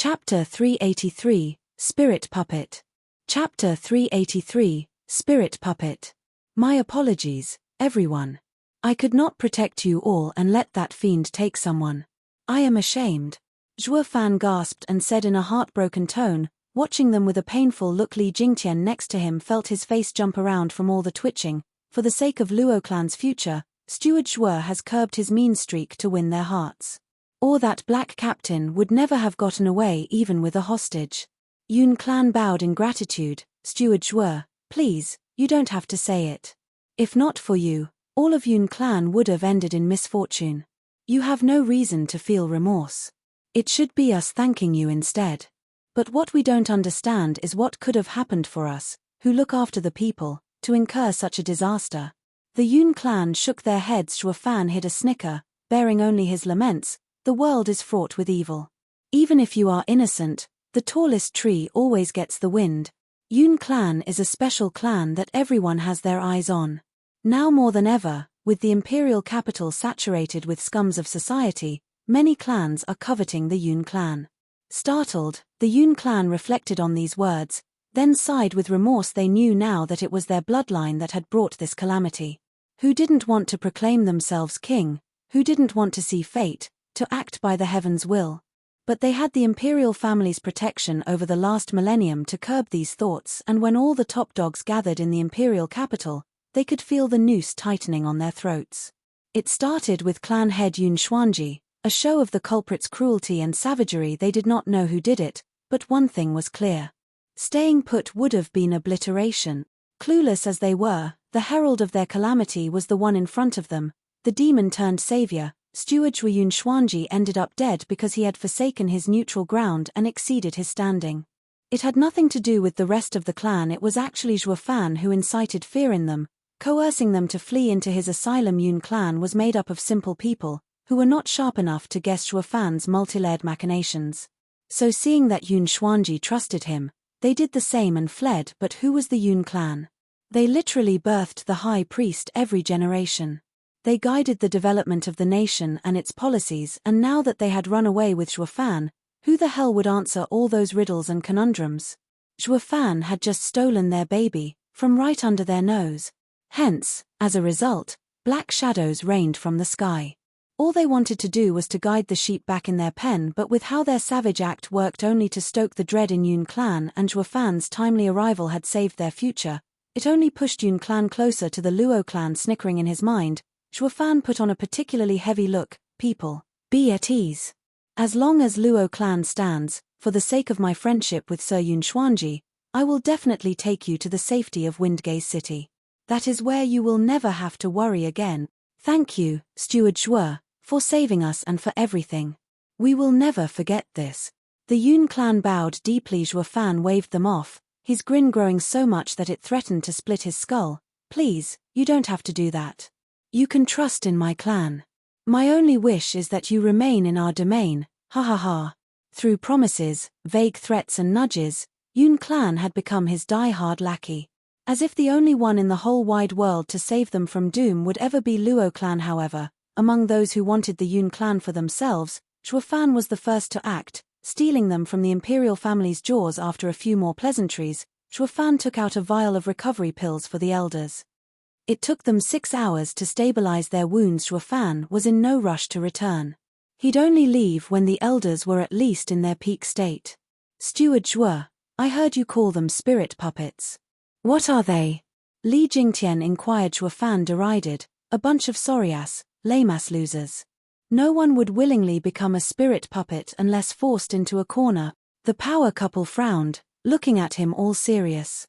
Chapter 383, Spirit Puppet. Chapter 383, Spirit Puppet. My apologies, everyone. I could not protect you all and let that fiend take someone. I am ashamed. Zhuo Fan gasped and said in a heartbroken tone, watching them with a painful look. Li Jingtian next to him felt his face jump around from all the twitching. For the sake of Luo clan's future, Steward Zhuo has curbed his mean streak to win their hearts. Or that black captain would never have gotten away even with a hostage. Yun clan bowed in gratitude. Steward Zhuo, please, you don't have to say it. If not for you, all of Yun clan would have ended in misfortune. You have no reason to feel remorse. It should be us thanking you instead. But what we don't understand is what could have happened for us, who look after the people, to incur such a disaster. The Yun clan shook their heads. Zhuo Fan hid a snicker, bearing only his laments. The world is fraught with evil. Even if you are innocent, the tallest tree always gets the wind. Yun clan is a special clan that everyone has their eyes on. Now more than ever, with the imperial capital saturated with scums of society, many clans are coveting the Yun clan. Startled, the Yun clan reflected on these words, then sighed with remorse. They knew now that it was their bloodline that had brought this calamity. Who didn't want to proclaim themselves king? Who didn't want to see fate, to act by the heavens' will? But they had the imperial family's protection over the last millennium to curb these thoughts, and when all the top dogs gathered in the imperial capital, they could feel the noose tightening on their throats. It started with clan head Yun Xuanji, a show of the culprit's cruelty and savagery. They did not know who did it, but one thing was clear. Staying put would have been obliteration. Clueless as they were, the herald of their calamity was the one in front of them, the demon-turned-savior. Steward Zhuo Yun Xuanji ended up dead because he had forsaken his neutral ground and exceeded his standing. It had nothing to do with the rest of the clan. It was actually Zhuo Fan who incited fear in them, coercing them to flee into his asylum. Yun clan was made up of simple people, who were not sharp enough to guess Zhuo Fan's multi-layered machinations. So seeing that Yun Xuanji trusted him, they did the same and fled. But who was the Yun clan? They literally birthed the high priest every generation. They guided the development of the nation and its policies, and now that they had run away with Zhuo Fan, who the hell would answer all those riddles and conundrums? Zhuo Fan had just stolen their baby, from right under their nose. Hence, as a result, black shadows rained from the sky. All they wanted to do was to guide the sheep back in their pen, but with how their savage act worked only to stoke the dread in Yun clan, and Zhuo Fan's timely arrival had saved their future, it only pushed Yun clan closer to the Luo clan. Snickering in his mind, Zhuo Fan put on a particularly heavy look. People, be at ease. As long as Luo clan stands, for the sake of my friendship with Sir Yun Xuanji, I will definitely take you to the safety of Windgaze City. That is where you will never have to worry again. Thank you, Steward Zhuo, for saving us and for everything. We will never forget this. The Yun clan bowed deeply. Zhuo Fan waved them off, his grin growing so much that it threatened to split his skull. Please, you don't have to do that. You can trust in my clan. My only wish is that you remain in our domain, ha ha ha. Through promises, vague threats and nudges, Yun clan had become his die-hard lackey. As if the only one in the whole wide world to save them from doom would ever be Luo clan. However, among those who wanted the Yun clan for themselves, Zhuo Fan was the first to act, stealing them from the imperial family's jaws. After a few more pleasantries, Zhuo Fan took out a vial of recovery pills for the elders. It took them 6 hours to stabilize their wounds. Zhuo Fan was in no rush to return. He'd only leave when the elders were at least in their peak state. Steward Zhuo, I heard you call them spirit puppets. What are they? Li Jingtian inquired. Zhuo Fan derided, a bunch of sorry-ass, lame-ass losers. No one would willingly become a spirit puppet unless forced into a corner. The power couple frowned, looking at him all serious.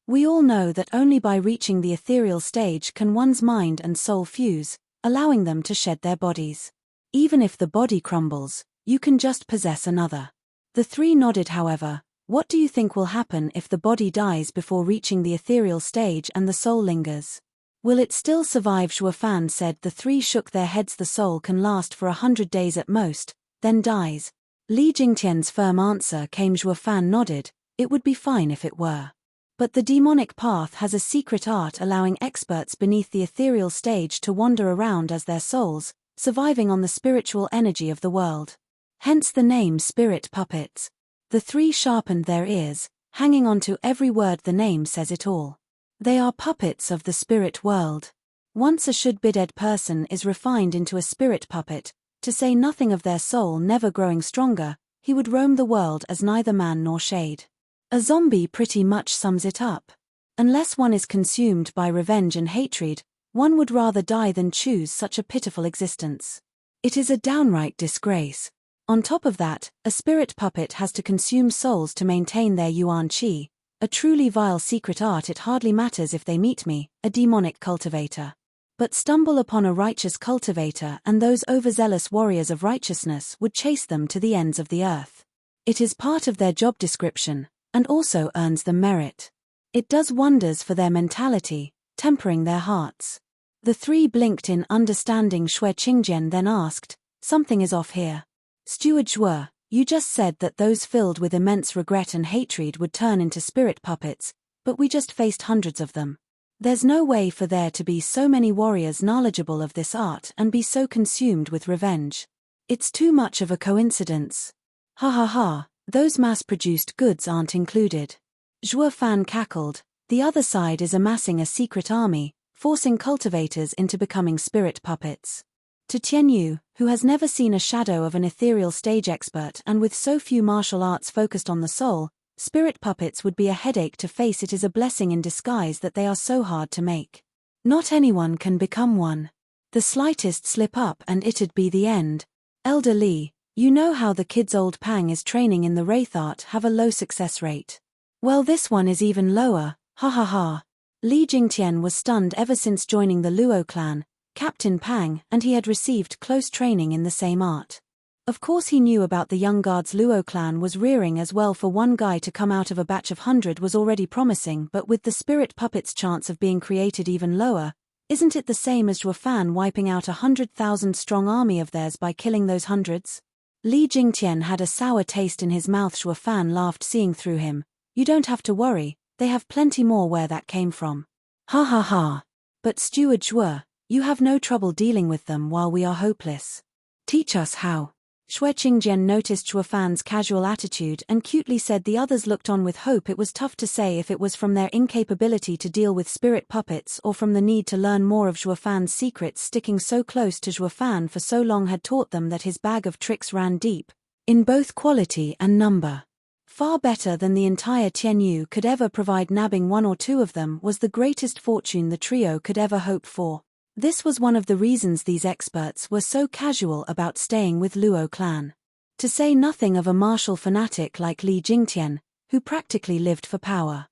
We all know that only by reaching the ethereal stage can one's mind and soul fuse, allowing them to shed their bodies. Even if the body crumbles, you can just possess another. The three nodded. However, what do you think will happen if the body dies before reaching the ethereal stage and the soul lingers? Will it still survive? Zhuo Fan said. The three shook their heads. The soul can last for 100 days at most, then dies. Li Jingtian's firm answer came. Zhuo Fan nodded. It would be fine if it were. But the demonic path has a secret art allowing experts beneath the ethereal stage to wander around as their souls, surviving on the spiritual energy of the world. Hence the name Spirit Puppets. The three sharpened their ears, hanging on to every word. The name says it all. They are puppets of the spirit world. Once a should-be-dead person is refined into a spirit puppet, to say nothing of their soul never growing stronger, he would roam the world as neither man nor shade. A zombie pretty much sums it up. Unless one is consumed by revenge and hatred, one would rather die than choose such a pitiful existence. It is a downright disgrace. On top of that, a spirit puppet has to consume souls to maintain their yuan qi, a truly vile secret art. It hardly matters if they meet me, a demonic cultivator. But stumble upon a righteous cultivator, and those overzealous warriors of righteousness would chase them to the ends of the earth. It is part of their job description, and also earns them merit. It does wonders for their mentality, tempering their hearts. The three blinked in understanding. Shui Qingjian then asked, "Something is off here. Steward Zhuo, you just said that those filled with immense regret and hatred would turn into spirit puppets, but we just faced hundreds of them. There's no way for there to be so many warriors knowledgeable of this art and be so consumed with revenge. It's too much of a coincidence. Ha ha ha, those mass-produced goods aren't included." Zhuo Fan cackled. The other side is amassing a secret army, forcing cultivators into becoming spirit puppets. To Tianyu, who has never seen a shadow of an ethereal stage expert and with so few martial arts focused on the soul, spirit puppets would be a headache to face. It is a blessing in disguise that they are so hard to make. Not anyone can become one. The slightest slip up and it'd be the end. Elder Li, you know how the kids old Pang is training in the wraith art have a low success rate. Well, this one is even lower, ha ha ha. Li Jingtian was stunned. Ever since joining the Luo clan, Captain Pang and he had received close training in the same art. Of course he knew about the young guard's Luo clan was rearing as well. For one guy to come out of a batch of 100 was already promising, but with the spirit puppet's chance of being created even lower, isn't it the same as Zhuo Fan wiping out 100,000 strong army of theirs by killing those hundreds? Li Jingtian had a sour taste in his mouth. Zhuo Fan laughed, seeing through him. You don't have to worry, they have plenty more where that came from. Ha ha ha. But Steward Zhuo, you have no trouble dealing with them while we are hopeless. Teach us how. Shui Qingjian noticed Zhuo Fan's casual attitude and cutely said. The others looked on with hope. It was tough to say if it was from their incapability to deal with spirit puppets or from the need to learn more of Zhuo Fan's secrets. Sticking so close to Zhuo Fan for so long had taught them that his bag of tricks ran deep, in both quality and number. Far better than the entire Tianyu could ever provide. Nabbing one or two of them was the greatest fortune the trio could ever hope for. This was one of the reasons these experts were so casual about staying with Luo clan. To say nothing of a martial fanatic like Li Jingtian, who practically lived for power.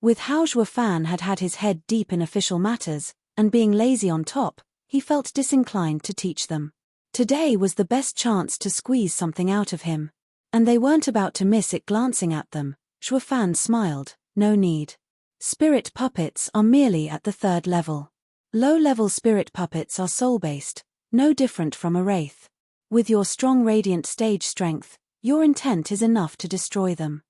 With how Zhuo Fan had had his head deep in official matters, and being lazy on top, he felt disinclined to teach them. Today was the best chance to squeeze something out of him. And they weren't about to miss it. Glancing at them, Zhuo Fan smiled. No need. Spirit puppets are merely at the third level. Low-level spirit puppets are soul-based, no different from a wraith. With your strong radiant stage strength, your intent is enough to destroy them.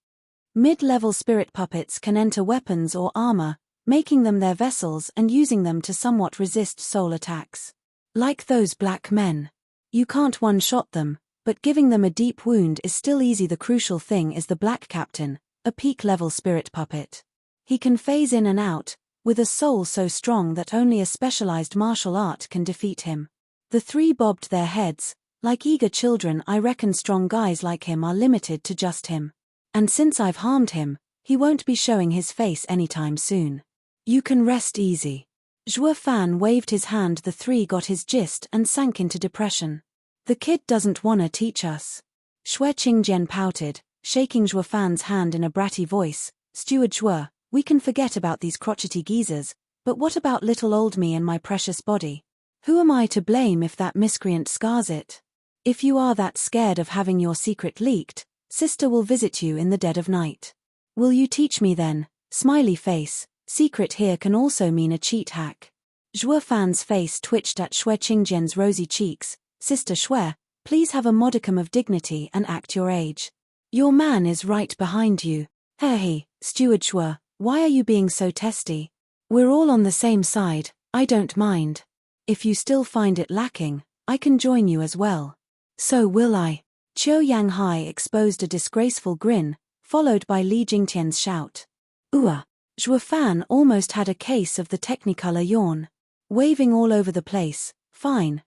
Mid-level spirit puppets can enter weapons or armor, making them their vessels and using them to somewhat resist soul attacks. Like those black men. You can't one-shot them, but giving them a deep wound is still easy. The crucial thing is the Black Captain, a peak-level spirit puppet. He can phase in and out, with a soul so strong that only a specialized martial art can defeat him. The three bobbed their heads. Like eager children. I reckon strong guys like him are limited to just him. And since I've harmed him, he won't be showing his face anytime soon. You can rest easy. Zhuo Fan waved his hand. The three got his gist and sank into depression. The kid doesn't wanna teach us. Shui Qingjian pouted, shaking Zhuo Fan's hand in a bratty voice. Steward Zhuo, we can forget about these crotchety geezers, but what about little old me and my precious body? Who am I to blame if that miscreant scars it? If you are that scared of having your secret leaked, sister will visit you in the dead of night. Will you teach me then? Smiley face. Secret here can also mean a cheat hack. Zhuo Fan's face twitched at Shui Qingjian's rosy cheeks. Sister Shui, please have a modicum of dignity and act your age. Your man is right behind you. Hey, Steward Shui, why are you being so testy? We're all on the same side, I don't mind. If you still find it lacking, I can join you as well. So will I. Qiu Yanghai exposed a disgraceful grin, followed by Li Jingtian's shout. Ooh! Zhuo Fan almost had a case of the Technicolor yawn. Waving all over the place, fine,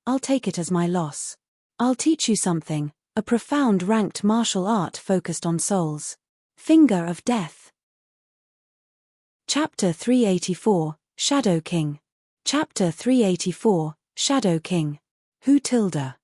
I'll take it as my loss. I'll teach you something, a profound ranked martial art focused on souls. Finger of Death. Chapter 384, Shadow King. Chapter 384, Shadow King. Hu tilde.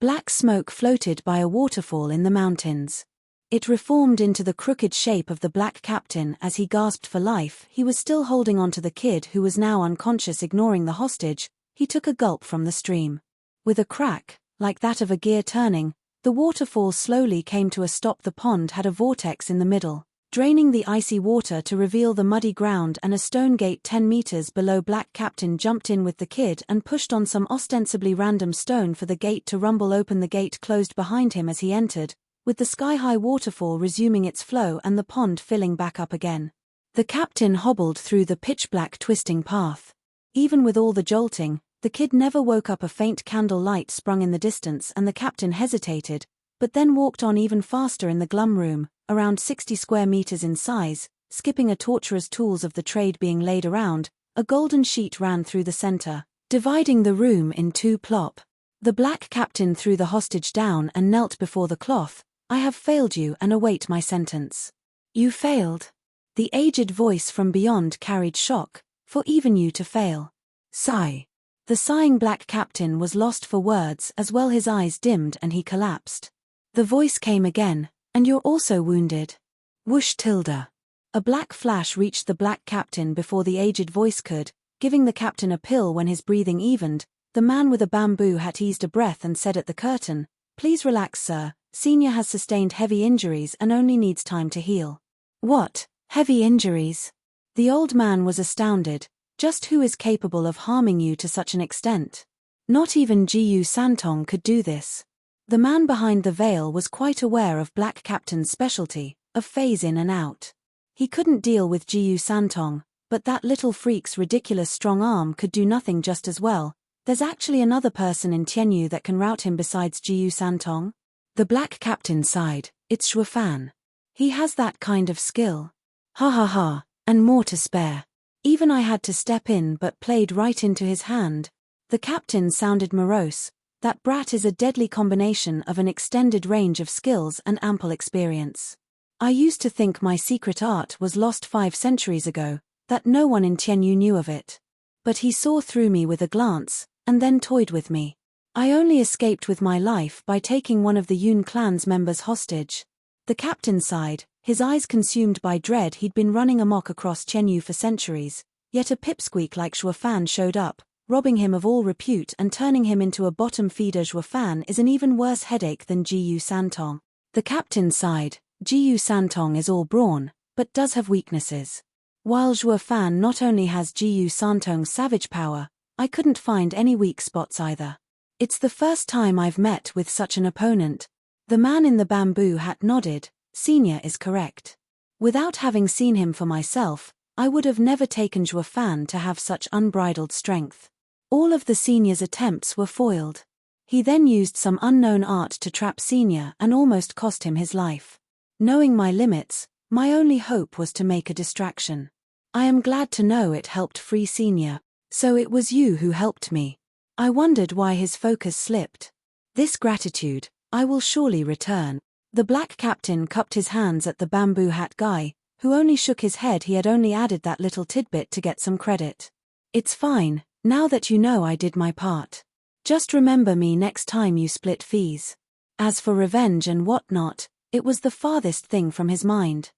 Black smoke floated by a waterfall in the mountains. It reformed into the crooked shape of the black captain as he gasped for life. He was still holding onto the kid who was now unconscious, ignoring the hostage. He took a gulp from the stream. With a crack, like that of a gear turning, the waterfall slowly came to a stop. The pond had a vortex in the middle, draining the icy water to reveal the muddy ground and a stone gate 10 meters below. Black Captain jumped in with the kid and pushed on some ostensibly random stone for the gate to rumble open. The gate closed behind him as he entered, with the sky-high waterfall resuming its flow and the pond filling back up again. The captain hobbled through the pitch-black twisting path. Even with all the jolting, the kid never woke up. A faint candle light sprung in the distance and the captain hesitated, but then walked on even faster. In the glum room, around 60 square meters in size, skipping a torturer's tools of the trade being laid around, a golden sheet ran through the center, dividing the room in two. Plop. The black captain threw the hostage down and knelt before the cloth. I have failed you and await my sentence. You failed? The aged voice from beyond carried shock, for even you to fail. Sigh. The sighing black captain was lost for words as well. His eyes dimmed and he collapsed. The voice came again, and you're also wounded. Whoosh tilde. A black flash reached the black captain before the aged voice could, giving the captain a pill. When his breathing evened, the man with a bamboo hat eased a breath and said at the curtain, "Please relax, sir. Senior has sustained heavy injuries and only needs time to heal." What? Heavy injuries? The old man was astounded. Just who is capable of harming you to such an extent? Not even Jiyu Santong could do this. The man behind the veil was quite aware of Black Captain's specialty, of phase in and out. He couldn't deal with Jiyu Santong, but that little freak's ridiculous strong arm could do nothing just as well. There's actually another person in Tianyu that can rout him besides Jiyu Santong? The Black Captain sighed. It's Zhuo Fan. He has that kind of skill. Ha ha ha, and more to spare. Even I had to step in but played right into his hand. The captain sounded morose. That brat is a deadly combination of an extended range of skills and ample experience. I used to think my secret art was lost 5 centuries ago, that no one in Tianyu knew of it. But he saw through me with a glance, and then toyed with me. I only escaped with my life by taking one of the Yun clan's members hostage. The captain sighed, his eyes consumed by dread. He'd been running amok across Tianyu for centuries, yet a pipsqueak like Zhuo Fan showed up, robbing him of all repute and turning him into a bottom feeder. Zhuo Fan is an even worse headache than Jiyu Santong. The captain sighed. Jiyu Santong is all brawn, but does have weaknesses. While Zhuo Fan not only has Jiyu Santong's savage power, I couldn't find any weak spots either. It's the first time I've met with such an opponent. The man in the bamboo hat nodded. Senior is correct. Without having seen him for myself, I would have never taken Zhuo Fan to have such unbridled strength. All of the senior's attempts were foiled. He then used some unknown art to trap senior and almost cost him his life. Knowing my limits, my only hope was to make a distraction. I am glad to know it helped free senior. So it was you who helped me. I wondered why his focus slipped. This gratitude, I will surely return. The black captain cupped his hands at the bamboo hat guy, who only shook his head. He had only added that little tidbit to get some credit. It's fine, now that you know I did my part. Just remember me next time you split fees. As for revenge and whatnot, it was the farthest thing from his mind.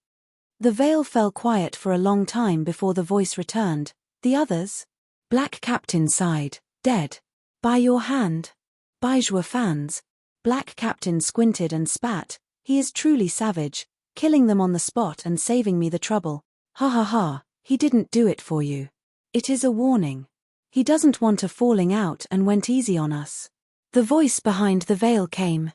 The veil fell quiet for a long time before the voice returned. The others? Black captain sighed. Dead. By your hand. By Zhuo Fan's. Black captain squinted and spat. He is truly savage, killing them on the spot and saving me the trouble. Ha ha ha, he didn't do it for you. It is a warning. He doesn't want a falling out and went easy on us. The voice behind the veil came.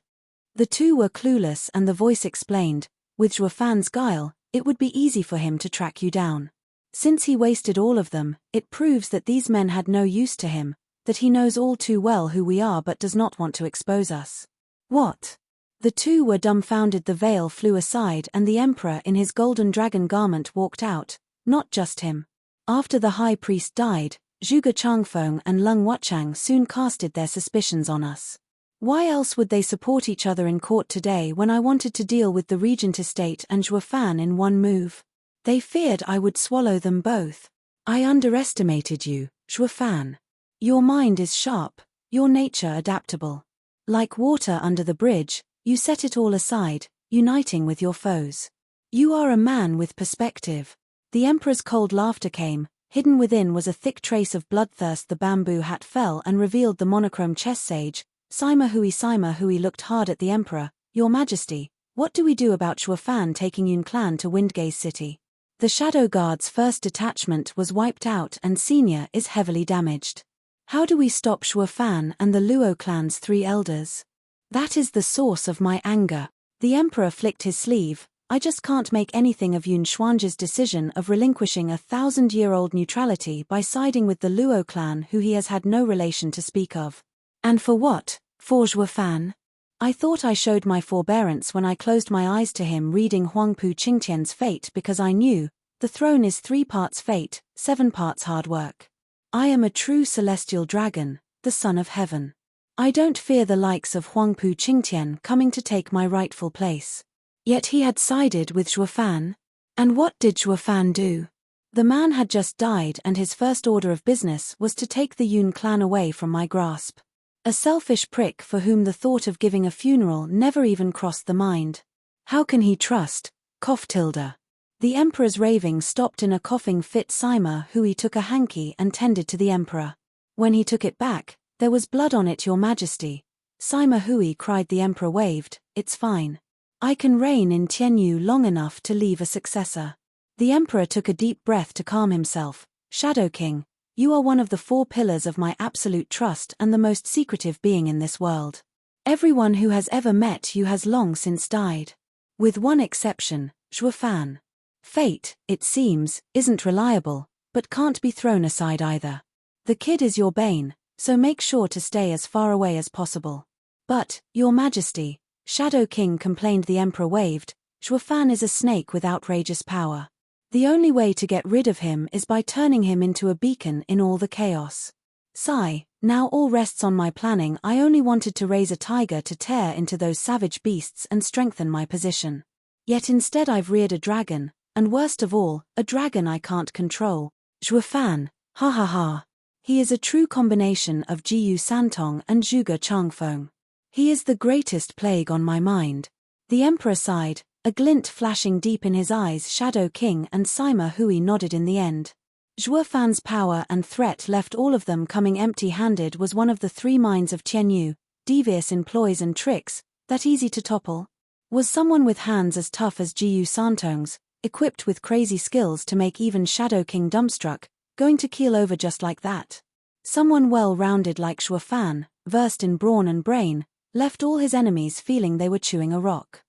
The two were clueless and the voice explained, with Zhuo Fan's guile, it would be easy for him to track you down. Since he wasted all of them, it proves that these men had no use to him, that he knows all too well who we are but does not want to expose us. What? The two were dumbfounded. The veil flew aside and the emperor in his golden dragon garment walked out, not just him. After the high priest died, Zhuge Changfeng and Leng Wuchang soon casted their suspicions on us. Why else would they support each other in court today when I wanted to deal with the regent estate and Zhuofan in one move? They feared I would swallow them both. I underestimated you, Zhuofan. Your mind is sharp, your nature adaptable. Like water under the bridge, you set it all aside, uniting with your foes. You are a man with perspective. The emperor's cold laughter came. Hidden within was a thick trace of bloodthirst. The bamboo hat fell and revealed the monochrome chess sage. Sima Hui looked hard at the emperor. Your Majesty, what do we do about Zhuofan taking Yun clan to Windgaze City? The Shadow Guard's first detachment was wiped out and Senior is heavily damaged. How do we stop Zhuofan and the Luo clan's 3 elders? That is the source of my anger. The emperor flicked his sleeve. I just can't make anything of Yun Xuanzhi's decision of relinquishing a 1,000-year-old neutrality by siding with the Luo clan who he has had no relation to speak of. And for what? For Zhuofan? I thought I showed my forbearance when I closed my eyes to him reading Huangpu Qingtian's fate because I knew, the throne is 3 parts fate, 7 parts hard work. I am a true celestial dragon, the son of heaven. I don't fear the likes of Huangpu Qingtian coming to take my rightful place. Yet he had sided with Zhuofan. And what did Zhuofan do? The man had just died and his first order of business was to take the Yun clan away from my grasp. A selfish prick for whom the thought of giving a funeral never even crossed the mind. How can he trust? Cough tilde. The emperor's raving stopped in a coughing fit. Sima Hui took a hanky and tended to the emperor. When he took it back, there was blood on it. Your Majesty. Sima Hui cried. The emperor waved. It's fine. I can reign in Tianyu long enough to leave a successor. The emperor took a deep breath to calm himself. Shadow King, you are one of the 4 pillars of my absolute trust and the most secretive being in this world. Everyone who has ever met you has long since died. With one exception, Zhuofan. Fate, it seems, isn't reliable, but can't be thrown aside either. The kid is your bane, so make sure to stay as far away as possible. But, Your Majesty, Shadow King complained. The emperor waved. Zhuofan is a snake with outrageous power. The only way to get rid of him is by turning him into a beacon in all the chaos. Sigh, now all rests on my planning. I only wanted to raise a tiger to tear into those savage beasts and strengthen my position. Yet instead I've reared a dragon, and worst of all, a dragon I can't control. Zhuofan, ha ha ha. He is a true combination of Jiyu Santong and Zhuge Changfeng. He is the greatest plague on my mind. The emperor sighed, a glint flashing deep in his eyes. Shadow King and Sima Hui nodded in the end. Zhuofan's power and threat left all of them coming empty-handed. Was one of the 3 minds of Tianyu, devious in ploys and tricks, that easy to topple? Was someone with hands as tough as Jiyu Santong's, equipped with crazy skills to make even Shadow King dumbstruck, going to keel over just like that? Someone well-rounded like Zhuofan, versed in brawn and brain, left all his enemies feeling they were chewing a rock.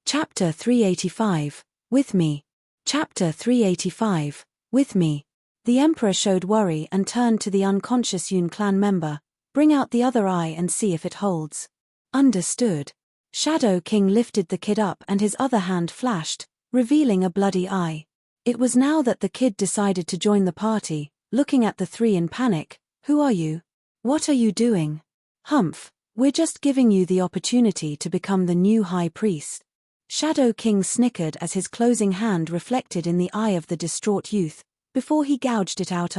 Chapter 385, With Me. Chapter 385, With Me. The emperor showed worry and turned to the unconscious Yun clan member. Bring out the other eye and see if it holds. Understood. Shadow King lifted the kid up and his other hand flashed, revealing a bloody eye. It was now that the kid decided to join the party, looking at the 3 in panic. Who are you? What are you doing? Humph, we're just giving you the opportunity to become the new high priest. Shadow King snickered as his closing hand reflected in the eye of the distraught youth, before he gouged it out.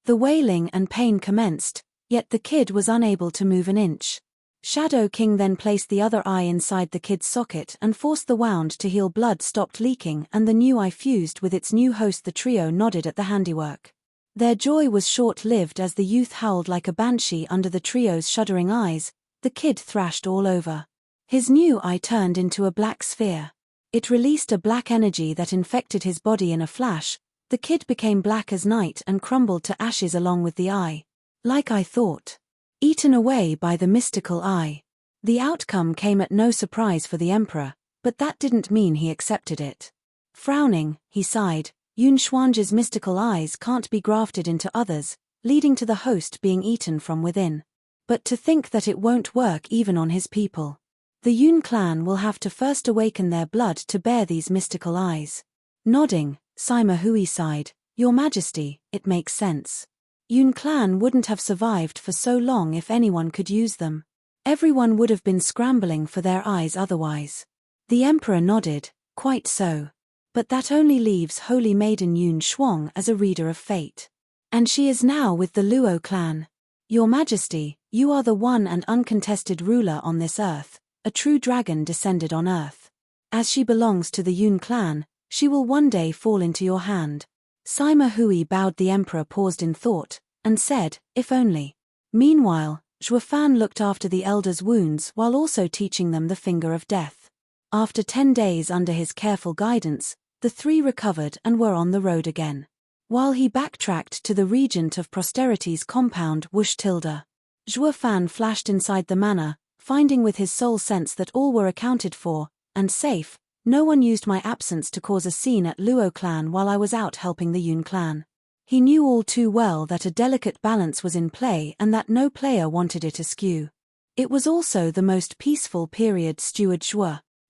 The wailing and pain commenced, yet the kid was unable to move an inch. Shadow King then placed the other eye inside the kid's socket and forced the wound to heal. Blood stopped leaking and the new eye fused with its new host. The trio nodded at the handiwork. Their joy was short-lived as the youth howled like a banshee under the trio's shuddering eyes. The kid thrashed all over. His new eye turned into a black sphere. It released a black energy that infected his body in a flash. The kid became black as night and crumbled to ashes along with the eye. Like I thought. Eaten away by the mystical eye. The outcome came at no surprise for the emperor, but that didn't mean he accepted it. Frowning, he sighed. Yun Xuanzhi's mystical eyes can't be grafted into others, leading to the host being eaten from within. But to think that it won't work even on his people. The Yun clan will have to first awaken their blood to bear these mystical eyes. Nodding, Sima Hui sighed, Your Majesty, it makes sense. Yun clan wouldn't have survived for so long if anyone could use them. Everyone would have been scrambling for their eyes otherwise. The emperor nodded, Quite so. But that only leaves Holy Maiden Yun Shuang as a reader of fate. And she is now with the Luo clan. Your Majesty, you are the one and uncontested ruler on this earth, a true dragon descended on earth. As she belongs to the Yun clan, she will one day fall into your hand. Sima Hui bowed. The emperor paused in thought, and said, If only. Meanwhile, Zhuofan looked after the elders' wounds while also teaching them the finger of death. After 10 days under his careful guidance, the three recovered and were on the road again. While he backtracked to the Regent of Prosterity's compound Wush Tilda, Zhuofan flashed inside the manor, finding with his soul sense that all were accounted for, and safe. No one used my absence to cause a scene at Luo clan while I was out helping the Yun clan. He knew all too well that a delicate balance was in play and that no player wanted it askew. It was also the most peaceful period. Steward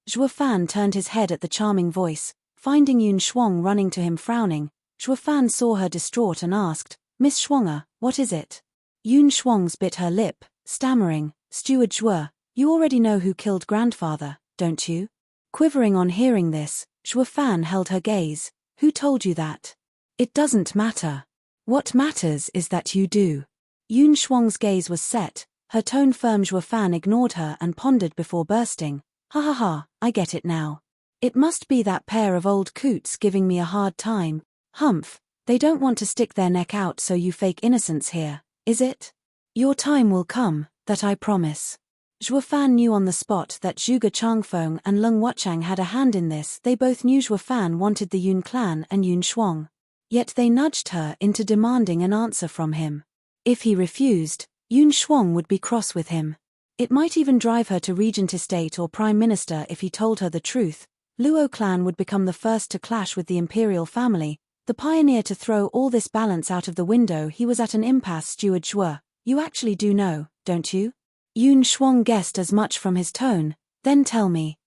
Zhuofan turned his head at the charming voice, finding Yun Shuang running to him frowning. Zhuofan saw her distraught and asked, Miss Shuang, what is it? Yun Shuang's bit her lip, stammering, Steward Zhuo, you already know who killed grandfather, don't you? Quivering on hearing this, Zhuofan held her gaze, Who told you that? It doesn't matter. What matters is that you do. Yun Shuang's gaze was set, her tone firm. Zhuofan ignored her and pondered before bursting, Ha ha ha, I get it now. It must be that pair of old coots giving me a hard time. Humph, they don't want to stick their neck out, so you fake innocence here, is it? Your time will come, that I promise. Zhuofan knew on the spot that Zhuge Changfeng and Leng Wuchang had a hand in this. They both knew Zhuofan wanted the Yun clan and Yun Shuang. Yet they nudged her into demanding an answer from him. If he refused, Yun Shuang would be cross with him. It might even drive her to regent estate or prime minister if he told her the truth. Luo clan would become the first to clash with the imperial family, the pioneer to throw all this balance out of the window. He was at an impasse. Steward Zhuo, you actually do know, don't you? Yun Shuang guessed as much from his tone. Then tell me.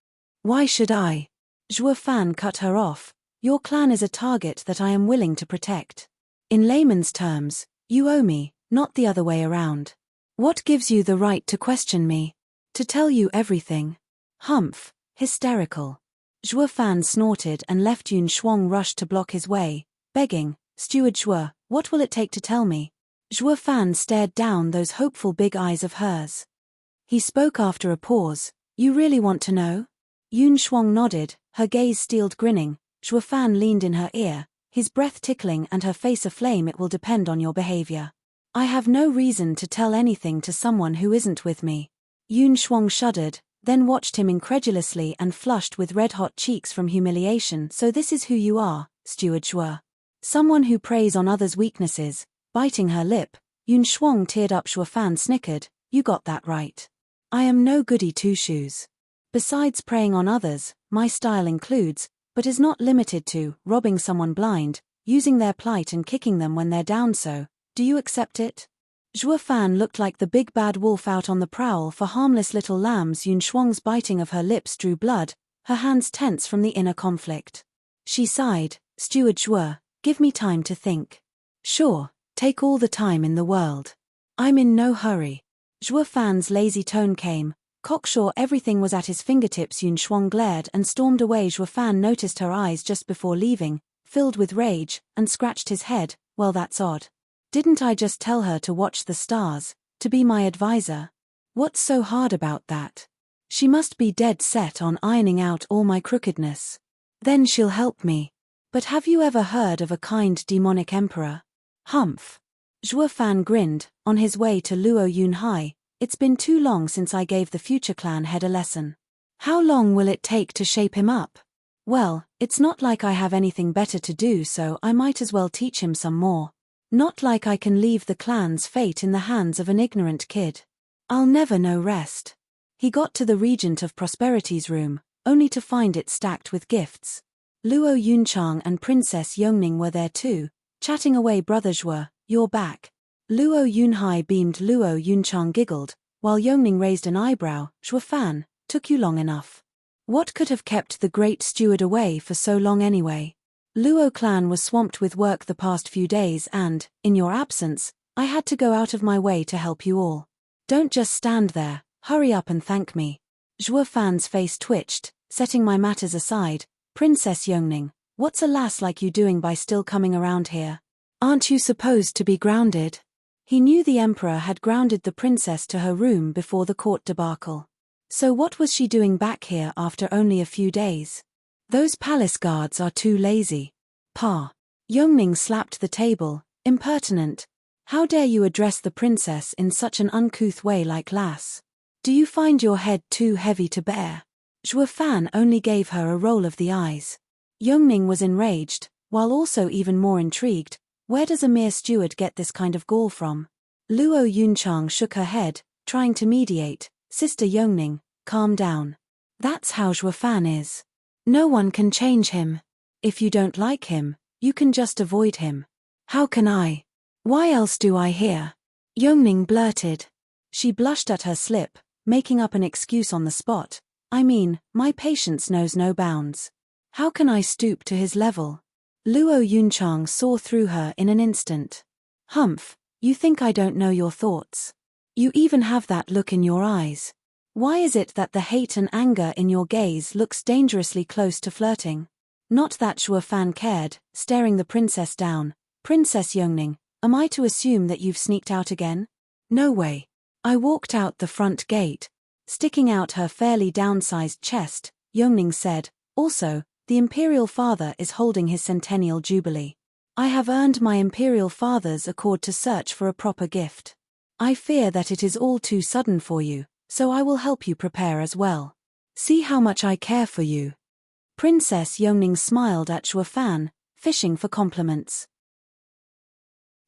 Why should I? Zhuofan cut her off. Your clan is a target that I am willing to protect. In layman's terms, you owe me, not the other way around. What gives you the right to question me? To tell you everything? Humph, hysterical. Zhuofan snorted and left. Yun Shuang rushed to block his way, begging, Steward Zhuo, what will it take to tell me? Zhuofan stared down those hopeful big eyes of hers. He spoke after a pause, You really want to know? Yun Shuang nodded, her gaze steeled. Grinning, Zhuofan leaned in her ear, his breath tickling and her face aflame. It will depend on your behavior. I have no reason to tell anything to someone who isn't with me. Yun Shuang shuddered, then watched him incredulously and flushed with red-hot cheeks from humiliation. So this is who you are, Steward Zhuo. Someone who preys on others' weaknesses. Biting her lip, Yun Shuang teared up. Zhuofan snickered, You got that right. I am no goody two-shoes. Besides preying on others, my style includes, but is not limited to, robbing someone blind, using their plight and kicking them when they're down. So, do you accept it? Zhuofan looked like the big bad wolf out on the prowl for harmless little lambs. Yun Shuang's biting of her lips drew blood, her hands tense from the inner conflict. She sighed, Steward Zhuo, give me time to think. Sure, take all the time in the world. I'm in no hurry. Zhuofan's lazy tone came, cocksure everything was at his fingertips. Yun Shuang glared and stormed away. Zhuofan noticed her eyes just before leaving, filled with rage, and scratched his head, Well, that's odd. Didn't I just tell her to watch the stars, to be my advisor? What's so hard about that? She must be dead set on ironing out all my crookedness. Then she'll help me. But have you ever heard of a kind demonic emperor? Humph. Zhuofan grinned, on his way to Luo Yunhai. It's been too long since I gave the future clan head a lesson. How long will it take to shape him up? Well, it's not like I have anything better to do, so I might as well teach him some more. Not like I can leave the clan's fate in the hands of an ignorant kid. I'll never know rest. He got to the Regent of Prosperity's room, only to find it stacked with gifts. Luo Yunchang and Princess Yongning were there too, chatting away. Brother Zhuo, you're back. Luo Yunhai beamed. Luo Yunchang giggled, while Yongning raised an eyebrow. Zhuofan, took you long enough. What could have kept the great steward away for so long anyway? Luo clan was swamped with work the past few days and, in your absence, I had to go out of my way to help you all. Don't just stand there, hurry up and thank me. Zhuofan's face twitched, setting my matters aside. Princess Yongning, what's a lass like you doing by still coming around here? Aren't you supposed to be grounded? He knew the emperor had grounded the princess to her room before the court debacle. So what was she doing back here after only a few days? Those palace guards are too lazy. Pa. Yongning slapped the table. Impertinent. How dare you address the princess in such an uncouth way like lass? Do you find your head too heavy to bear? Zhuofan only gave her a roll of the eyes. Yongning was enraged, while also even more intrigued. Where does a mere steward get this kind of gall from? Luo Yunchang shook her head, trying to mediate. Sister Yongning, calm down. That's how Zhuofan is. No one can change him. If you don't like him, you can just avoid him. How can I? Why else do I hear? Yongning blurted. She blushed at her slip, making up an excuse on the spot. I mean, my patience knows no bounds. How can I stoop to his level? Luo Yunchang saw through her in an instant. Humph, you think I don't know your thoughts? You even have that look in your eyes. Why is it that the hate and anger in your gaze looks dangerously close to flirting? Not that Zhuofan cared, staring the princess down. Princess Yongning, am I to assume that you've sneaked out again? No way. I walked out the front gate. Sticking out her fairly downsized chest, Yongning said, also, the imperial father is holding his centennial jubilee. I have earned my imperial father's accord to search for a proper gift. I fear that it is all too sudden for you, so I will help you prepare as well. See how much I care for you. Princess Yongning smiled at Zhuofan, fishing for compliments.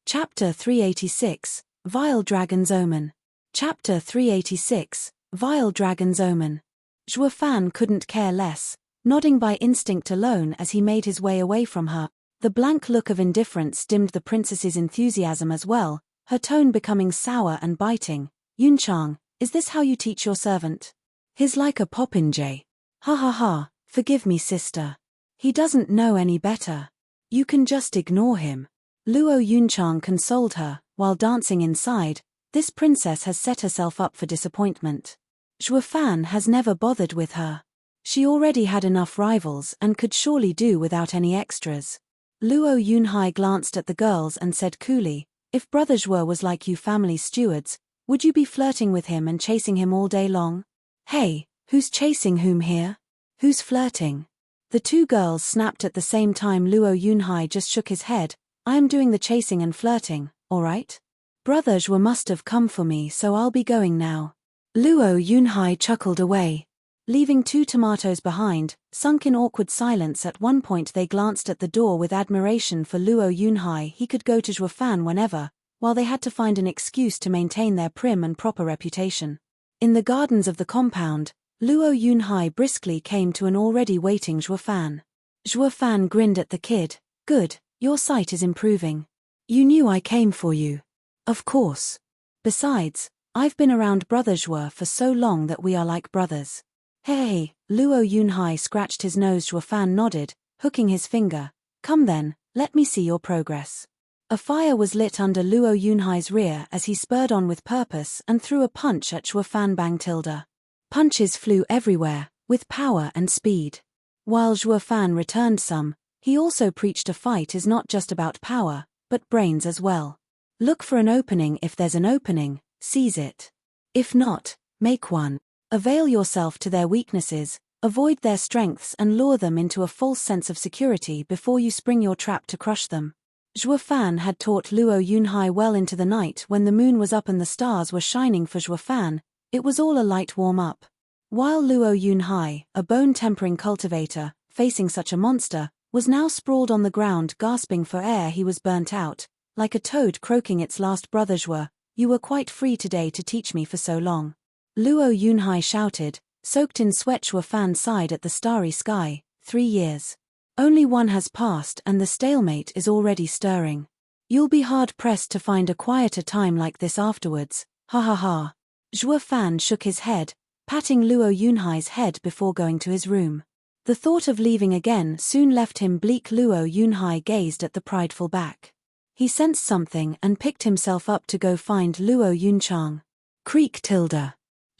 Chapter 386, Vile Dragon's Omen. Chapter 386, Vile Dragon's Omen. Zhuofan couldn't care less, nodding by instinct alone as he made his way away from her. The blank look of indifference dimmed the princess's enthusiasm as well, her tone becoming sour and biting. Yunchang, is this how you teach your servant? He's like a popinjay. Ha ha ha, forgive me sister. He doesn't know any better. You can just ignore him. Luo Yunchang consoled her, while dancing inside. This princess has set herself up for disappointment. Zhuofan has never bothered with her. She already had enough rivals and could surely do without any extras. Luo Yunhai glanced at the girls and said coolly, if Brother Zhuo was like you family stewards, would you be flirting with him and chasing him all day long? Hey, who's chasing whom here? Who's flirting? The two girls snapped at the same time. Luo Yunhai just shook his head. I am doing the chasing and flirting, alright? Brother Zhuo must have come for me, so I'll be going now. Luo Yunhai chuckled away. Leaving two tomatoes behind, sunk in awkward silence. At one point they glanced at the door with admiration for Luo Yunhai. He could go to Zhuofan whenever, while they had to find an excuse to maintain their prim and proper reputation. In the gardens of the compound, Luo Yunhai briskly came to an already waiting Zhuofan. Zhuofan grinned at the kid. Good, your sight is improving. You knew I came for you. Of course. Besides, I've been around Brother Zhuo for so long that we are like brothers. Hey, Luo Yunhai scratched his nose. Zhuofan nodded, hooking his finger. Come then, let me see your progress. A fire was lit under Luo Yunhai's rear as he spurred on with purpose and threw a punch at Zhuofan. Bang tilde. Punches flew everywhere, with power and speed. While Zhuofan returned some, he also preached a fight is not just about power, but brains as well. Look for an opening. If there's an opening, seize it. If not, make one. Avail yourself to their weaknesses, avoid their strengths and lure them into a false sense of security before you spring your trap to crush them. Zhuofan had taught Luo Yunhai well into the night. When the moon was up and the stars were shining for Zhuofan, it was all a light warm-up. While Luo Yunhai, a bone-tempering cultivator, facing such a monster, was now sprawled on the ground gasping for air. He was burnt out, like a toad croaking its last. Brother Zhuo, you were quite free today to teach me for so long. Luo Yunhai shouted, soaked in sweat. Zhuofan sighed at the starry sky. 3 years. Only one has passed and the stalemate is already stirring. You'll be hard-pressed to find a quieter time like this afterwards, ha ha ha. Zhuo Fan shook his head, patting Luo Yunhai's head before going to his room. The thought of leaving again soon left him bleak. Luo Yunhai gazed at the prideful back. He sensed something and picked himself up to go find Luo Yunchang. Creak tilde.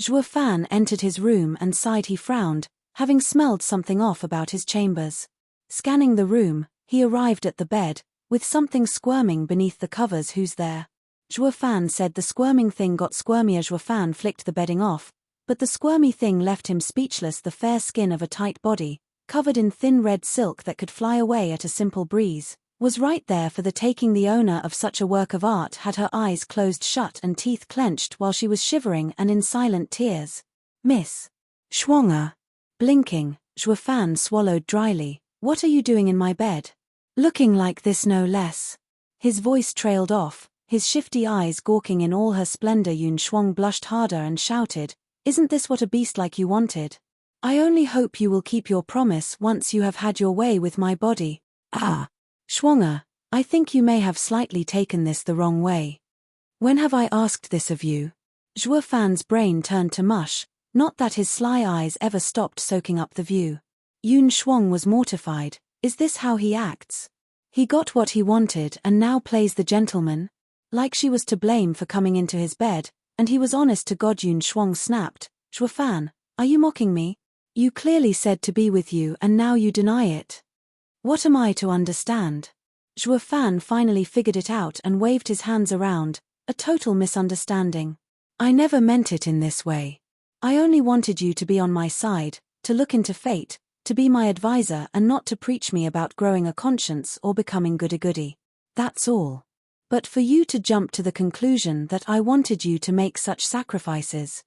Zhuo Fan entered his room and sighed. He frowned, having smelled something off about his chambers. Scanning the room, he arrived at the bed, with something squirming beneath the covers. Who's there? Zhuo Fan said. The squirming thing got squirmier. Zhuo Fan flicked the bedding off, but the squirmy thing left him speechless. The fair skin of a tight body, covered in thin red silk that could fly away at a simple breeze, was right there for the taking. The owner of such a work of art had her eyes closed shut and teeth clenched while she was shivering and in silent tears. Miss Schwanger. Blinking, Zhuo Fan swallowed dryly. What are you doing in my bed? Looking like this, no less. His voice trailed off, his shifty eyes gawking in all her splendor. Yun Shuang blushed harder and shouted, "Isn't this what a beast like you wanted? I only hope you will keep your promise once you have had your way with my body." Ah. Schwanger, I think you may have slightly taken this the wrong way. When have I asked this of you? Zhuo Fan's brain turned to mush, not that his sly eyes ever stopped soaking up the view. Yun Shuang was mortified. Is this how he acts? He got what he wanted and now plays the gentleman? Like she was to blame for coming into his bed, and he was honest to God. Yun Shuang snapped, "Zhuo Fan, are you mocking me? You clearly said to be with you and now you deny it. What am I to understand?" Zhuo Fan finally figured it out and waved his hands around, a total misunderstanding. "I never meant it in this way. I only wanted you to be on my side, to look into fate, to be my advisor and not to preach me about growing a conscience or becoming goody-goody. That's all. But for you to jump to the conclusion that I wanted you to make such sacrifices.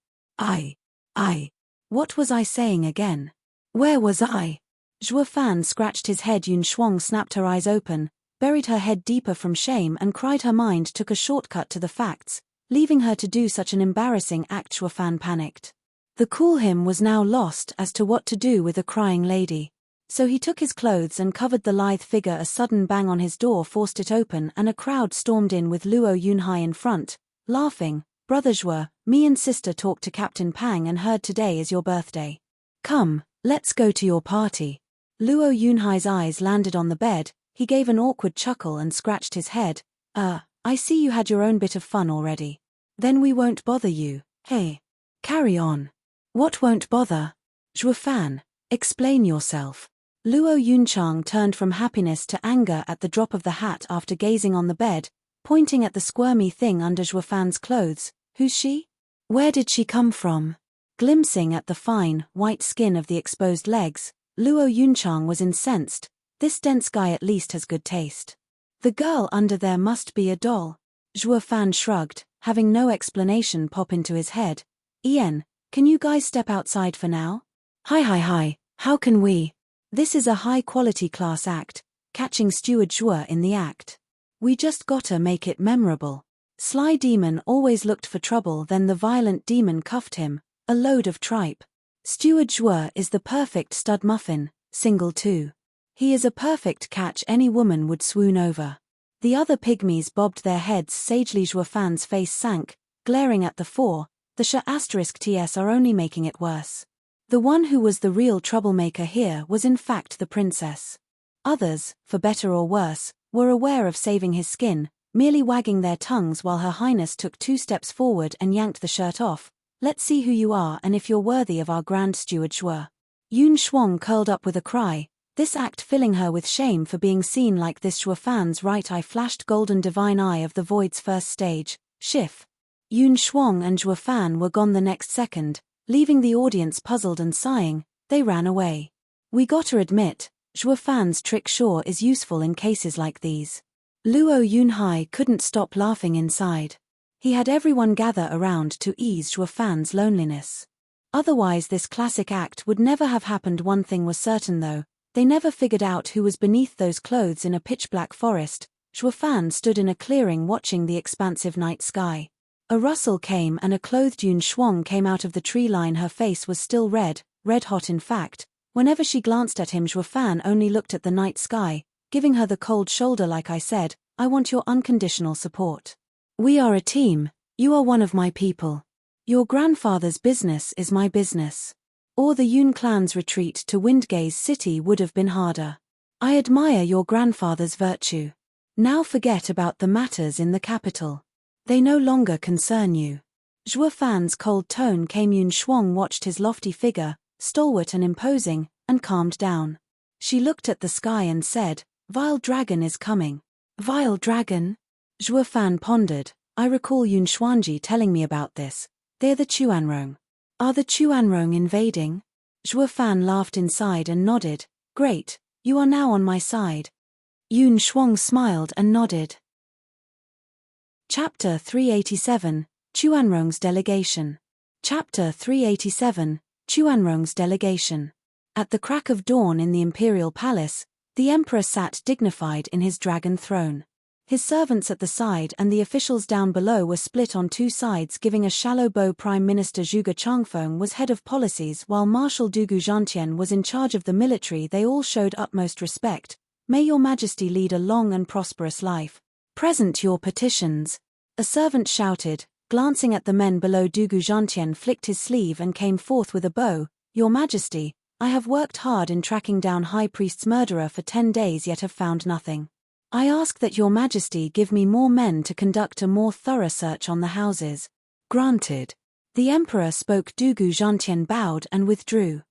What was I saying again? Where was I?" Zhuo Fan scratched his head. Yun Shuang snapped her eyes open, buried her head deeper from shame and cried. Her mind took a shortcut to the facts, leaving her to do such an embarrassing act. Zhuo Fan panicked. The cool him was now lost as to what to do with a crying lady. So he took his clothes and covered the lithe figure. A sudden bang on his door forced it open and a crowd stormed in with Luo Yunhai in front, laughing. "Brother Zhuo, me and sister talked to Captain Pang and heard today is your birthday. Come, let's go to your party." Luo Yunhai's eyes landed on the bed. He gave an awkward chuckle and scratched his head. I see you had your own bit of fun already. Then we won't bother you. Hey. Carry on." "What won't bother?" "Zhuo Fan, explain yourself." Luo Yunchang turned from happiness to anger at the drop of the hat after gazing on the bed, pointing at the squirmy thing under Zhuo Fan's clothes. "Who's she? Where did she come from?" Glimpsing at the fine, white skin of the exposed legs, Luo Yunchang was incensed. This dense guy at least has good taste. The girl under there must be a doll. Zhuo Fan shrugged, having no explanation pop into his head. "Ian, can you guys step outside for now?" Hi, how can we? This is a high-quality class act, catching Steward Zhuo in the act. We just gotta make it memorable. Sly Demon always looked for trouble, then the violent demon cuffed him, a load of tripe. Steward Zhuo is the perfect stud muffin, single too. He is a perfect catch any woman would swoon over. The other pygmies bobbed their heads sagely. Zhuo Fan's face sank, glaring at the four. The *TS are only making it worse. The one who was the real troublemaker here was in fact the princess. Others, for better or worse, were aware of saving his skin, merely wagging their tongues while Her Highness took 2 steps forward and yanked the shirt off. "Let's see who you are and if you're worthy of our Grand Steward Zhuo." Yun Shuang curled up with a cry, this act filling her with shame for being seen like this. Zhuo Fan's right eye flashed golden divine eye of the void's first stage, Shif. Yun Shuang and Zhuo Fan were gone the next second, leaving the audience puzzled and sighing. They ran away. We gotta admit, Zhuo Fan's trick sure is useful in cases like these. Luo Yunhai couldn't stop laughing inside. He had everyone gather around to ease Zhuo Fan's loneliness. Otherwise this classic act would never have happened. One thing was certain though, they never figured out who was beneath those clothes in a pitch-black forest. Zhuo Fan stood in a clearing watching the expansive night sky. A rustle came and a clothed Yun Shuang came out of the tree line. Her face was still red hot in fact. Whenever she glanced at him, Zhuo Fan only looked at the night sky, giving her the cold shoulder. Like I said, I want your unconditional support. We are a team, you are one of my people. Your grandfather's business is my business. Or the Yun clan's retreat to Windgaze City would have been harder. I admire your grandfather's virtue. Now forget about the matters in the capital. They no longer concern you. Zhuo Fan's cold tone came. Yun Shuang watched his lofty figure, stalwart and imposing, and calmed down. She looked at the sky and said, "Vile dragon is coming." Vile dragon? Zhuo Fan pondered. I recall Yun Xuanji telling me about this. They're the Chuanrong. Are the Chuanrong invading? Zhuo Fan laughed inside and nodded. Great, you are now on my side. Yun Shuang smiled and nodded. Chapter 387, Chuanrong's Delegation. Chapter 387, Chuanrong's Delegation. At the crack of dawn in the imperial palace, the emperor sat dignified in his dragon throne. His servants at the side and the officials down below were split on two sides, giving a shallow bow. Prime Minister Zhuge Changfeng was head of policies while Marshal Dugu Zhantian was in charge of the military. They all showed utmost respect. May your majesty lead a long and prosperous life. Present your petitions. A servant shouted, glancing at the men below. Dugu Zhantian flicked his sleeve and came forth with a bow. Your majesty, I have worked hard in tracking down High Priest's murderer for 10 days yet have found nothing. I ask that your majesty give me more men to conduct a more thorough search on the houses. Granted. The emperor spoke. Dugu Zhantian bowed and withdrew.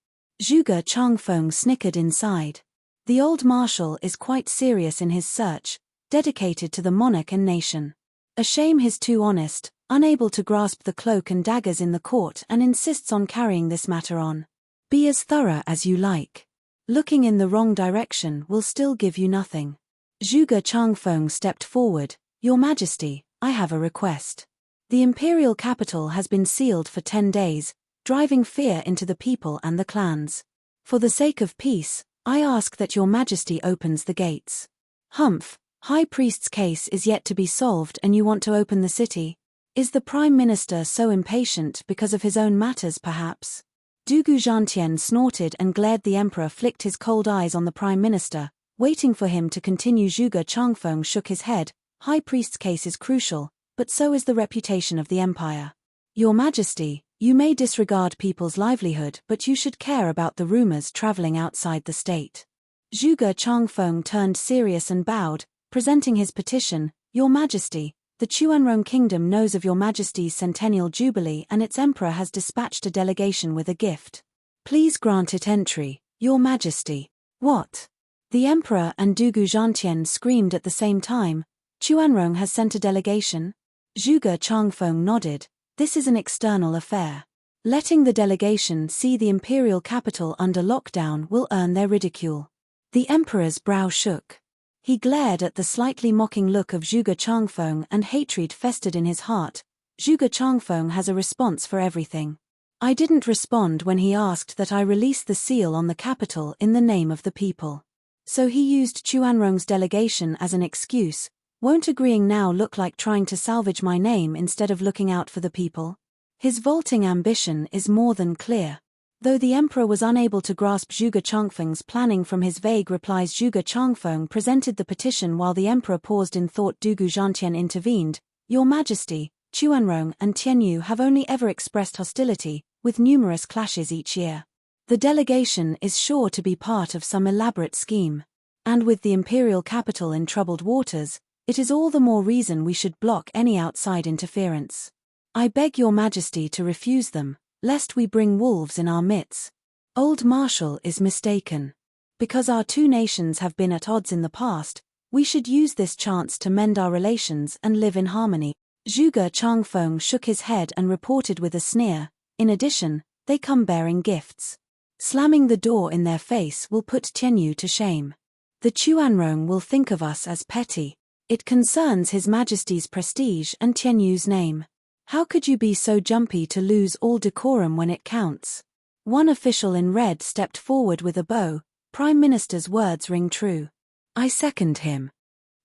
Zhuge Changfeng snickered inside. The old marshal is quite serious in his search, dedicated to the monarch and nation. A shame he's too honest, unable to grasp the cloak and daggers in the court, and insists on carrying this matter on. Be as thorough as you like. Looking in the wrong direction will still give you nothing. Zhuge Changfeng stepped forward. Your majesty, I have a request. The imperial capital has been sealed for 10 days, driving fear into the people and the clans. For the sake of peace, I ask that your majesty opens the gates. Humph, High Priest's case is yet to be solved and you want to open the city? Is the Prime Minister so impatient because of his own matters perhaps? Dugu Zhantian snorted and glared. The emperor flicked his cold eyes on the Prime Minister, waiting for him to continue. Zhuge Changfeng shook his head. High Priest's case is crucial, but so is the reputation of the empire. Your majesty, you may disregard people's livelihood, but you should care about the rumors traveling outside the state. Zhuge Changfeng turned serious and bowed, presenting his petition. Your majesty, the Chuanrong kingdom knows of your majesty's centennial jubilee and its emperor has dispatched a delegation with a gift. Please grant it entry, your majesty. What? The emperor and Dugu Zhantian screamed at the same time. Chuanrong has sent a delegation? Zhuge Changfeng nodded. This is an external affair. Letting the delegation see the imperial capital under lockdown will earn their ridicule. The emperor's brow shook. He glared at the slightly mocking look of Zhuge Changfeng and hatred festered in his heart. Zhuge Changfeng has a response for everything. I didn't respond when he asked that I release the seal on the capital in the name of the people. So he used Chuanrong's delegation as an excuse. Won't agreeing now look like trying to salvage my name instead of looking out for the people? His vaulting ambition is more than clear. Though the emperor was unable to grasp Zhuge Changfeng's planning from his vague replies, Zhuge Changfeng presented the petition while the emperor paused in thought. Dugu Zhantian intervened. Your majesty, Chuanrong and Tianyu have only ever expressed hostility, with numerous clashes each year. The delegation is sure to be part of some elaborate scheme. And with the imperial capital in troubled waters, it is all the more reason we should block any outside interference. I beg your majesty to refuse them, lest we bring wolves in our midst. Old Marshal is mistaken. Because our two nations have been at odds in the past, we should use this chance to mend our relations and live in harmony. Zhuge Changfeng shook his head and reported with a sneer. In addition, they come bearing gifts. Slamming the door in their face will put Tianyu to shame. The Chuanrong will think of us as petty. It concerns His Majesty's prestige and Tianyu's name. How could you be so jumpy to lose all decorum when it counts? One official in red stepped forward with a bow. Prime Minister's words ring true. I second him.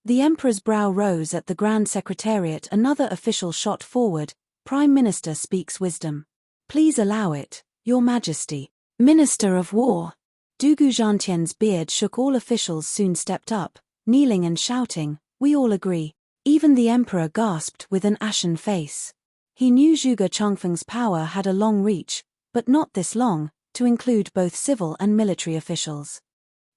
The Emperor's brow rose at the Grand Secretariat. Another official shot forward. Prime Minister speaks wisdom. Please allow it, Your Majesty. Minister of War. Dugu Zhantian's beard shook. All officials soon stepped up, kneeling and shouting, We all agree. Even the emperor gasped with an ashen face. He knew Zhuge Changfeng's power had a long reach, but not this long, to include both civil and military officials.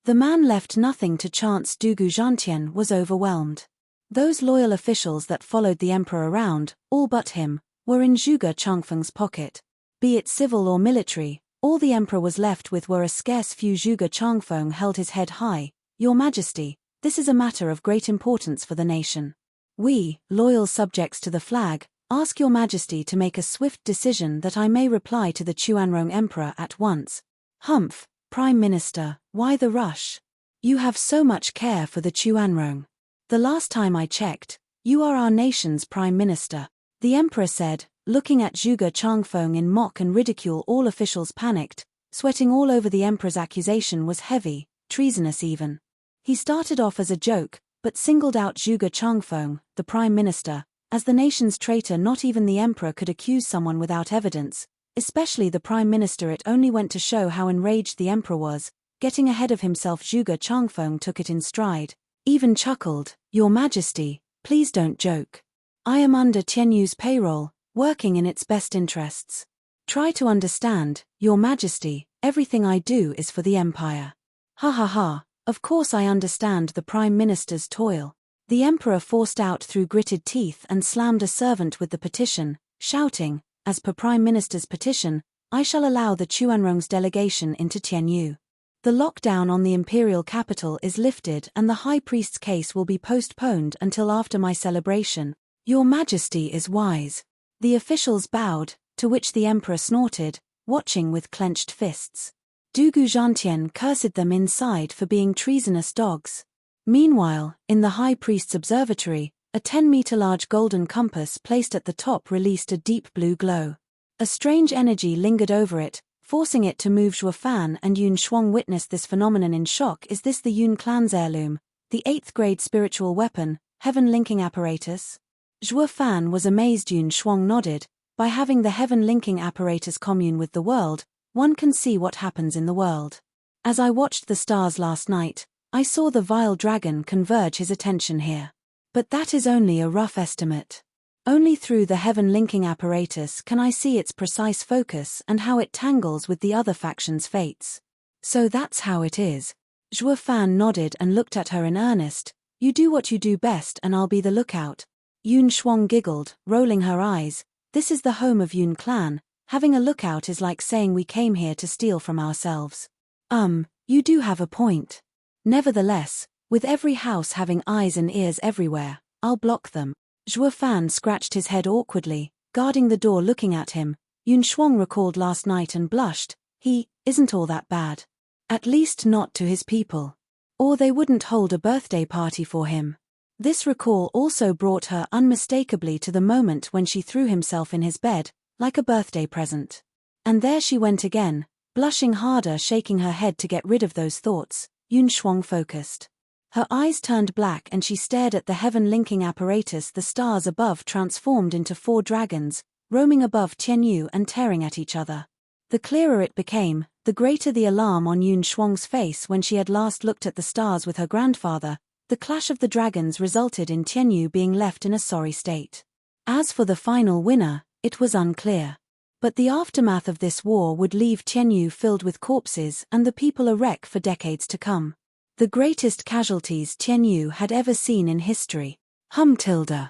The man left nothing to chance. Dugu Zhantian was overwhelmed. Those loyal officials that followed the emperor around, all but him, were in Zhuge Changfeng's pocket. Be it civil or military, all the emperor was left with were a scarce few. Zhuge Changfeng held his head high. Your Majesty, this is a matter of great importance for the nation. We, loyal subjects to the flag, ask Your Majesty to make a swift decision that I may reply to the Chuanrong Emperor at once. Humph, Prime Minister, why the rush? You have so much care for the Chuanrong. The last time I checked, you are our nation's Prime Minister, the Emperor said, looking at Zhuge Changfeng in mock and ridicule. All officials panicked, sweating all over. The Emperor's accusation was heavy, treasonous even. He started off as a joke, but singled out Zhuge Changfeng, the Prime Minister, as the nation's traitor. Not even the Emperor could accuse someone without evidence, especially the Prime Minister. It only went to show how enraged the Emperor was. Getting ahead of himself, Zhuge Changfeng took it in stride, even chuckled, Your Majesty, please don't joke. I am under Tianyu's payroll, working in its best interests. Try to understand, Your Majesty, everything I do is for the Empire. Ha ha ha, of course I understand the Prime Minister's toil. The Emperor forced out through gritted teeth and slammed a servant with the petition, shouting, as per Prime Minister's petition, I shall allow the Chuanrong's delegation into Tianyu. The lockdown on the imperial capital is lifted and the high priest's case will be postponed until after my celebration. Your Majesty is wise. The officials bowed, to which the Emperor snorted, watching with clenched fists. Dugu Zhantian cursed them inside for being treasonous dogs. Meanwhile, in the high priest's observatory, a 10-meter-large golden compass placed at the top released a deep blue glow. A strange energy lingered over it, forcing it to move. Zhuo Fan and Yun Shuang witnessed this phenomenon in shock. Is this the Yun clan's heirloom, the 8th-grade spiritual weapon, heaven-linking apparatus? Zhuo Fan was amazed. Yun Shuang nodded. By having the heaven-linking apparatus commune with the world, one can see what happens in the world. As I watched the stars last night, I saw the vile dragon converge his attention here. But that is only a rough estimate. Only through the heaven-linking apparatus can I see its precise focus and how it tangles with the other faction's fates. So that's how it is. Zhuo Fan nodded and looked at her in earnest. You do what you do best and I'll be the lookout. Yun Shuang giggled, rolling her eyes. This is the home of Yun clan. Having a lookout is like saying we came here to steal from ourselves. You do have a point. Nevertheless, with every house having eyes and ears everywhere, I'll block them. Zhuo Fan scratched his head awkwardly, guarding the door looking at him. Yun Shuang recalled last night and blushed. He isn't all that bad. At least not to his people. Or they wouldn't hold a birthday party for him. This recall also brought her unmistakably to the moment when she threw himself in his bed, like a birthday present. And there she went again, blushing harder, shaking her head to get rid of those thoughts. Yun Shuang focused. Her eyes turned black and she stared at the heaven-linking apparatus. The stars above transformed into 4 dragons, roaming above Tianyu and tearing at each other. The clearer it became, the greater the alarm on Yun Shuang's face. When she had last looked at the stars with her grandfather, the clash of the dragons resulted in Tianyu being left in a sorry state. As for the final winner, it was unclear. But the aftermath of this war would leave Tianyu filled with corpses and the people a wreck for decades to come. The greatest casualties Tianyu had ever seen in history. The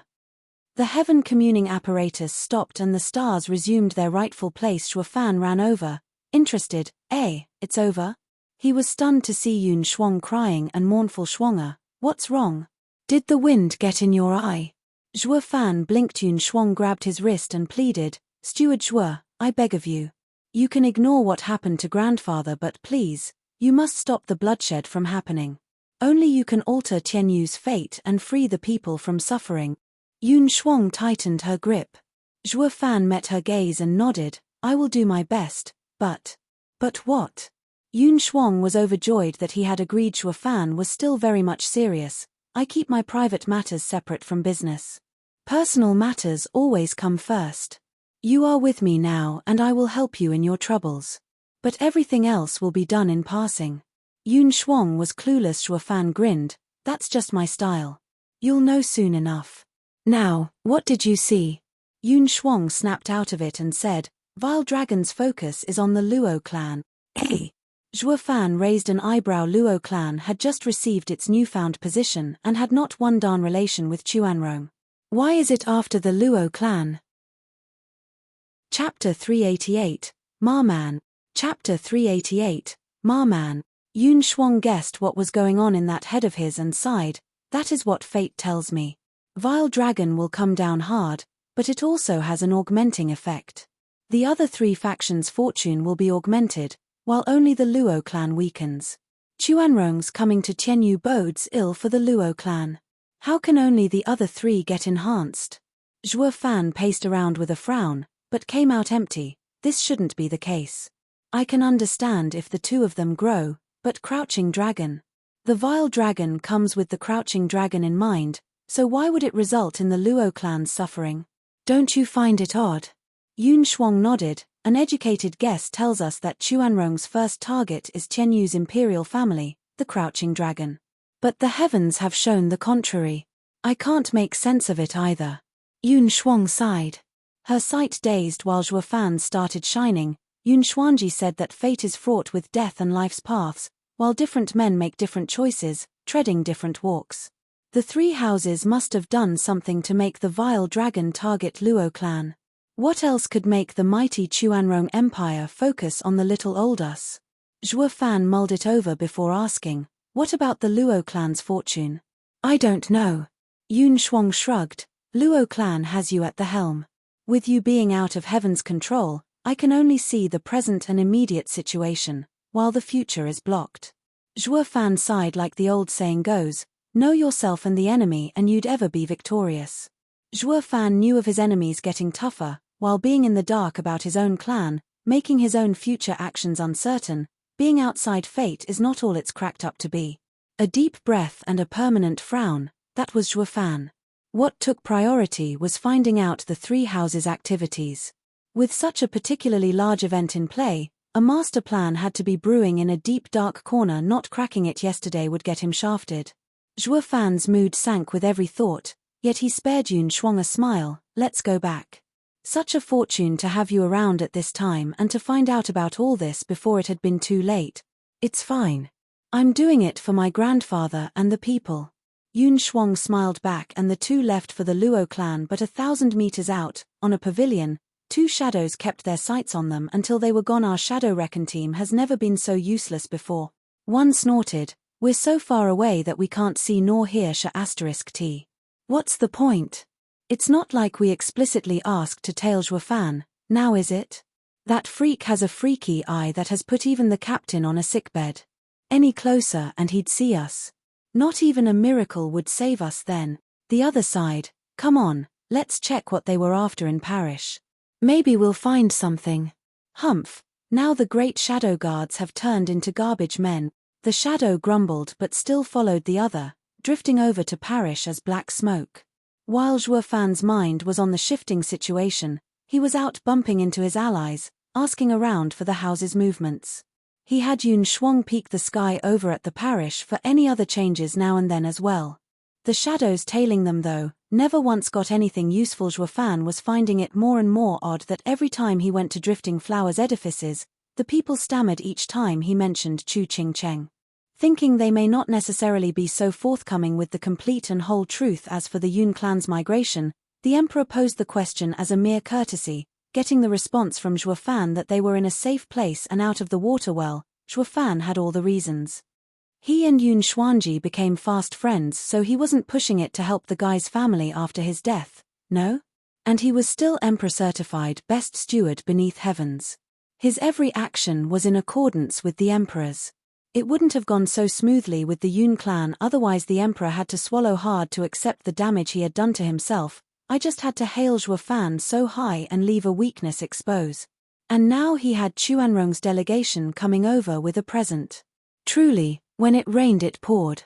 heaven communing apparatus stopped and the stars resumed their rightful place. Zhuo Fan ran over, interested. It's over? He was stunned to see Yun Shuang crying and mournful. Shuanger, what's wrong? Did the wind get in your eye? Zhuo Fan blinked. Yun Shuang grabbed his wrist and pleaded, Steward Zhuo, I beg of you. You can ignore what happened to grandfather, but please, you must stop the bloodshed from happening. Only you can alter Tianyu's fate and free the people from suffering. Yun Shuang tightened her grip. Zhuo Fan met her gaze and nodded, I will do my best, but what? Yun Shuang was overjoyed that he had agreed. Zhuo Fan was still very much serious. I keep my private matters separate from business. Personal matters always come first. You are with me now and I will help you in your troubles. But everything else will be done in passing. Yun Shuang was clueless. Zhuo Fan grinned, that's just my style. You'll know soon enough. Now, what did you see? Yun Shuang snapped out of it and said, Vile Dragon's focus is on the Luo clan. Hey! Zhuo Fan raised an eyebrow. Luo clan had just received its newfound position and had not one darn relation with Chuanrong. Why is it after the Luo clan? Chapter 388, Marman. Chapter 388, Marman. Yun Shuang guessed what was going on in that head of his and sighed, that is what fate tells me. Vile Dragon will come down hard, but it also has an augmenting effect. The other three factions' fortune will be augmented, while only the Luo clan weakens. Chuanrong's coming to Tianyu bodes ill for the Luo clan. How can only the other three get enhanced? Zhuo Fan paced around with a frown, but came out empty. This shouldn't be the case. I can understand if the two of them grow, but Crouching Dragon. The Vile Dragon comes with the Crouching Dragon in mind, so why would it result in the Luo clan's suffering? Don't you find it odd? Yun Shuang nodded. An educated guess tells us that Chuanrong's first target is Tianyu's imperial family, the Crouching Dragon. But the heavens have shown the contrary. I can't make sense of it either. Yun Shuang sighed. Her sight dazed while Zhuo Fan started shining. Yun Xuanji said that fate is fraught with death and life's paths, while different men make different choices, treading different walks. The three houses must have done something to make the Vile Dragon target Luo clan. What else could make the mighty Chuanrong Empire focus on the little old us? Zhuo Fan mulled it over before asking, what about the Luo clan's fortune? I don't know. Yun Shuang shrugged. Luo clan has you at the helm. With you being out of heaven's control, I can only see the present and immediate situation, while the future is blocked. Zhuo Fan sighed like the old saying goes, know yourself and the enemy and you'd ever be victorious. Zhuo Fan knew of his enemies getting tougher, while being in the dark about his own clan, making his own future actions uncertain. Being outside fate is not all it's cracked up to be. A deep breath and a permanent frown, that was Zhuo Fan. What took priority was finding out the three houses' activities. With such a particularly large event in play, a master plan had to be brewing in a deep dark corner. Not cracking it yesterday would get him shafted. Zhuo Fan's mood sank with every thought, yet he spared Yun Shuang a smile. Let's go back. Such a fortune to have you around at this time and to find out about all this before it had been too late. It's fine. I'm doing it for my grandfather and the people. Yun Shuang smiled back and the two left for the Luo clan, but 1,000 meters out, on a pavilion, two shadows kept their sights on them until they were gone. Our shadow recon team has never been so useless before. One snorted, we're so far away that we can't see nor hear *T. What's the point? It's not like we explicitly asked to tail Zhuo Fan, now is it? That freak has a freaky eye that has put even the captain on a sickbed. Any closer and he'd see us. Not even a miracle would save us then. The other side, come on, let's check what they were after in Parish. Maybe we'll find something. Humph, now the great shadow guards have turned into garbage men. The shadow grumbled but still followed the other, drifting over to Parish as black smoke. While Zhuo Fan's mind was on the shifting situation, he was out bumping into his allies, asking around for the house's movements. He had Yun Shuang peek the sky over at the Parish for any other changes now and then as well. The shadows tailing them though, never once got anything useful. Zhuo Fan was finding it more and more odd that every time he went to Drifting Flowers edifices, the people stammered each time he mentioned Chu Ching Cheng. Thinking they may not necessarily be so forthcoming with the complete and whole truth as for the Yun clan's migration, the emperor posed the question as a mere courtesy, getting the response from Zhuo Fan that they were in a safe place and out of the water well. Zhuo Fan had all the reasons. He and Yun Xuanji became fast friends, so he wasn't pushing it to help the guy's family after his death, no? And he was still emperor-certified best steward beneath heavens. His every action was in accordance with the emperor's. It wouldn't have gone so smoothly with the Yun clan, otherwise the emperor had to swallow hard to accept the damage he had done to himself. I just had to hail Zhuo Fan so high and leave a weakness expose. And now he had Chuanrong's delegation coming over with a present. Truly, when it rained it poured.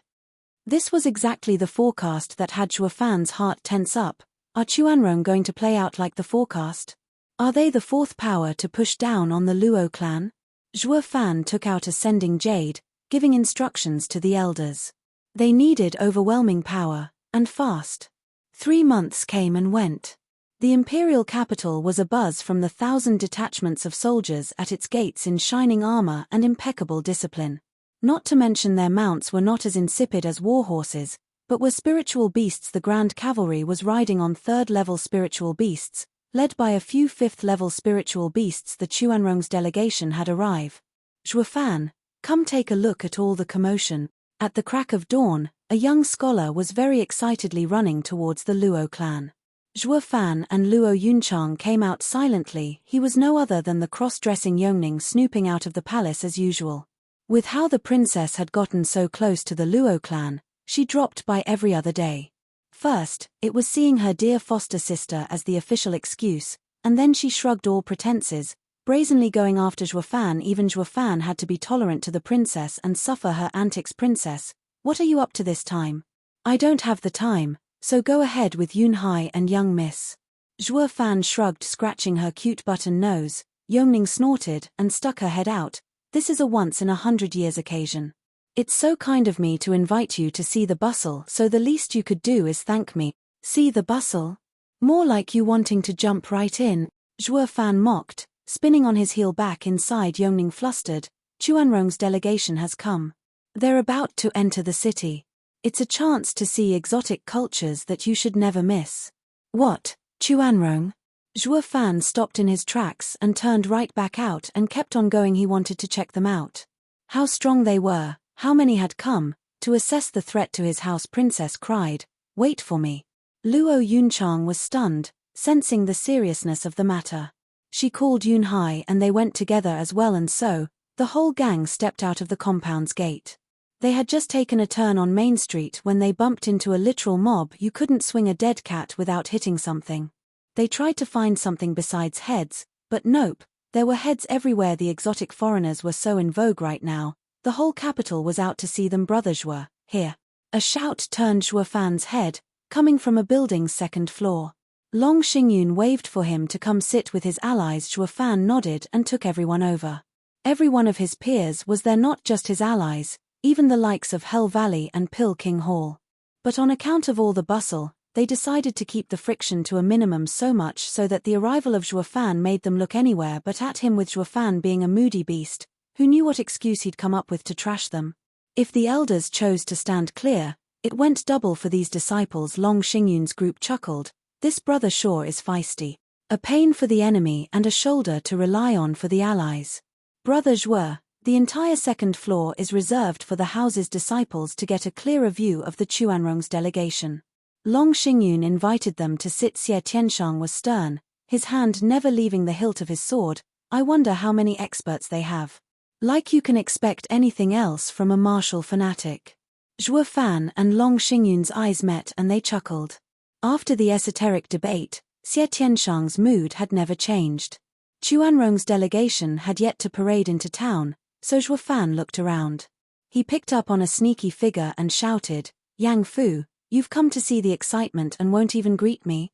This was exactly the forecast that had Zhuo Fan's heart tense up. Are Chuanrong going to play out like the forecast? Are they the fourth power to push down on the Luo clan? Zhuo Fan took out a sending jade, giving instructions to the elders. They needed overwhelming power, And fast. 3 months came and went. The imperial capital was abuzz from the 1,000 detachments of soldiers at its gates in shining armor and impeccable discipline. Not to mention their mounts were not as insipid as war horses, but were spiritual beasts. The Grand Cavalry was riding on 3rd-level spiritual beasts, led by a few 5th-level spiritual beasts. The Chuanrong's delegation had arrived. Zhuofan, come take a look at all the commotion. At the crack of dawn, a young scholar was very excitedly running towards the Luo clan. Zhuofan and Luo Yunchang came out silently. He was no other than the cross-dressing Yongning snooping out of the palace as usual. With how the princess had gotten so close to the Luo clan, she dropped by every other day. First, it was seeing her dear foster sister as the official excuse, and then she shrugged all pretenses, brazenly going after Zhuofan. Even Zhuofan had to be tolerant to the princess and suffer her antics. Princess, what are you up to this time? I don't have the time, so go ahead with Yunhai and young miss. Zhuofan shrugged, scratching her cute button nose. Yongning snorted and stuck her head out. This is a once-in-100 years occasion. It's so kind of me to invite you to see the bustle, so the least you could do is thank me. See the bustle? More like you wanting to jump right in, Zhuofan mocked, spinning on his heel. Back inside, Yongning flustered. Chuanrong's delegation has come. They're about to enter the city. It's a chance to see exotic cultures that you should never miss. What, Chuanrong? Zhuofan stopped in his tracks and turned right back out and kept on going. He wanted to check them out. How strong they were, how many had come, to assess the threat to his house. Princess cried, wait for me. Luo Yunchang was stunned, sensing the seriousness of the matter. She called Yunhai and they went together as well, and so, the whole gang stepped out of the compound's gate. They had just taken a turn on Main Street when they bumped into a literal mob. You couldn't swing a dead cat without hitting something. They tried to find something besides heads, but nope, there were heads everywhere. The exotic foreigners were so in vogue right now, the whole capital was out to see them. Brother Zhuo, here. A shout turned Zhuofan's head, coming from a building's 2nd floor. Long Xingyun waved for him to come sit with his allies. Zhuofan nodded and took everyone over. Every one of his peers was there, not just his allies, even the likes of Hell Valley and Pill King Hall. But on account of all the bustle, they decided to keep the friction to a minimum, so much so that the arrival of Zhuofan made them look anywhere but at him, with Zhuofan being a moody beast, who knew what excuse he'd come up with to trash them. If the elders chose to stand clear, it went double for these disciples. Long Xingyun's group chuckled. This brother sure is feisty. A pain for the enemy and a shoulder to rely on for the allies. Brother Zhuo, the entire 2nd floor is reserved for the house's disciples to get a clearer view of the Chuanrong's delegation. Long Xingyun invited them to sit. Xie Tianshang was stern, his hand never leaving the hilt of his sword. I wonder how many experts they have. Like you can expect anything else from a martial fanatic. Zhuofan and Long Xingyun's eyes met and they chuckled. After the esoteric debate, Xie Tianshang's mood had never changed. Chuanrong's delegation had yet to parade into town, so Zhuofan looked around. He picked up on a sneaky figure and shouted, Yang Fu, you've come to see the excitement and won't even greet me?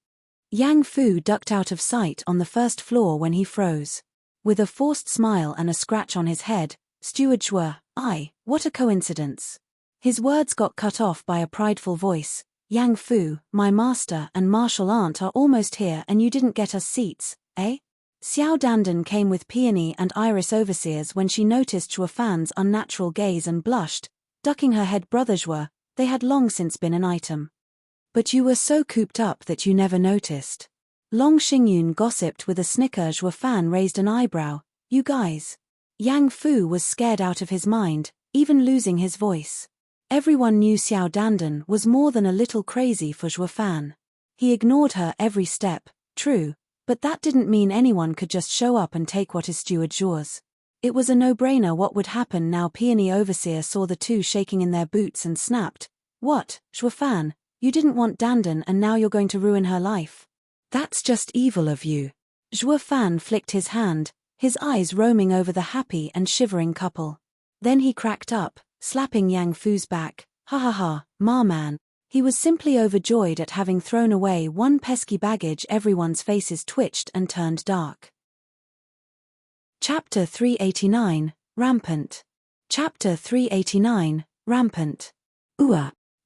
Yang Fu ducked out of sight on the 1st floor when he froze. With a forced smile and a scratch on his head, Steward Zhuo, what a coincidence. His words got cut off by a prideful voice. Yang Fu, my master and martial aunt are almost here and you didn't get us seats, eh? Xiao Dandan came with Peony and Iris overseers when she noticed Zhuofan's unnatural gaze and blushed, ducking her head. Brother Zhuo, they had long since been an item. But you were so cooped up that you never noticed. Long Xingyun gossiped with a snicker. Zhuofan raised an eyebrow. You guys. Yang Fu was scared out of his mind, even losing his voice. Everyone knew Xiao Dandan was more than a little crazy for Zhuofan. He ignored her every step, true, but that didn't mean anyone could just show up and take what is Steward Zhuo's. It was a no-brainer what would happen now. Peony Overseer saw the two shaking in their boots and snapped. What, Zhuofan, you didn't want Dandan and now you're going to ruin her life? That's just evil of you. Zhuofan flicked his hand, his eyes roaming over the happy and shivering couple. Then he cracked up, slapping Yang Fu's back. Ha ha ha, ma man. He was simply overjoyed at having thrown away one pesky baggage. Everyone's faces twitched and turned dark. Chapter 389, Rampant. Chapter 389, Rampant.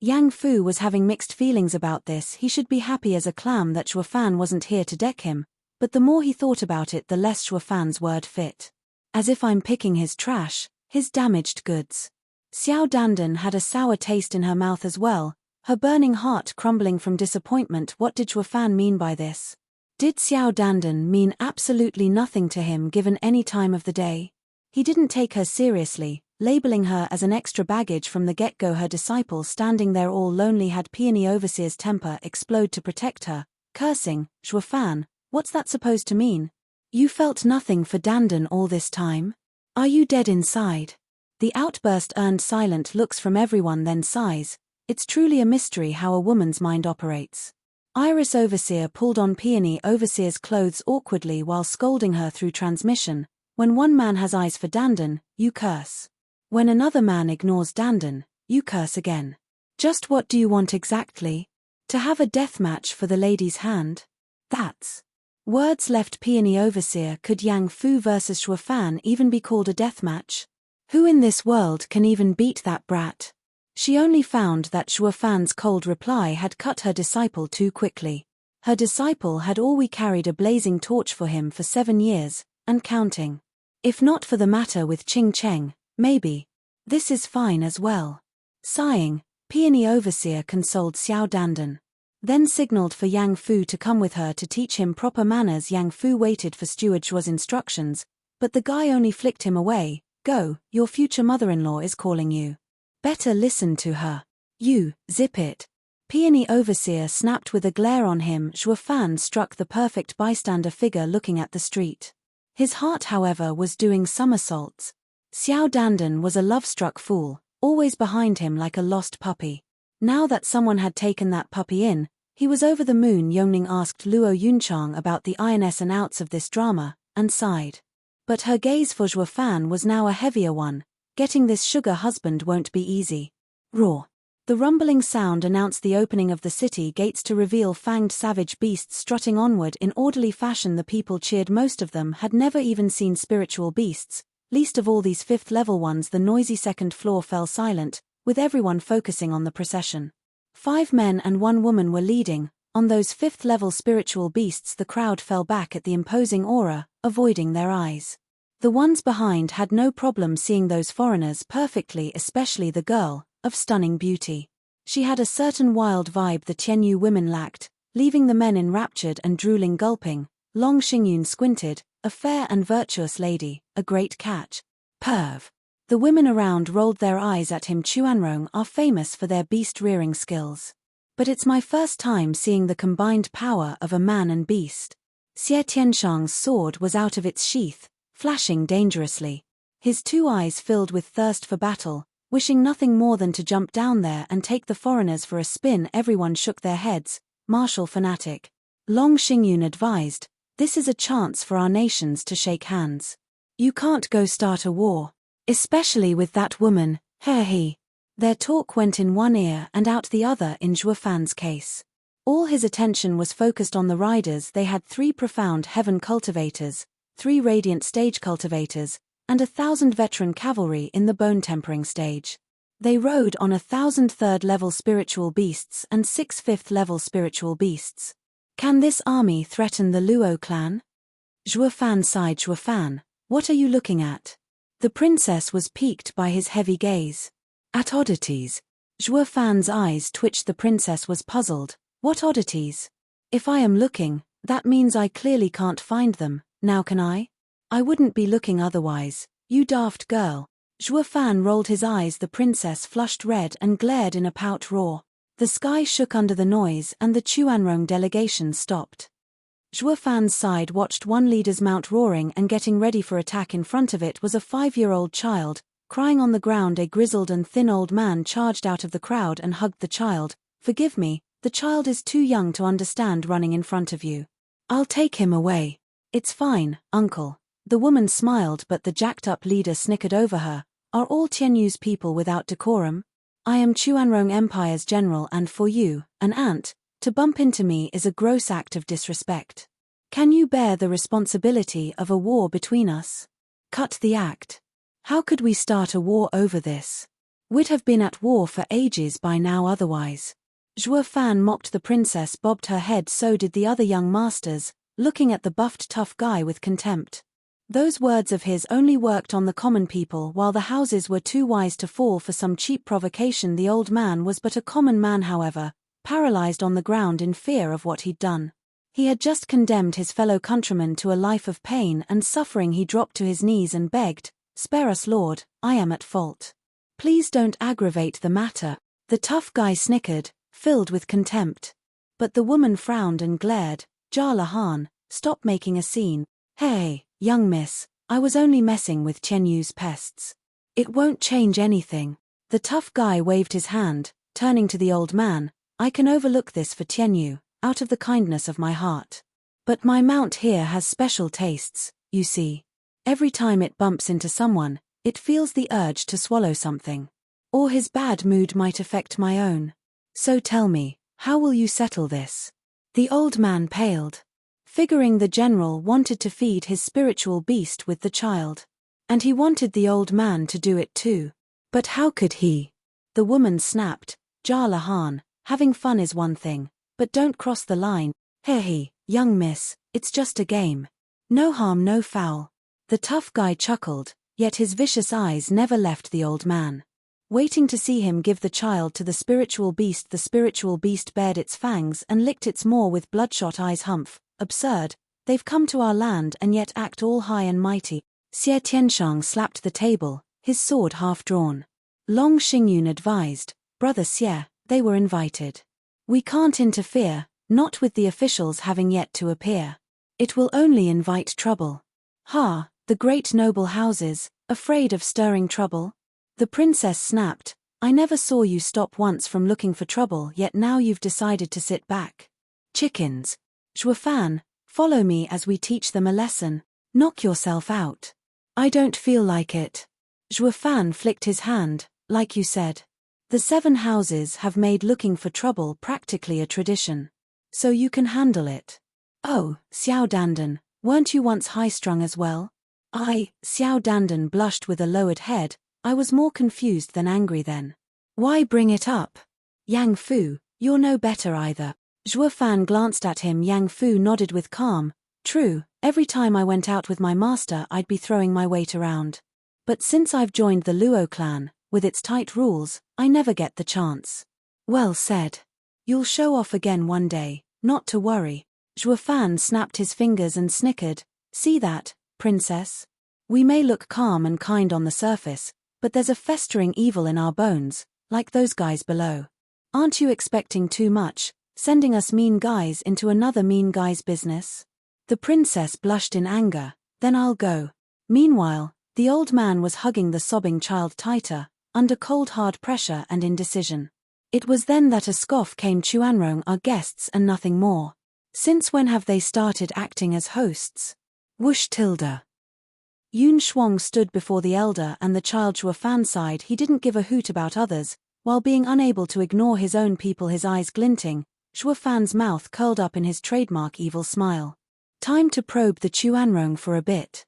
Yang Fu was having mixed feelings about this. He should be happy as a clam that Shuo Fan wasn't here to deck him, but the more he thought about it the less Shuo Fan's word fit. As if I'm picking his trash, his damaged goods. Xiao Dandan had a sour taste in her mouth as well, her burning heart crumbling from disappointment. What did Shuo Fan mean by this? Did Xiao Dandan mean absolutely nothing to him given any time of the day? He didn't take her seriously, labeling her as an extra baggage from the get-go. Her disciple standing there all lonely had Peony Overseer's temper explode to protect her, cursing, Shuo Fan, what's that supposed to mean? You felt nothing for Dandan all this time? Are you dead inside? The outburst earned silent looks from everyone, then sighs. It's truly a mystery how a woman's mind operates. Iris Overseer pulled on Peony Overseer's clothes awkwardly while scolding her through transmission. When one man has eyes for Dandan, you curse. When another man ignores Dandan, you curse again. Just what do you want exactly? To have a death match for the lady's hand? That's... Words left Peony Overseer. Could Yang Fu versus Shuo Fan even be called a death match? Who in this world can even beat that brat? She only found that Shuo Fan's cold reply had cut her disciple too quickly. Her disciple had always carried a blazing torch for him for 7 years, and counting. If not for the matter with Ching Cheng, maybe. This is fine as well. Sighing, Peony Overseer consoled Xiao Dandan. Then signaled for Yang Fu to come with her to teach him proper manners. Yang Fu waited for Steward Shuo's instructions, but the guy only flicked him away. Go, your future mother-in-law is calling you. Better listen to her. You, zip it. Peony Overseer snapped with a glare on him. Shuo Fan struck the perfect bystander figure looking at the street. His heart, however, was doing somersaults. Xiao Dandan was a love-struck fool, always behind him like a lost puppy. Now that someone had taken that puppy in, he was over the moon. Yongning asked Luo Yunchang about the ins and outs of this drama, and sighed. But her gaze for Shuo Fan was now a heavier one. Getting this sugar husband won't be easy. Roar. The rumbling sound announced the opening of the city gates to reveal fanged savage beasts strutting onward in orderly fashion. The people cheered. Most of them had never even seen spiritual beasts, least of all these 5th-level ones. The noisy second floor fell silent, with everyone focusing on the procession. 5 men and 1 woman were leading. On those 5th-level spiritual beasts the crowd fell back at the imposing aura, avoiding their eyes. The ones behind had no problem seeing those foreigners perfectly, especially the girl, of stunning beauty. She had a certain wild vibe the Tianyu women lacked, leaving the men enraptured and drooling. Gulping, Long Xingyun squinted, a fair and virtuous lady, a great catch. Perv. The women around rolled their eyes at him. Chuanrong are famous for their beast-rearing skills. But it's my first time seeing the combined power of a man and beast. Xie Tianshang's sword was out of its sheath, flashing dangerously. His 2 eyes filled with thirst for battle, wishing nothing more than to jump down there and take the foreigners for a spin. Everyone shook their heads. Martial fanatic. Long Xingyun advised, this is a chance for our nations to shake hands. You can't go start a war. Especially with that woman, he. Their talk went in one ear and out the other in Shuo Fan's case. All his attention was focused on the riders. They had 3 profound heaven cultivators, 3 radiant stage cultivators, and 1,000 veteran cavalry in the bone-tempering stage. They rode on 1,000 3rd-level spiritual beasts and 6 5th-level spiritual beasts. Can this army threaten the Luo clan? Shuo Fan sighed. Shuo Fan, what are you looking at? The princess was piqued by his heavy gaze. At oddities. Shuo Fan's eyes twitched. The princess was puzzled. What oddities? If I am looking, that means I clearly can't find them, now can I? I wouldn't be looking otherwise, you daft girl. Shuo Fan rolled his eyes. The princess flushed red and glared in a pout. Roar. The sky shook under the noise and the Chuanrong delegation stopped. Shuo Fan's side watched one leader's mount roaring and getting ready for attack. In front of it was a 5-year-old child, crying on the ground. A grizzled and thin old man charged out of the crowd and hugged the child. Forgive me, the child is too young to understand running in front of you. I'll take him away. It's fine, uncle. The woman smiled, but the jacked-up leader snickered over her. Are all Tianyu's people without decorum? I am Chuanrong Empire's general, and for you, an ant, to bump into me is a gross act of disrespect. Can you bear the responsibility of a war between us? Cut the act. How could we start a war over this? We'd have been at war for ages by now otherwise. Zhuo Fan mocked the princess, bobbed her head, so did the other young masters, looking at the buffed tough guy with contempt. Those words of his only worked on the common people, while the houses were too wise to fall for some cheap provocation. The old man was but a common man, however, paralyzed on the ground in fear of what he'd done. He had just condemned his fellow countrymen to a life of pain and suffering. He dropped to his knees and begged, "Spare us, Lord, I am at fault. Please don't aggravate the matter." The tough guy snickered, filled with contempt. But the woman frowned and glared. "Jala Han, stop making a scene. Hey, young miss, I was only messing with Qianyu's pests. It won't change anything." The tough guy waved his hand, turning to the old man. "I can overlook this for Qianyu, out of the kindness of my heart. But my mount here has special tastes, you see. Every time it bumps into someone, it feels the urge to swallow something. Or his bad mood might affect my own. So tell me, how will you settle this?" The old man paled, figuring the general wanted to feed his spiritual beast with the child. And he wanted the old man to do it too. But how could he? The woman snapped, "Jala Han, having fun is one thing, but don't cross the line. Hey, young miss, it's just a game. No harm, no foul." The tough guy chuckled, yet his vicious eyes never left the old man. Waiting to see him give the child to the spiritual beast. The spiritual beast bared its fangs and licked its maw with bloodshot eyes. "Humph, absurd, they've come to our land and yet act all high and mighty." Xie Tianshang slapped the table, his sword half drawn. Long Xingyun advised, "Brother Xie, they were invited. We can't interfere, not with the officials having yet to appear. It will only invite trouble." "Ha, the great noble houses, afraid of stirring trouble?" The princess snapped, "I never saw you stop once from looking for trouble, yet now you've decided to sit back. Chickens. Zhuo Fan, follow me as we teach them a lesson. Knock yourself out." "I don't feel like it." Zhuo Fan flicked his hand, "Like you said. The 7 houses have made looking for trouble practically a tradition. So you can handle it." "Oh, Xiao Dandan, weren't you once high-strung as well?" Xiao Dandan blushed with a lowered head, "I was more confused than angry then." "Why bring it up? Yang Fu, you're no better either." Zhuo Fan glanced at him. Yang Fu nodded with calm, "True, every time I went out with my master I'd be throwing my weight around. But since I've joined the Luo clan, with its tight rules, I never get the chance." "Well said. You'll show off again one day, not to worry." Zhuo Fan snapped his fingers and snickered, "See that, princess? We may look calm and kind on the surface, but there's a festering evil in our bones, like those guys below. Aren't you expecting too much, sending us mean guys into another mean guy's business?" The princess blushed in anger, "Then I'll go." Meanwhile, the old man was hugging the sobbing child tighter, under cold hard pressure and indecision. It was then that a scoff came. "Chuanrong are guests and nothing more. Since when have they started acting as hosts?" Whoosh tilde. Yun Shuang stood before the elder and the child. Zhuo Fan sighed. He didn't give a hoot about others, while being unable to ignore his own people, his eyes glinting. Zhuo Fan's mouth curled up in his trademark evil smile. Time to probe the Chuanrong for a bit.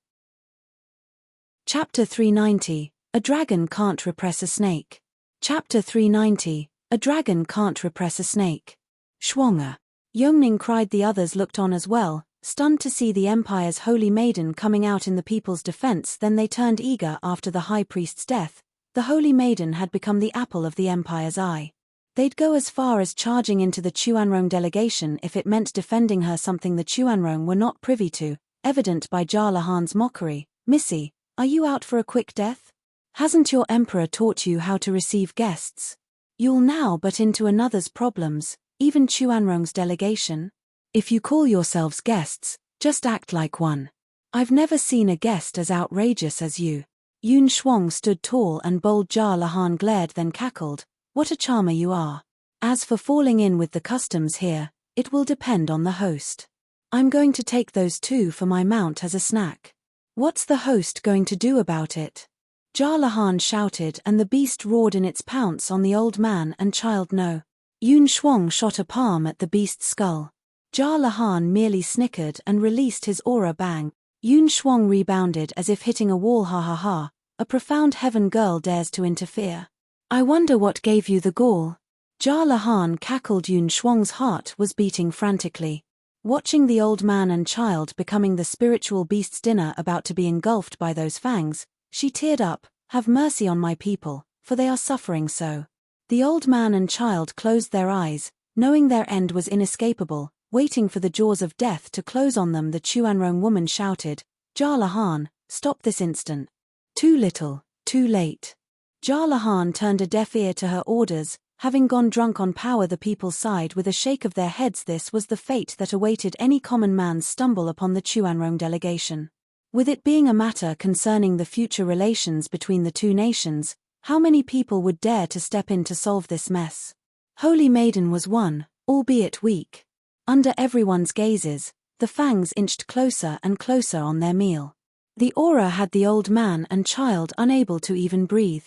Chapter 390, A Dragon Can't Repress a Snake. Chapter 390, A Dragon Can't Repress a Snake. Shuanga. Yongning cried. The others looked on as well, stunned to see the Empire's holy maiden coming out in the people's defense. Then they turned eager. After the high priest's death, the holy maiden had become the apple of the Empire's eye. They'd go as far as charging into the Chuanrong delegation if it meant defending her, something the Chuanrong were not privy to, evident by Jala Han's mockery. "Missy, are you out for a quick death? Hasn't your emperor taught you how to receive guests? You'll now butt into another's problems, even Chuanrong's delegation. If you call yourselves guests, just act like one. I've never seen a guest as outrageous as you." Yun Shuang stood tall and bold. Jala Han glared, then cackled, "What a charmer you are. As for falling in with the customs here, it will depend on the host. I'm going to take those 2 for my mount as a snack." "What's the host going to do about it?" Jala Han shouted, and the beast roared in its pounce on the old man and child. "No." Yun Shuang shot a palm at the beast's skull. Jala Han merely snickered and released his aura. Bang. Yun Shuang rebounded as if hitting a wall. "Ha ha ha, a profound heaven girl dares to interfere. I wonder what gave you the gall. Jar Lahan cackled. Yun Shuang's heart was beating frantically. Watching the old man and child becoming the spiritual beast's dinner about to be engulfed by those fangs, she teared up. Have mercy on my people, for they are suffering so. The old man and child closed their eyes, knowing their end was inescapable, waiting for the jaws of death to close on them. The Chuanrong woman shouted, Jar Lahan, stop this instant. Too little, too late. Jar Lahan turned a deaf ear to her orders, having gone drunk on power. The people sighed with a shake of their heads. This was the fate that awaited any common man's stumble upon the Chuanrong delegation. With it being a matter concerning the future relations between the two nations, how many people would dare to step in to solve this mess? Holy Maiden was one, albeit weak. Under everyone's gazes, the fangs inched closer and closer on their meal. The aura had the old man and child unable to even breathe.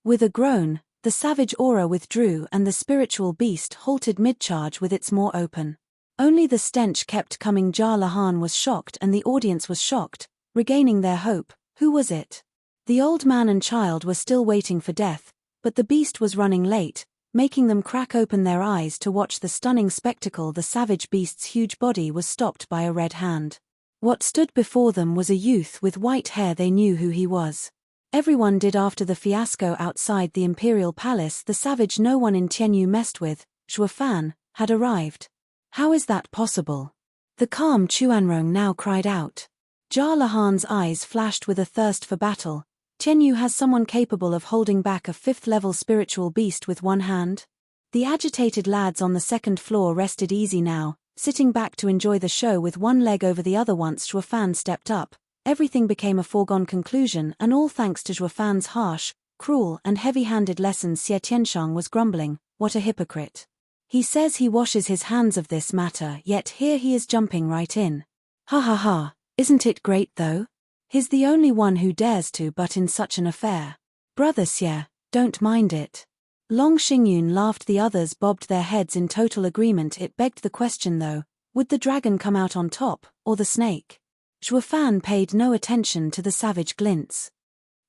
With a groan, the savage aura withdrew and the spiritual beast halted mid-charge with its maw open. Only the stench kept coming. Jar Lahan was shocked and the audience was shocked, regaining their hope. Who was it? The old man and child were still waiting for death, but the beast was running late, making them crack open their eyes to watch the stunning spectacle. The savage beast's huge body was stopped by a red hand. What stood before them was a youth with white hair. They knew who he was. Everyone did. After the fiasco outside the imperial palace, the savage no one in Tianyu messed with, Zhuofan, had arrived. How is that possible? The calm Chuanrong now cried out. Jar Lahan's eyes flashed with a thirst for battle. Tianyu has someone capable of holding back a 5th-level spiritual beast with one hand? The agitated lads on the second floor rested easy now, sitting back to enjoy the show with one leg over the other. Once Zhuofan stepped up, everything became a foregone conclusion, and all thanks to Zhuofan's harsh, cruel and heavy-handed lessons. Xie Tianshang was grumbling, what a hypocrite. He says he washes his hands of this matter, yet here he is jumping right in. Ha ha ha. Isn't it great though? He's the only one who dares to butt in such an affair. Brother Xie, don't mind it. Long Xingyun laughed. The others bobbed their heads in total agreement. It begged the question though, would the dragon come out on top, or the snake? Zhuofan paid no attention to the savage glints.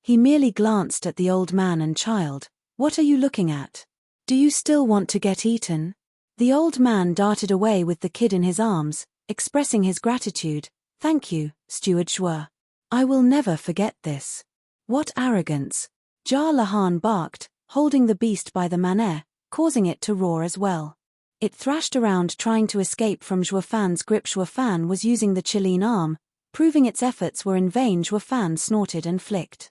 He merely glanced at the old man and child. What are you looking at? Do you still want to get eaten? The old man darted away with the kid in his arms, expressing his gratitude. Thank you, Steward Zhuo. I will never forget this. What arrogance! Jar Lahan barked, holding the beast by the manner, causing it to roar as well. It thrashed around trying to escape from Zhuofan's grip. Zhuofan was using the Chilean arm, proving its efforts were in vain. Zhuofan snorted and flicked.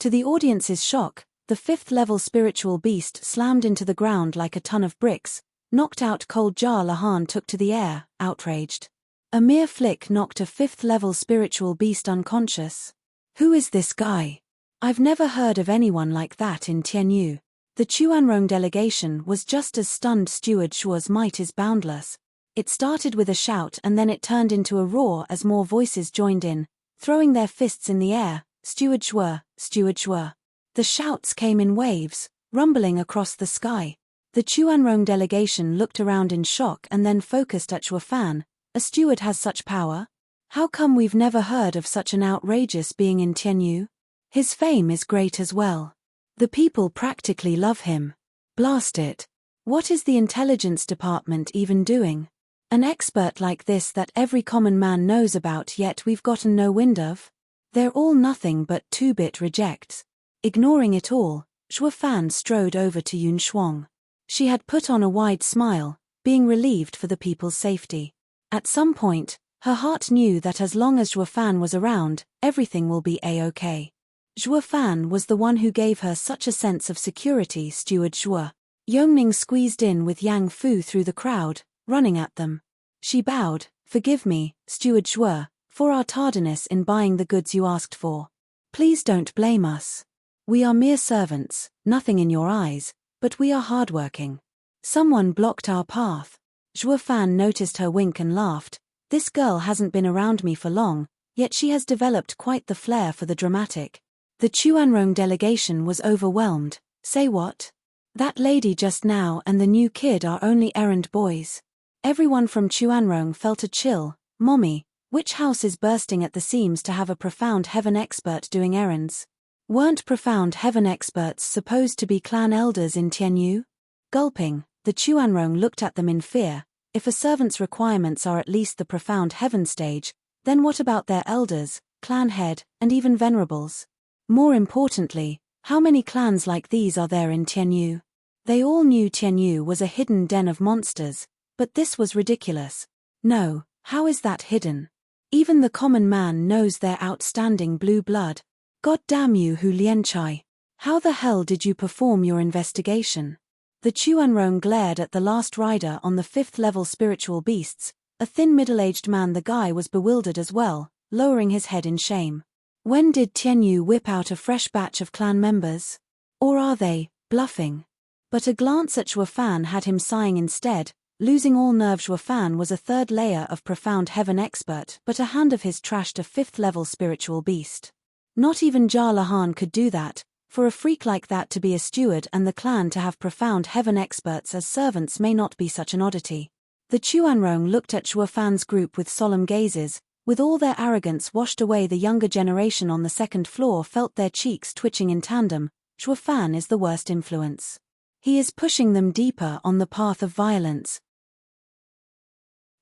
To the audience's shock, the 5th-level spiritual beast slammed into the ground like a ton of bricks, knocked out cold. Jar Lahan took to the air, outraged. A mere flick knocked a 5th-level spiritual beast unconscious. Who is this guy? I've never heard of anyone like that in Tianyu. The Chuanrong delegation was just as stunned. Steward Zhuo's might is boundless. It started with a shout and then it turned into a roar as more voices joined in, throwing their fists in the air. Steward Zhuo, Steward Zhuo. The shouts came in waves, rumbling across the sky. The Chuanrong delegation looked around in shock and then focused at Zhuofan. A steward has such power? How come we've never heard of such an outrageous being in Tianyu? His fame is great as well. The people practically love him. Blast it. What is the intelligence department even doing? An expert like this that every common man knows about yet we've gotten no wind of? They're all nothing but 2-bit rejects. Ignoring it all, Zhuofan strode over to Yun Shuang. She had put on a wide smile, being relieved for the people's safety. At some point, her heart knew that as long as Zhuofan was around, everything will be a-okay. Zhuofan was the one who gave her such a sense of security. Steward Zhuo. Yongning squeezed in with Yang Fu through the crowd, running at them. She bowed, forgive me, Steward Zhuo, for our tardiness in buying the goods you asked for. Please don't blame us. We are mere servants, nothing in your eyes, but we are hardworking. Someone blocked our path. Zhuofan noticed her wink and laughed. This girl hasn't been around me for long, yet she has developed quite the flair for the dramatic. The Chuanrong delegation was overwhelmed. Say what? That lady just now and the new kid are only errand boys. Everyone from Chuanrong felt a chill. Mommy, which house is bursting at the seams to have a profound heaven expert doing errands? Weren't profound heaven experts supposed to be clan elders in Tianyu? Gulping, the Chuanrong looked at them in fear. If a servant's requirements are at least the profound heaven stage, then what about their elders, clan head, and even venerables? More importantly, how many clans like these are there in Tianyu? They all knew Tianyu was a hidden den of monsters, but this was ridiculous. No, how is that hidden? Even the common man knows their outstanding blue blood. God damn you, Hu Lianchai. How the hell did you perform your investigation? The Chuanrong glared at the last rider on the 5th level spiritual beasts, a thin middle-aged man. The guy was bewildered as well, lowering his head in shame. When did Tianyu whip out a fresh batch of clan members? Or are they bluffing? But a glance at Zhuofan had him sighing instead. Losing all nerve, Zhuofan was a 3rd layer of profound heaven expert, but a hand of his trashed a 5th level spiritual beast. Not even Jar Lahan could do that. For a freak like that to be a steward and the clan to have profound heaven experts as servants may not be such an oddity. The Chuanrong looked at Zhuofan's group with solemn gazes. With all their arrogance washed away, the younger generation on the 2nd floor felt their cheeks twitching in tandem. Zhuofan is the worst influence. He is pushing them deeper on the path of violence.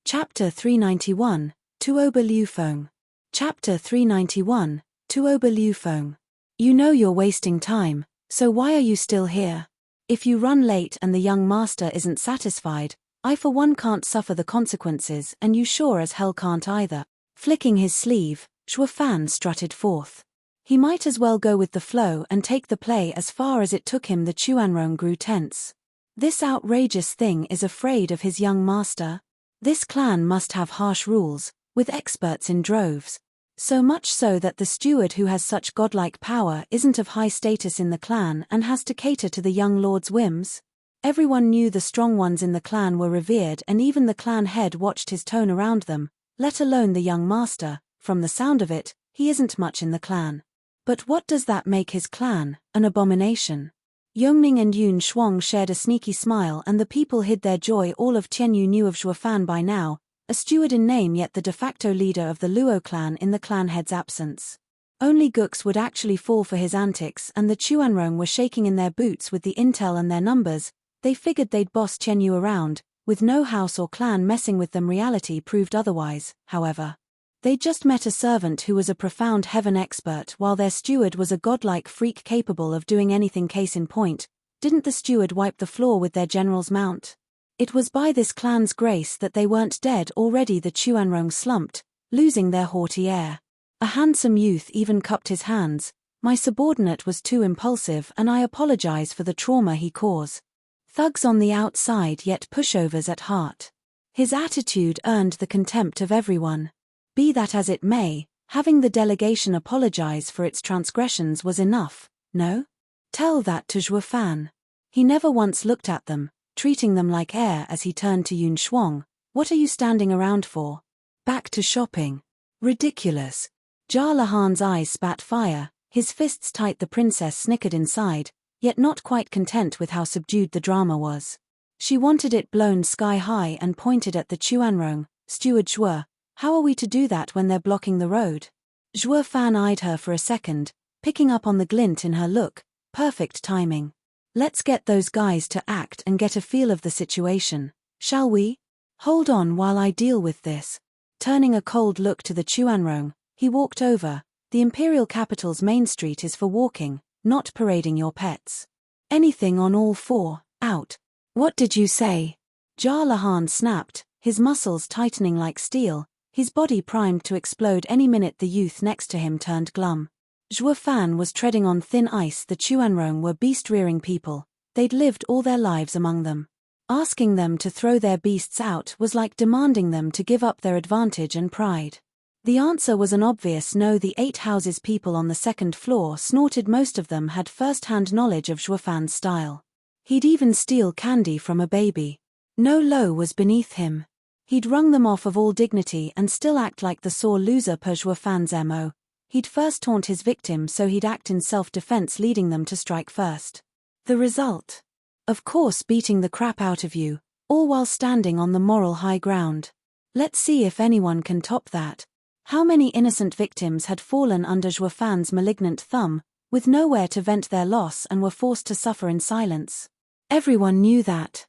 Chapter 391, Tuoba Liufeng. Chapter 391, Tuoba Liufeng. You know you're wasting time, so why are you still here? If you run late and the young master isn't satisfied, I for one can't suffer the consequences, and you sure as hell can't either. Flicking his sleeve, Zhuofan strutted forth. He might as well go with the flow and take the play as far as it took him. The Chuanrong grew tense. This outrageous thing is afraid of his young master? This clan must have harsh rules, with experts in droves. So much so that the steward who has such godlike power isn't of high status in the clan and has to cater to the young lord's whims? Everyone knew the strong ones in the clan were revered, and even the clan head watched his tone around them, let alone the young master. From the sound of it, he isn't much in the clan. But what does that make his clan? An abomination? Yongning and Yun Shuang shared a sneaky smile, and the people hid their joy. All of Tianyu knew of Zhuofan by now, a steward in name yet the de facto leader of the Luo clan in the clan head's absence. Only Gux would actually fall for his antics, and the Chuanrong were shaking in their boots with the intel and their numbers. They figured they'd boss Tianyu around, with no house or clan messing with them. Reality proved otherwise, however. They'd just met a servant who was a profound heaven expert, while their steward was a godlike freak capable of doing anything. Case in point, didn't the steward wipe the floor with their general's mount? It was by this clan's grace that they weren't dead already. The Chuanrong slumped, losing their haughty air. A handsome youth even cupped his hands. My subordinate was too impulsive, and I apologize for the trauma he caused. Thugs on the outside yet pushovers at heart. His attitude earned the contempt of everyone. Be that as it may, having the delegation apologize for its transgressions was enough, no? Tell that to Zhuofan. He never once looked at them, treating them like air. As he turned to Yun Shuang, what are you standing around for? Back to shopping. Ridiculous. Jar Lahan's eyes spat fire, his fists tight. The princess snickered inside, yet not quite content with how subdued the drama was. She wanted it blown sky high and pointed at the Chuanrong. Steward Zhuo, how are we to do that when they're blocking the road? Zhuofan eyed her for a second, picking up on the glint in her look. Perfect timing. Let's get those guys to act and get a feel of the situation, shall we? Hold on while I deal with this. Turning a cold look to the Chuanrong, he walked over. The imperial capital's main street is for walking, not parading your pets. Anything on all four, out. What did you say? Jar Lahan snapped, his muscles tightening like steel, his body primed to explode any minute. The youth next to him turned glum. Zhuofan was treading on thin ice. The Chuanrong were beast-rearing people. They'd lived all their lives among them. Asking them to throw their beasts out was like demanding them to give up their advantage and pride. The answer was an obvious no. The 8 houses people on the 2nd floor snorted. Most of them had first-hand knowledge of Zhuofan's style. He'd even steal candy from a baby. No low was beneath him. He'd wrung them off of all dignity and still act like the sore loser per Zhuofan's MO. He'd first taunt his victim, so he'd act in self-defense, leading them to strike first. The result? Of course, beating the crap out of you, all while standing on the moral high ground. Let's see if anyone can top that. How many innocent victims had fallen under Zhuofan's malignant thumb? with nowhere to vent their loss and were forced to suffer in silence. Everyone knew that.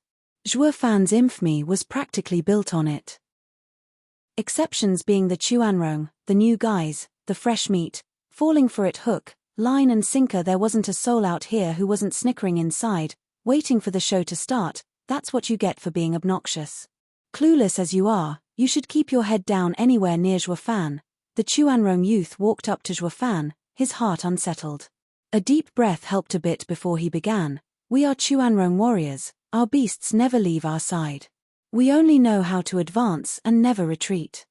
Zhuo Fan's infamy was practically built on it. Exceptions being the Chuanrong, the new guys, the fresh meat, falling for it hook, line and sinker. There wasn't a soul out here who wasn't snickering inside, waiting for the show to start. That's what you get for being obnoxious. Clueless as you are, you should keep your head down anywhere near Zhuo Fan. The Chuanrong youth walked up to Zhuo Fan, his heart unsettled. A deep breath helped a bit before he began. We are Chuanrong warriors, our beasts never leave our side. We only know how to advance and never retreat.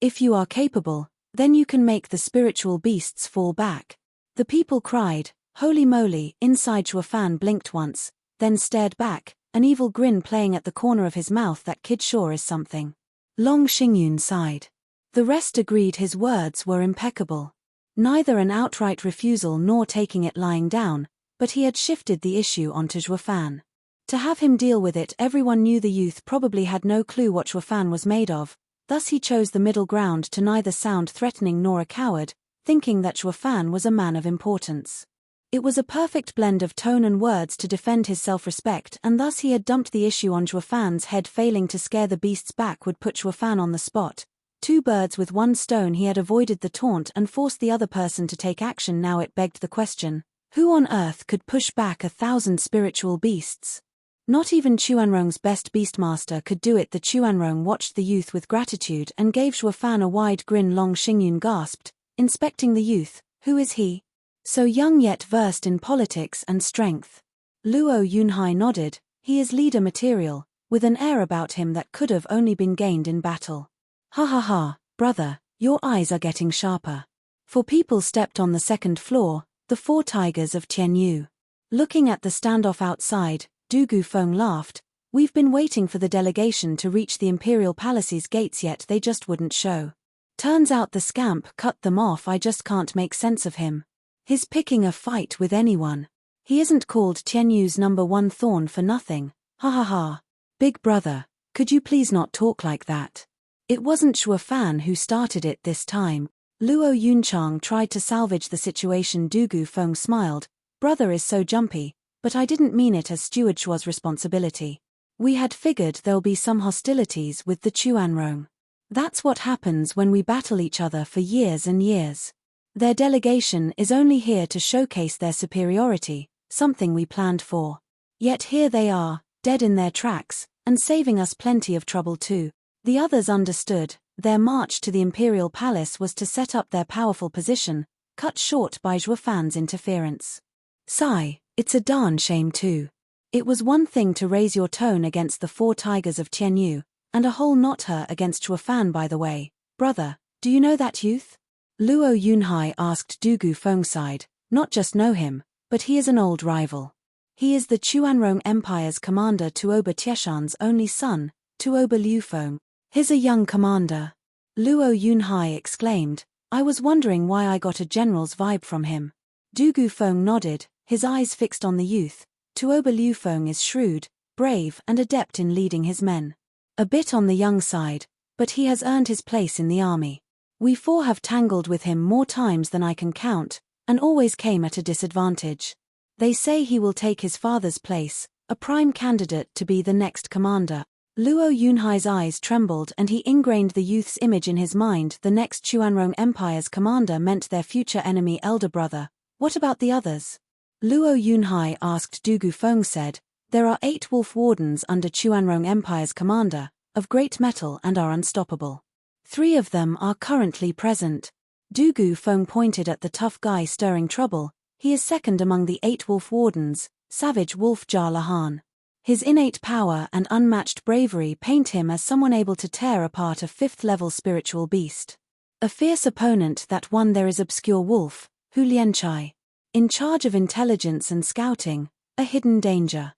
If you are capable, then you can make the spiritual beasts fall back. The people cried, holy moly. Inside Zhuo Fan blinked once, then stared back, an evil grin playing at the corner of his mouth. That kid sure is something. Long Xingyun sighed. The rest agreed his words were impeccable. Neither an outright refusal nor taking it lying down, but he had shifted the issue onto Zhuo Fan. To have him deal with it, everyone knew the youth probably had no clue what Zhuo Fan was made of, thus he chose the middle ground to neither sound threatening nor a coward, thinking that Zhuo Fan was a man of importance. It was a perfect blend of tone and words to defend his self-respect, and thus he had dumped the issue on Zhuo Fan's head. Failing to scare the beasts back would put Zhuo Fan on the spot. Two birds with one stone. He had avoided the taunt and forced the other person to take action. Now it begged the question, who on earth could push back 1,000 spiritual beasts? Not even Chuanrong's best beastmaster could do it. The Chuanrong watched the youth with gratitude and gave Zhuo Fan a wide grin. Long Xingyun gasped, inspecting the youth, who is he? So young yet versed in politics and strength. Luo Yunhai nodded, he is leader material, with an air about him that could have only been gained in battle. Ha ha ha, brother, your eyes are getting sharper. 4 people stepped on the second floor, the 4 tigers of Tianyu. Looking at the standoff outside, Du Gufeng laughed, we've been waiting for the delegation to reach the Imperial Palace's gates yet they just wouldn't show. Turns out the scamp cut them off. I just can't make sense of him. He's picking a fight with anyone. He isn't called Tianyu's #1 thorn for nothing. Ha ha ha. Big brother, could you please not talk like that? It wasn't Zhuo Fan who started it this time. Luo Yunchang tried to salvage the situation. Du Gufeng smiled, brother is so jumpy, but I didn't mean it as steward Zhuo's responsibility. We had figured there'll be some hostilities with the Chuanrong. That's what happens when we battle each other for years and years. Their delegation is only here to showcase their superiority, something we planned for. Yet here they are, dead in their tracks, and saving us plenty of trouble too. The others understood, their march to the Imperial Palace was to set up their powerful position, cut short by Zhuo Fan's interference. Sigh, it's a darn shame too. It was one thing to raise your tone against the 4 tigers of Tianyu, and a whole not her against Zhuo Fan. By the way, brother, do you know that youth? Luo Yunhai asked. Du Gufeng sighed, not just know him, but he is an old rival. He is the Chuanrong Empire's commander Tuoba Tieshan's only son, Tuoba Liufeng. He's a young commander. Luo Yunhai exclaimed, I was wondering why I got a general's vibe from him. Du Gufeng nodded, his eyes fixed on the youth. Tuoba Liufeng is shrewd, brave and adept in leading his men. A bit on the young side, but he has earned his place in the army. We 4 have tangled with him more times than I can count, and always came at a disadvantage. They say he will take his father's place, a prime candidate to be the next commander. Luo Yunhai's eyes trembled and he ingrained the youth's image in his mind. The next Chuanrong Empire's commander meant their future enemy elder brother. What about the others? Luo Yunhai asked. Du Gufeng said, there are 8 wolf wardens under Chuanrong Empire's commander, of great mettle and are unstoppable. 3 of them are currently present. Du Gufeng pointed at the tough guy stirring trouble. He is second among the 8 wolf wardens, savage wolf Jar Lahan. His innate power and unmatched bravery paint him as someone able to tear apart a 5th-level spiritual beast. A fierce opponent that one there is obscure wolf, Hu Lianchai. In charge of intelligence and scouting, a hidden danger.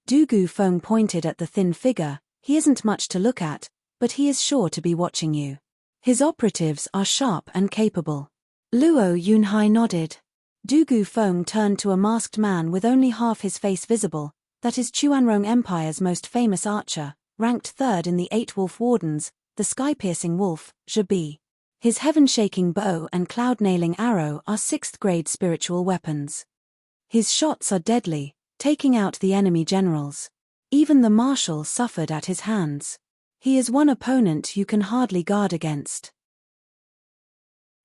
Du Gufeng pointed at the thin figure. He isn't much to look at, but he is sure to be watching you. His operatives are sharp and capable. Luo Yunhai nodded. Du Gufeng turned to a masked man with only half his face visible. That is Chuanrong Empire's most famous archer, ranked 3rd in the 8 wolf wardens, the sky-piercing wolf, Zhe Bi. His heaven-shaking bow and cloud-nailing arrow are 6th-grade spiritual weapons. His shots are deadly, taking out the enemy generals. Even the marshal suffered at his hands. He is one opponent you can hardly guard against.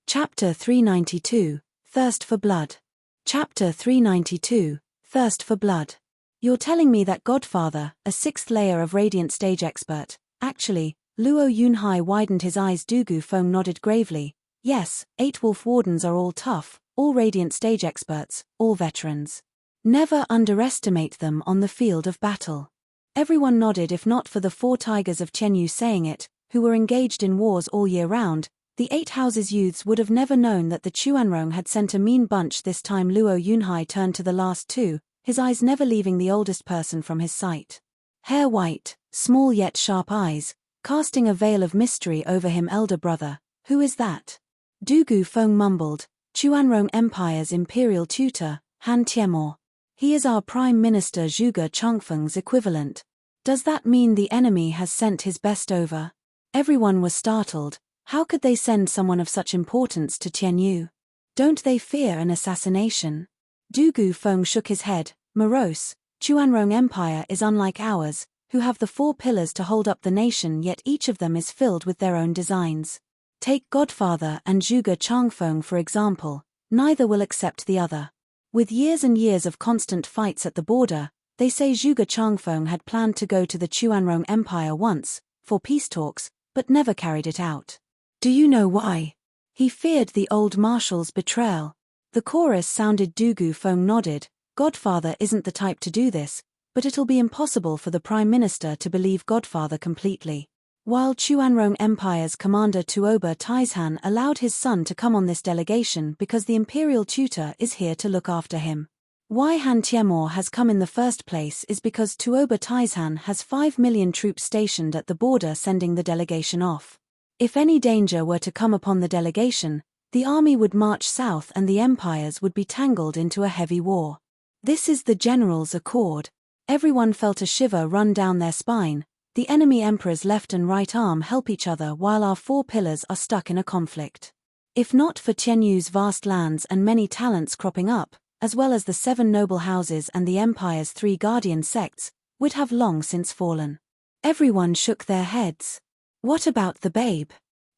Chapter 392, Thirst for Blood. Chapter 392, Thirst for Blood. You're telling me that Godfather, a 6th layer of Radiant stage expert, actually, Luo Yunhai widened his eyes. Du Gufeng nodded gravely. Yes, 8 Wolf Wardens are all tough, all Radiant stage experts, all veterans. Never underestimate them on the field of battle. Everyone nodded, if not for the 4 tigers of Qianyu saying it, who were engaged in wars all year round. The 8 houses youths would have never known that the Chuanrong had sent a mean bunch this time. Luo Yunhai turned to the last 2, his eyes never leaving the oldest person from his sight. Hair white, small yet sharp eyes, casting a veil of mystery over him. Elder brother, who is that? Du Gufeng mumbled. Chuanrong Empire's imperial tutor, Han Tiemor. He is our Prime Minister Zhuge Changfeng's equivalent. Does that mean the enemy has sent his best over? Everyone was startled. How could they send someone of such importance to Qianyu? Don't they fear an assassination? Du Gufeng shook his head. Morose, Chuanrong Empire is unlike ours, who have the 4 pillars to hold up the nation, yet each of them is filled with their own designs. Take Godfather and Zhuge Changfeng for example, neither will accept the other. With years and years of constant fights at the border, they say Zhuge Changfeng had planned to go to the Chuanrong Empire once, for peace talks, but never carried it out. Do you know why? He feared the old marshal's betrayal. The chorus sounded. Du Gufeng nodded. Godfather isn't the type to do this, but it'll be impossible for the Prime Minister to believe Godfather completely. While Chuanrong Empire's commander Tuoba Taishan allowed his son to come on this delegation because the imperial tutor is here to look after him. Why Han Tiemor has come in the first place is because Tuoba Taishan has 5 million troops stationed at the border, sending the delegation off. If any danger were to come upon the delegation, the army would march south and the empires would be tangled into a heavy war. This is the general's accord. Everyone felt a shiver run down their spine. The enemy emperor's left and right arm help each other while our 4 pillars are stuck in a conflict. If not for Qianyu's vast lands and many talents cropping up, as well as the 7 noble houses and the empire's 3 guardian sects, would have long since fallen. Everyone shook their heads. What about the babe?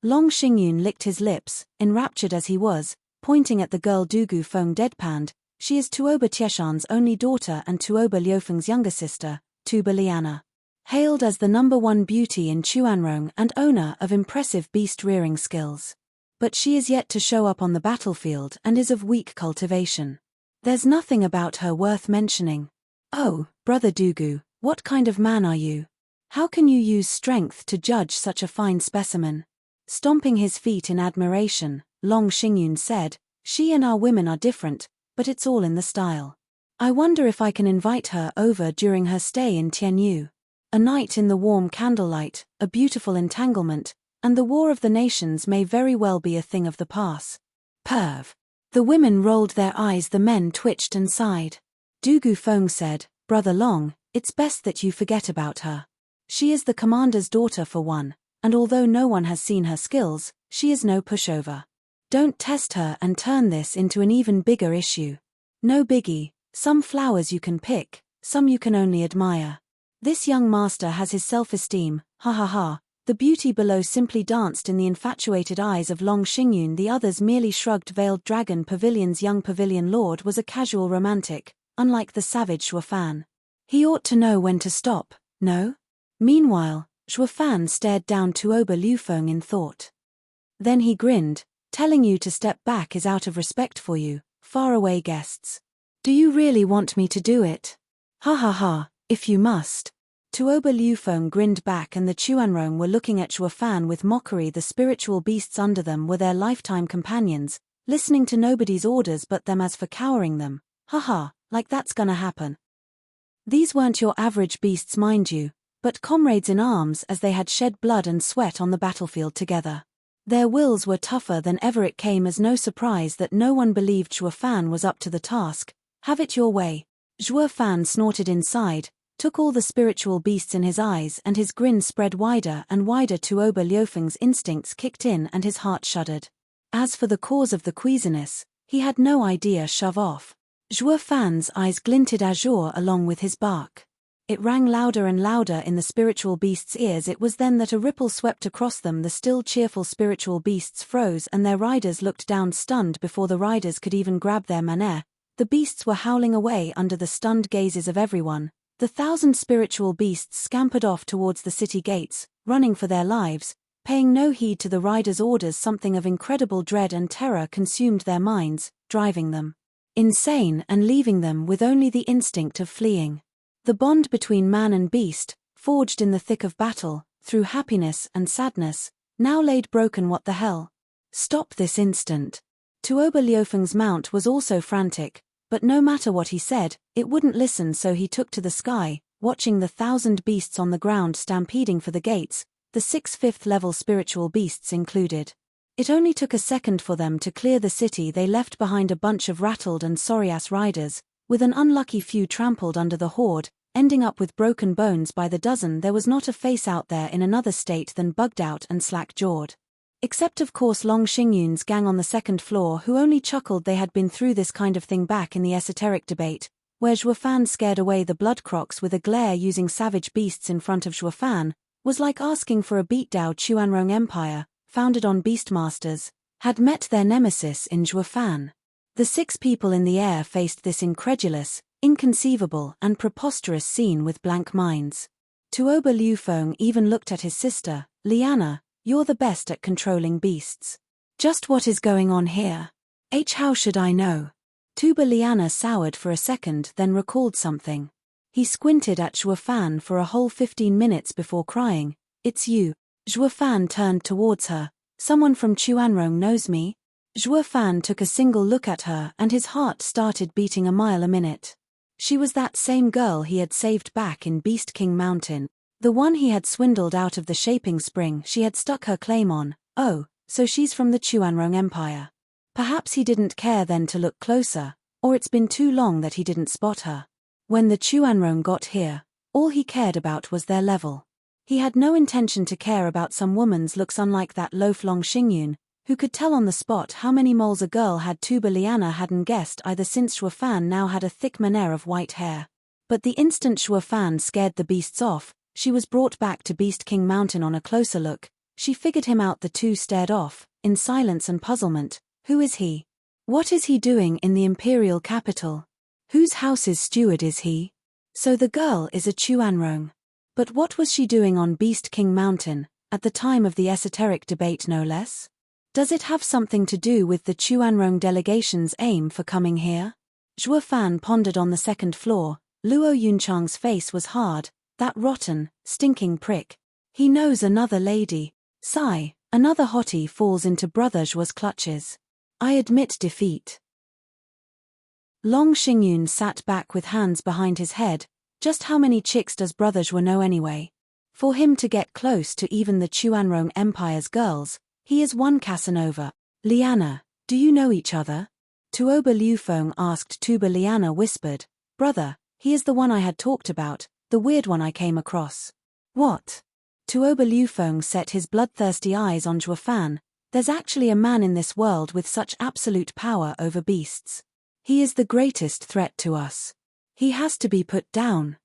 Long Xingyun licked his lips, enraptured as he was, pointing at the girl. Du Gufeng deadpanned. She is Tuoba Tieshan's only daughter and Tuoba Liufeng's younger sister, Tuba Liana. Hailed as the #1 beauty in Chuanrong and owner of impressive beast-rearing skills. But she is yet to show up on the battlefield and is of weak cultivation. There's nothing about her worth mentioning. Oh, brother Dugu, what kind of man are you? How can you use strength to judge such a fine specimen? Stomping his feet in admiration, Long Xingyun said, she and our women are different, but it's all in the style. I wonder if I can invite her over during her stay in Qianyu. A night in the warm candlelight, a beautiful entanglement, and the war of the nations may very well be a thing of the past. Perv. The women rolled their eyes, the men twitched and sighed. Du Gufeng said, Brother Long, it's best that you forget about her. She is the commander's daughter for one, and although no one has seen her skills, she is no pushover. Don't test her and turn this into an even bigger issue. No biggie, some flowers you can pick, some you can only admire. This young master has his self-esteem, ha ha ha. The beauty below simply danced in the infatuated eyes of Long Xingyun. The others merely shrugged. Veiled Dragon Pavilion's young pavilion lord was a casual romantic, unlike the savage Shuofan. He ought to know when to stop, no? Meanwhile, Shuofan stared down Tuoba Liufeng in thought. Then he grinned, telling you to step back is out of respect for you, faraway guests. Do you really want me to do it? Ha ha ha, if you must. Tuoba Liufeng grinned back and the Chuanrong were looking at Shuofan with mockery. The spiritual beasts under them were their lifetime companions, listening to nobody's orders but them. As for cowering them, haha, like that's gonna happen. These weren't your average beasts, mind you, but comrades in arms, as they had shed blood and sweat on the battlefield together. Their wills were tougher than ever. It came as no surprise that no one believed Shuofan was up to the task. Have it your way. Shuofan snorted inside. took all the spiritual beasts in his eyes, and his grin spread wider and wider. Tuoba Liufeng's instincts kicked in and his heart shuddered. As for the cause of the queasiness, he had no idea. Shove off. Zhuo Fan's eyes glinted azure along with his bark. It rang louder and louder in the spiritual beasts' ears. It was then that a ripple swept across them. The still cheerful spiritual beasts froze and their riders looked down stunned before the riders could even grab their manner. The beasts were howling away under the stunned gazes of everyone. The 1,000 spiritual beasts scampered off towards the city gates, running for their lives, paying no heed to the riders' orders. Something of incredible dread and terror consumed their minds, driving them insane and leaving them with only the instinct of fleeing. The bond between man and beast, forged in the thick of battle, through happiness and sadness, now laid broken. What the hell? Stop this instant. Tuoba Liufeng's mount was also frantic, but no matter what he said, it wouldn't listen, so he took to the sky, watching the 1,000 beasts on the ground stampeding for the gates, the 6 5th-level spiritual beasts included. It only took a second for them to clear the city. They left behind a bunch of rattled and sorry-ass riders, with an unlucky few trampled under the horde, ending up with broken bones by the dozen. There was not a face out there in another state than bugged out and slack-jawed. Except of course Long Xingyun's gang on the second floor, who only chuckled. They had been through this kind of thing back in the esoteric debate, where Zhuo Fan scared away the blood crocs with a glare. Using savage beasts in front of Zhuo Fan was like asking for a beatdown. Chuanrong Empire, founded on beastmasters, had met their nemesis in Zhuo Fan. The 6 people in the air faced this incredulous, inconceivable and preposterous scene with blank minds. Tuoba Liufeng even looked at his sister. Liana, you're the best at controlling beasts. Just what is going on here? How should I know? Tuba Liana soured for a second, then recalled something. He squinted at Zhuo Fan for a whole 15 minutes before crying, "It's you." Zhuo Fan turned towards her. "Someone from Chuanrong knows me?" Zhuo Fan took a single look at her and his heart started beating a mile a minute. She was that same girl he had saved back in Beast King Mountain. The one he had swindled out of the shaping spring she had stuck her claim on. Oh, so she's from the Chuanrong Empire. Perhaps he didn't care then to look closer, or it's been too long that he didn't spot her. When the Chuanrong got here, all he cared about was their level. He had no intention to care about some woman's looks, unlike that loaf Long Xingyun, who could tell on the spot how many moles a girl had. Tuba Liana hadn't guessed either, since Zhuo Fan now had a thick mane of white hair. But the instant Zhuo Fan scared the beasts off, she was brought back to Beast King Mountain. On a closer look, she figured him out. The two stared off, in silence and puzzlement. Who is he? What is he doing in the imperial capital? Whose house's steward is he? So the girl is a Chuanrong. But what was she doing on Beast King Mountain, at the time of the esoteric debate no less? Does it have something to do with the Chuanrong delegation's aim for coming here? Zhuo Fan pondered. On the second floor, Luo Yunchang's face was hard. That rotten, stinking prick. He knows another lady. Sigh, another hottie falls into Brother Zhuo's clutches. I admit defeat. Long Xingyun sat back with hands behind his head. Just how many chicks does Brother Zhuo know anyway? For him to get close to even the Chuanrong Empire's girls, he is one Casanova. Liana, do you know each other? Tuoba Liufeng asked. Tuba Liana whispered, "Brother, he is the one I had talked about, the weird one I came across." What? Tuoba Liufeng set his bloodthirsty eyes on Zhuo Fan. There's actually a man in this world with such absolute power over beasts. He is the greatest threat to us. He has to be put down.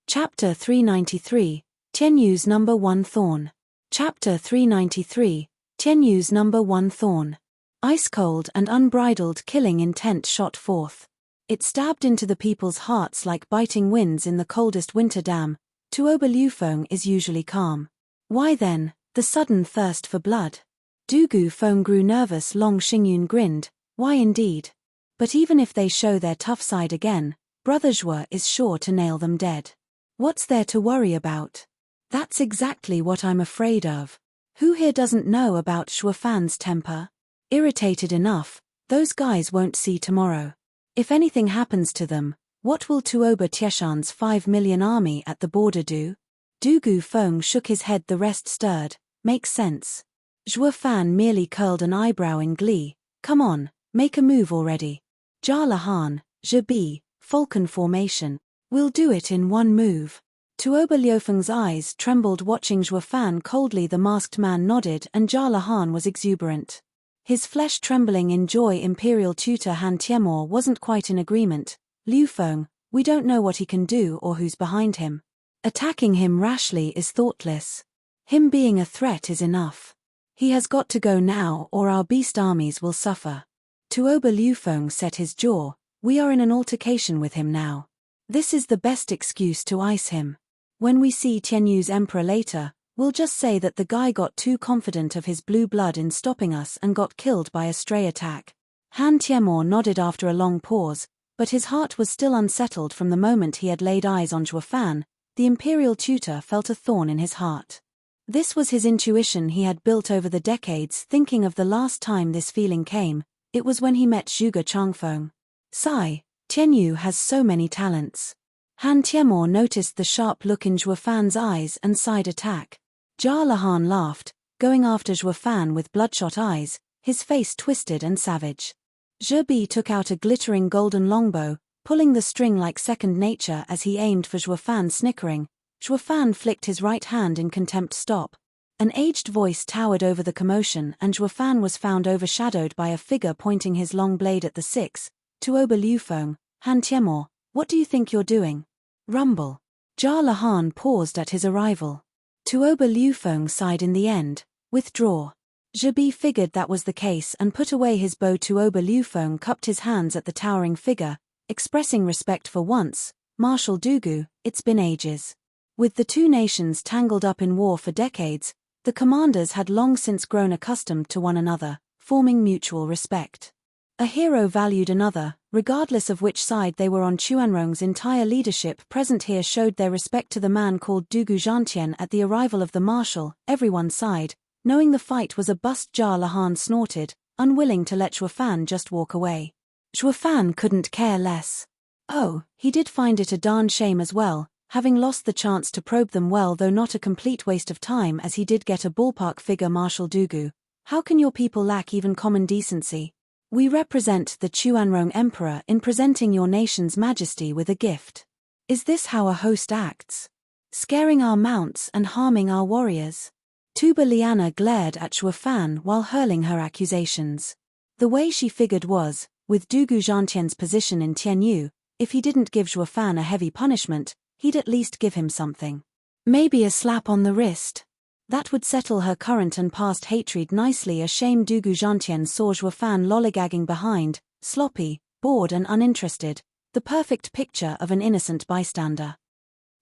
Chapter 393, Tianyu's Number 1 Thorn. Chapter 393, Tianyu's Number 1 Thorn. Ice-cold and unbridled killing intent shot forth. It stabbed into the people's hearts like biting winds in the coldest winter. Damn, Tuoba Liufeng is usually calm. Why then, the sudden thirst for blood? Dugu Feng grew nervous. Long Xingyun grinned. Why indeed? But even if they show their tough side again, Brother Zhuo is sure to nail them dead. What's there to worry about? That's exactly what I'm afraid of. Who here doesn't know about Zhuo Fan's temper? Irritated enough, those guys won't see tomorrow. If anything happens to them, what will Tuoba Tieshan's 5 million army at the border do? Dugu Feng shook his head. The rest stirred. Makes sense. Zhuo Fan merely curled an eyebrow in glee. Come on, make a move already. Jia Han, Zhe Bi, Falcon formation. We'll do it in one move. Tuoba Liufeng's eyes trembled watching Zhuo Fan coldly. The masked man nodded and Jia Lahan was exuberant. His flesh trembling in joy. Imperial tutor Han Tiemor wasn't quite in agreement. Liu Feng, we don't know what he can do or who's behind him. Attacking him rashly is thoughtless. Him being a threat is enough. He has got to go now or our beast armies will suffer. Tuoba Liu Feng set his jaw. We are in an altercation with him now. This is the best excuse to ice him. When we see Tianyu's emperor later, we'll just say that the guy got too confident of his blue blood in stopping us and got killed by a stray attack. Han Tiemor nodded after a long pause, but his heart was still unsettled from the moment he had laid eyes on Zhuo Fan. The imperial tutor felt a thorn in his heart. This was his intuition he had built over the decades. Thinking of the last time this feeling came, it was when he met Zhuge Changfeng. Sigh, Tianyu has so many talents. Han Tiemor noticed the sharp look in Zhuo Fan's eyes and sighed. Attack. Jia Lahan laughed, going after Zhuo Fan with bloodshot eyes, his face twisted and savage. Zhe Bi took out a glittering golden longbow, pulling the string like second nature as he aimed for Zhuo Fan. Snickering, Zhuo Fan flicked his right hand in contempt. Stop. An aged voice towered over the commotion and Zhuo Fan was found overshadowed by a figure pointing his long blade at the six. Tuoba Liu Feng, Han Tiemor, what do you think you're doing? Rumble. Jia Lahan paused at his arrival. Tuoba Liu Feng sighed in the end. Withdraw. Zhe Bi figured that was the case and put away his bow. Tuoba Liu Feng cupped his hands at the towering figure, expressing respect for once. Marshal Dugu, it's been ages. With the two nations tangled up in war for decades, the commanders had long since grown accustomed to one another, forming mutual respect. A hero valued another, regardless of which side they were on. Chuanrong's entire leadership present here showed their respect to the man called Dugu Zhantian. At the arrival of the marshal, everyone sighed, knowing the fight was a bust. Jia Lahan snorted, unwilling to let Zhuo Fan just walk away. Zhuo Fan couldn't care less. Oh, he did find it a darn shame as well, having lost the chance to probe them well, though not a complete waste of time as he did get a ballpark figure. Marshal Dugu, how can your people lack even common decency? We represent the Chuanrong Emperor in presenting your nation's majesty with a gift. Is this how a host acts? Scaring our mounts and harming our warriors? Tuba Liana glared at Zhuo Fan while hurling her accusations. The way she figured was, with Dugu Zhantian's position in Tianyu, if he didn't give Zhuo Fan a heavy punishment, he'd at least give him something. Maybe a slap on the wrist. That would settle her current and past hatred nicely. A shame. Dugu Zhantian saw Zhuo Fan lollygagging behind, sloppy, bored and uninterested, the perfect picture of an innocent bystander.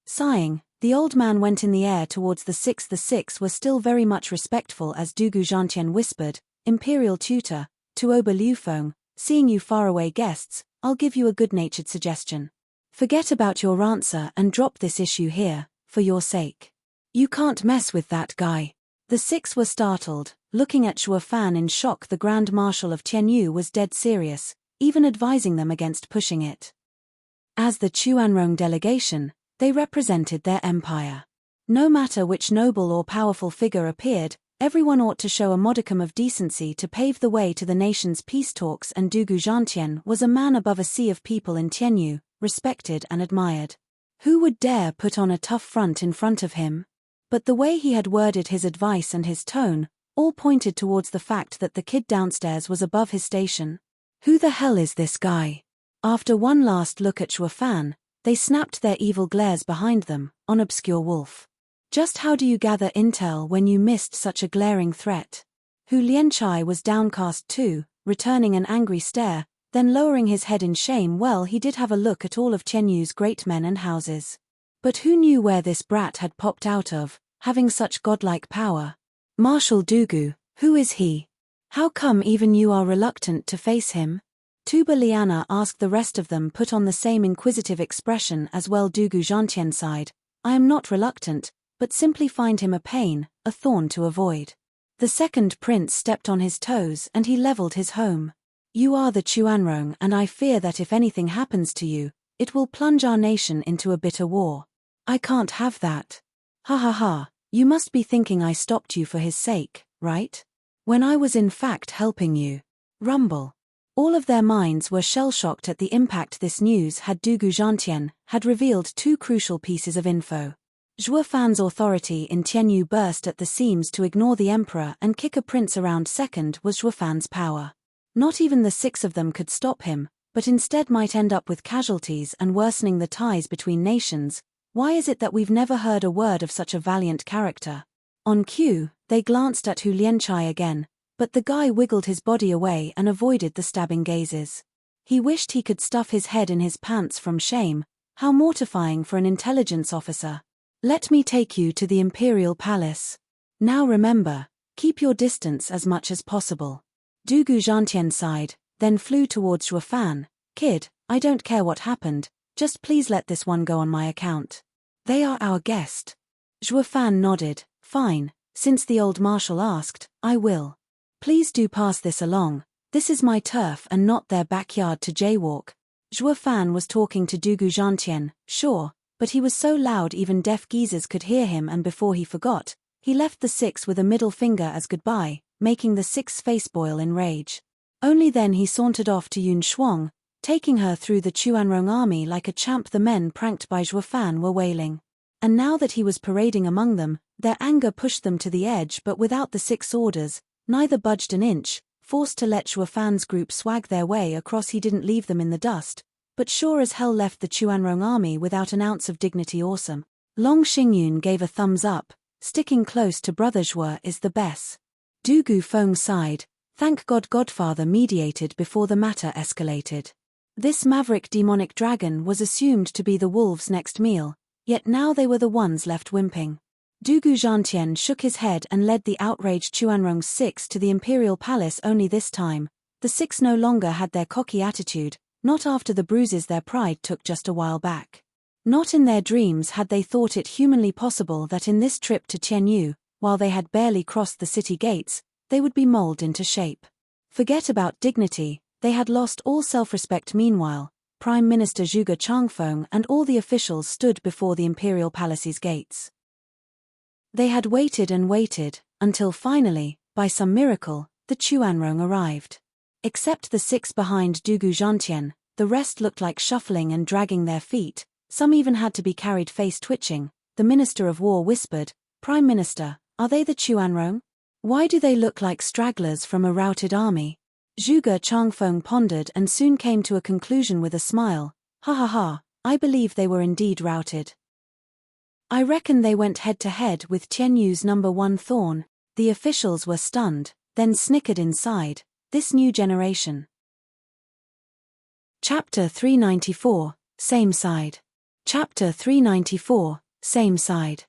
Sighing, the old man went in the air towards the six. The six were still very much respectful as Dugu Zhantian whispered, Imperial tutor, Tuoba Liu Feng, seeing you faraway guests, I'll give you a good-natured suggestion. Forget about your answer and drop this issue here, for your sake. You can't mess with that guy. The six were startled, looking at Zhuo Fan in shock. The Grand Marshal of Tianyu was dead serious, even advising them against pushing it. As the Chuanrong delegation, they represented their empire. No matter which noble or powerful figure appeared, everyone ought to show a modicum of decency to pave the way to the nation's peace talks, and Dugu Zhantian was a man above a sea of people in Tianyu, respected and admired. Who would dare put on a tough front in front of him? But the way he had worded his advice and his tone, all pointed towards the fact that the kid downstairs was above his station. Who the hell is this guy? After one last look at Zhuo Fan, they snapped their evil glares behind them, on obscure wolf. Just how do you gather intel when you missed such a glaring threat? Hu Lianchai was downcast too, returning an angry stare, then lowering his head in shame. Well, he did have a look at all of Tianyu's great men and houses. But who knew where this brat had popped out of, having such godlike power? Marshal Dugu, who is he? How come even you are reluctant to face him? Tuba Liana asked. The rest of them put on the same inquisitive expression as well. Dugu Zhantian sighed. I am not reluctant, but simply find him a pain, a thorn to avoid. The second prince stepped on his toes and he leveled his home. You are the Chuanrong, and I fear that if anything happens to you, it will plunge our nation into a bitter war. I can't have that. Ha ha ha, you must be thinking I stopped you for his sake, right? When I was in fact helping you. Rumble. All of their minds were shell-shocked at the impact this news had. Dugu Zhantian had revealed two crucial pieces of info. Zhuo Fan's authority in Tianyu burst at the seams to ignore the emperor and kick a prince around. Second was Zhuo Fan's power. Not even the six of them could stop him, but instead might end up with casualties and worsening the ties between nations. Why is it that we've never heard a word of such a valiant character? On cue, they glanced at Hu Lianchai again, but the guy wiggled his body away and avoided the stabbing gazes. He wished he could stuff his head in his pants from shame. How mortifying for an intelligence officer. Let me take you to the Imperial Palace. Now remember, keep your distance as much as possible. Dugu Zhantian sighed, then flew towards Zhuo Fan. Kid, I don't care what happened, just please let this one go on my account. They are our guest. Zhuo Fan nodded. Fine, since the old marshal asked, I will. Please do pass this along. This is my turf and not their backyard to jaywalk. Zhuo Fan was talking to Dugu Zhantian, sure, but he was so loud even deaf geezers could hear him, and before he forgot, he left the six with a middle finger as goodbye, making the six's face boil in rage. Only then he sauntered off to Yun Shuang, taking her through the Chuanrong army like a champ. The men pranked by Zhuo Fan were wailing. And now that he was parading among them, their anger pushed them to the edge, but without the six orders, neither budged an inch. Forced to let Zhuo Fan's group swag their way across, he didn't leave them in the dust, but sure as hell left the Chuanrong army without an ounce of dignity. Awesome. Long Xingyun gave a thumbs up. Sticking close to brother Zhuo is the best. Dugu Feng sighed. Thank God Godfather mediated before the matter escalated. This maverick demonic dragon was assumed to be the wolves' next meal, yet now they were the ones left whimpering. Dugu Zhantian shook his head and led the outraged Chuanrong six to the Imperial Palace. Only this time, the six no longer had their cocky attitude, not after the bruises their pride took just a while back. Not in their dreams had they thought it humanly possible that in this trip to Tianyu, while they had barely crossed the city gates, they would be molded into shape. Forget about dignity, they had lost all self-respect. Meanwhile, Prime Minister Zhuge Changfeng and all the officials stood before the Imperial Palace's gates. They had waited and waited, until finally, by some miracle, the Chuanrong arrived. Except the six behind Dugu Zhantian, the rest looked like shuffling and dragging their feet. Some even had to be carried face twitching. The Minister of War whispered, Prime Minister, are they the Chuanrong? Why do they look like stragglers from a routed army? Zhuge Changfeng pondered and soon came to a conclusion with a smile. Ha ha ha, I believe they were indeed routed. I reckon they went head-to-head with Tianyu's number one thorn. The officials were stunned, then snickered inside. This new generation. Chapter 394, Same Side. Chapter 394, Same Side.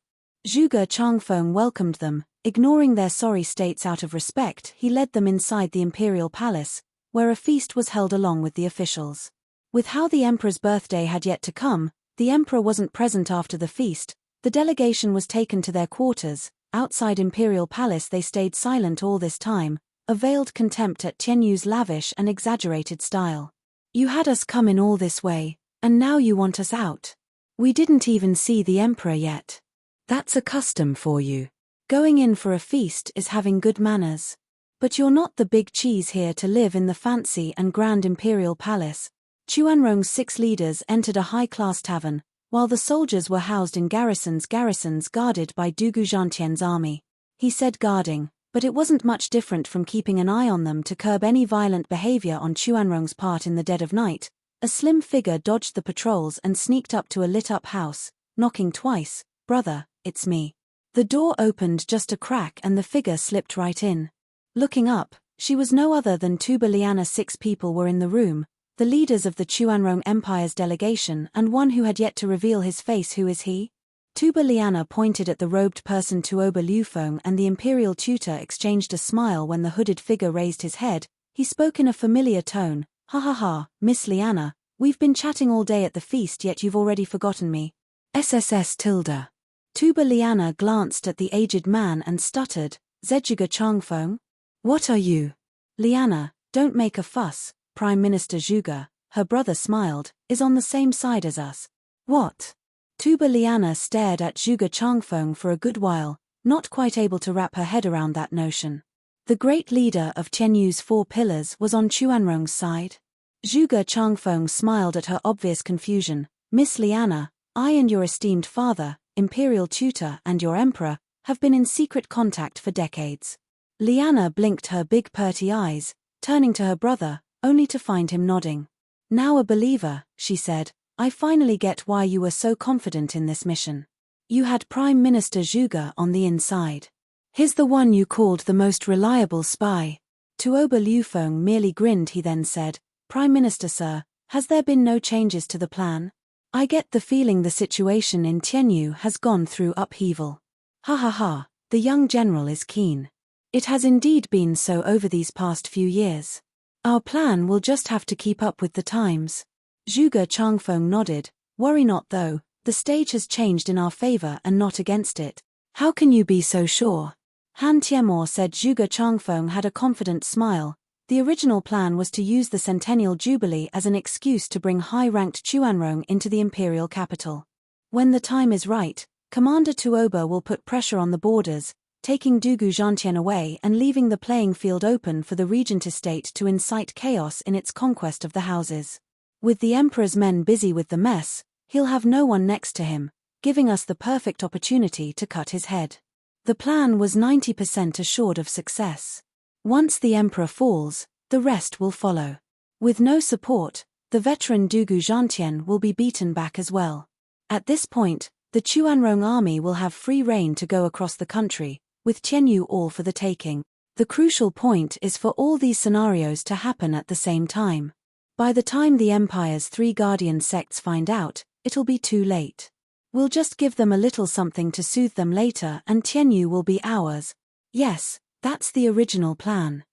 Zhuge Changfeng welcomed them, ignoring their sorry states out of respect. He led them inside the Imperial Palace, where a feast was held along with the officials. With how the emperor's birthday had yet to come, the emperor wasn't present after the feast. The delegation was taken to their quarters. Outside Imperial Palace they stayed silent all this time, a veiled contempt at Tianyu's lavish and exaggerated style. You had us come in all this way, and now you want us out. We didn't even see the emperor yet. That's a custom for you. Going in for a feast is having good manners. But you're not the big cheese here to live in the fancy and grand Imperial Palace. Chuanrong's six leaders entered a high-class tavern, while the soldiers were housed in garrisons guarded by Dugu Zhantian's army. He said guarding, but it wasn't much different from keeping an eye on them to curb any violent behavior on Chuanrong's part. In the dead of night, a slim figure dodged the patrols and sneaked up to a lit-up house, knocking twice. Brother, it's me. The door opened just a crack and the figure slipped right in. Looking up, she was no other than Tuba Liana. 6 people were in the room, the leaders of the Chuanrong Empire's delegation and one who had yet to reveal his face. Who is he? Tuba Liana pointed at the robed person. Tuoba Liufeng and the imperial tutor exchanged a smile when the hooded figure raised his head. He spoke in a familiar tone. Ha ha ha, Miss Liana, we've been chatting all day at the feast yet you've already forgotten me. SSS tilde. Tuba Liana glanced at the aged man and stuttered, Zhuge Changfeng? What are you? Liana, don't make a fuss. Prime Minister Zhuge, her brother smiled, is on the same side as us. What? Tuba Liana stared at Zhuge Changfeng for a good while, not quite able to wrap her head around that notion. The great leader of Tianyu's 4 pillars was on Chuanrong's side. Zhuge Changfeng smiled at her obvious confusion. Miss Liana, I and your esteemed father, imperial tutor and your emperor, have been in secret contact for decades. Liana blinked her big purty eyes, turning to her brother, only to find him nodding. Now a believer, she said, I finally get why you were so confident in this mission. You had Prime Minister Zhuge on the inside. He's the one you called the most reliable spy. Tuoba Liufeng merely grinned. He then said, Prime Minister sir, has there been no changes to the plan? I get the feeling the situation in Tianyu has gone through upheaval. Ha ha ha, the young general is keen. It has indeed been so over these past few years. Our plan will just have to keep up with the times. Zhuge Changfeng nodded. Worry not though, the stage has changed in our favor and not against it. How can you be so sure? Han Tiemor said. Zhuge Changfeng had a confident smile. The original plan was to use the Centennial Jubilee as an excuse to bring high-ranked Chuanrong into the imperial capital. When the time is right, Commander Tuoba will put pressure on the borders, taking Dugu Zhantian away and leaving the playing field open for the regent estate to incite chaos in its conquest of the houses. With the emperor's men busy with the mess, he'll have no one next to him, giving us the perfect opportunity to cut his head. The plan was 90% assured of success. Once the emperor falls, the rest will follow. With no support, the veteran Dugu Zhantian will be beaten back as well. At this point, the Chuanrong army will have free rein to go across the country, with Tianyu all for the taking. The crucial point is for all these scenarios to happen at the same time. By the time the Empire's 3 guardian sects find out, it'll be too late. We'll just give them a little something to soothe them later and Tianyu will be ours. Yes, that's the original plan.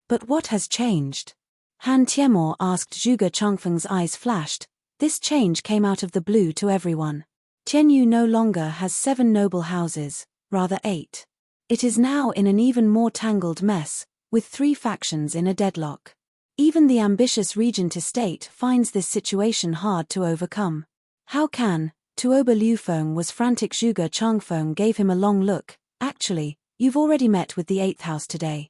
But what has changed? Han Tiemor asked. Zhuge Changfeng's eyes flashed. This change came out of the blue to everyone. Tianyu no longer has 7 noble houses, rather 8. It is now in an even more tangled mess, with 3 factions in a deadlock. Even the ambitious regent estate finds this situation hard to overcome. How can? Tuoba Liufeng was frantic. Zhuge Changfeng gave him a long look. Actually, you've already met with the 8th house today.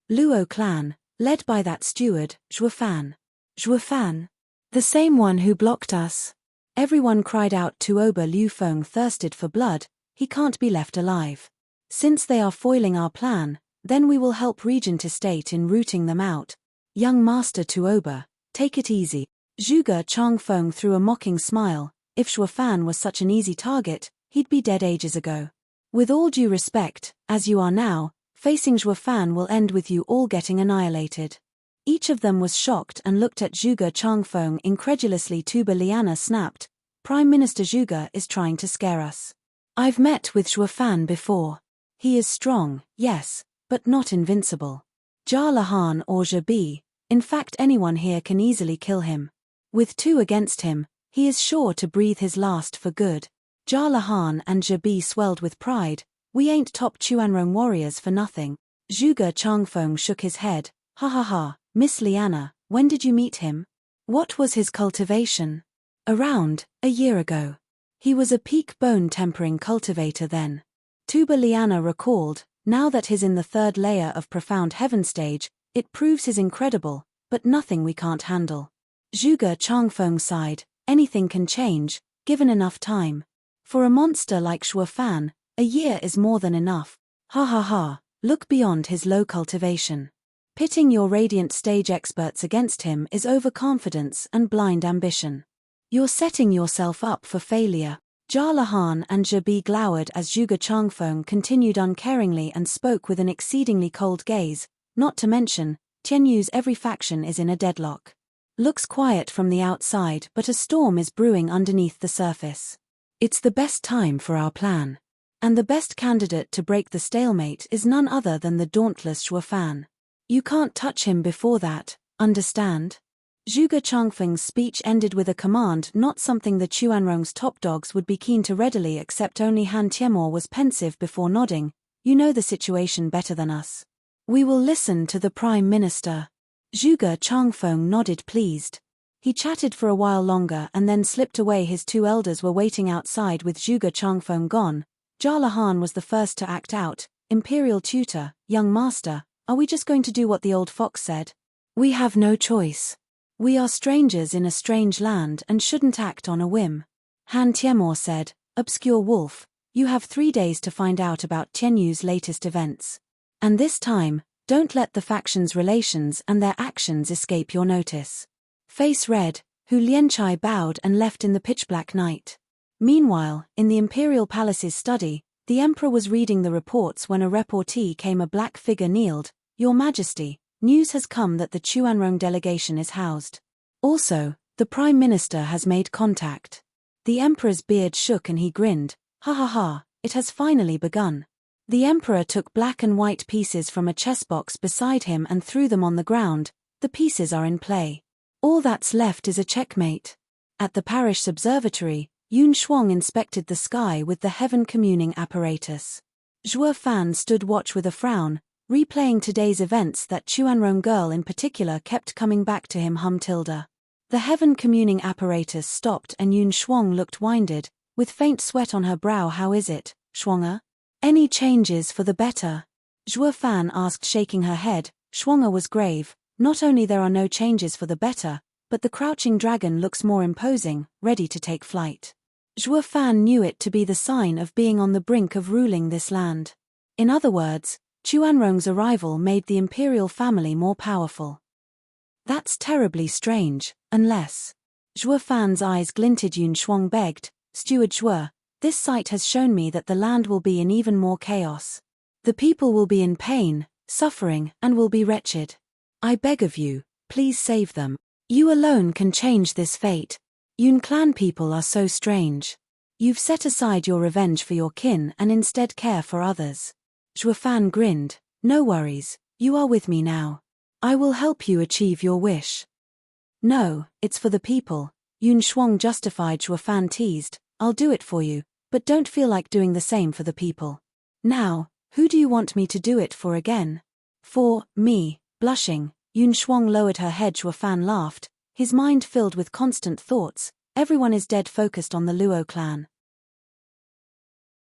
Luo clan, led by that steward, Zhuofan. Zhuofan? The same one who blocked us. Everyone cried out. Tuoba Liufeng thirsted for blood. He can't be left alive. Since they are foiling our plan, then we will help regent estate in rooting them out. Young Master Tuoba, take it easy. Zhuge Changfeng threw a mocking smile. If Zhuofan was such an easy target, he'd be dead ages ago. With all due respect, as you are now, facing Zhuofan will end with you all getting annihilated. Each of them was shocked and looked at Zhuge Changfeng incredulously. Tuba Liana snapped, Prime Minister Zhuge is trying to scare us. I've met with Zhuofan before. He is strong, yes, but not invincible. Jarlahan or Zhabi, in fact anyone here can easily kill him. With 2 against him, he is sure to breathe his last for good. Jarlahan and Zhabi swelled with pride. We ain't top Chuanrong warriors for nothing. Zhuge Changfeng shook his head. Ha ha ha, Miss Liana, when did you meet him? What was his cultivation? Around a year ago. He was a peak bone tempering cultivator then. Tuba Liana recalled. Now that he's in the 3rd layer of profound heaven stage, it proves he's incredible, but nothing we can't handle. Zhuge Changfeng sighed. Anything can change, given enough time. For a monster like Zhuofan, a year is more than enough. Ha ha ha, look beyond his low cultivation. Pitting your radiant stage experts against him is overconfidence and blind ambition. You're setting yourself up for failure. Jarlahan and Zhabi glowered as Zhuge Changfeng continued uncaringly and spoke with an exceedingly cold gaze. Not to mention, Tianyu's every faction is in a deadlock. Looks quiet from the outside, but a storm is brewing underneath the surface. It's the best time for our plan. And the best candidate to break the stalemate is none other than the dauntless Zhuofan. You can't touch him before that, understand? Zhuge Changfeng's speech ended with a command, not something the Chuanrong's top dogs would be keen to readily accept. Only Han Tiemor was pensive before nodding. You know the situation better than us. We will listen to the Prime Minister. Zhuge Changfeng nodded pleased. He chatted for a while longer and then slipped away. His 2 elders were waiting outside with Zhuge Changfeng gone. Jarlahan was the first to act out. Imperial tutor, young master, Are we just going to do what the old fox said? We have no choice. We are strangers in a strange land and shouldn't act on a whim. Han Tiemor said, Obscure wolf, you have 3 days to find out about Tianyu's latest events. And this time, don't let the factions' relations and their actions escape your notice. Face red, Hu Lianchai bowed and left in the pitch-black night. Meanwhile, in the imperial palace's study, the emperor was reading the reports when a reportee came. A black figure kneeled. Your Majesty, news has come that the Chuanrong delegation is housed. Also, the Prime Minister has made contact. The emperor's beard shook and he grinned. Ha ha ha, it has finally begun. The emperor took black and white pieces from a chess box beside him and threw them on the ground. The pieces are in play. All that's left is a checkmate. At the parish observatory, Yun Shuang inspected the sky with the heaven communing apparatus. Zhuo Fan stood watch with a frown, replaying today's events. That Chuanrong girl in particular kept coming back to him. Tilda. The heaven communing apparatus stopped and Yun Shuang looked winded, with faint sweat on her brow. How is it, Shuanga? Any changes for the better? Zhuo Fan asked, shaking her head. Shuanga was grave. Not only there are no changes for the better, but the crouching dragon looks more imposing, ready to take flight. Zhuo Fan knew it to be the sign of being on the brink of ruling this land. In other words, Chuanrong's arrival made the imperial family more powerful. That's terribly strange, unless... Zhuo Fan's eyes glinted. Yun Shuang begged, Steward Zhuo, this sight has shown me that the land will be in even more chaos. The people will be in pain, suffering, and will be wretched. I beg of you, please save them. You alone can change this fate. Yun clan people are so strange. You've set aside your revenge for your kin and instead care for others. Zhuo Fan grinned. No worries, you are with me now. I will help you achieve your wish. No, it's for the people, Yun Shuang justified. Zhuo Fan teased. I'll do it for you, but don't feel like doing the same for the people. Now, who do you want me to do it for again? For me. Blushing, Yun Shuang lowered her head. Zhuo Fan laughed, his mind filled with constant thoughts. Everyone is dead focused on the Luo clan.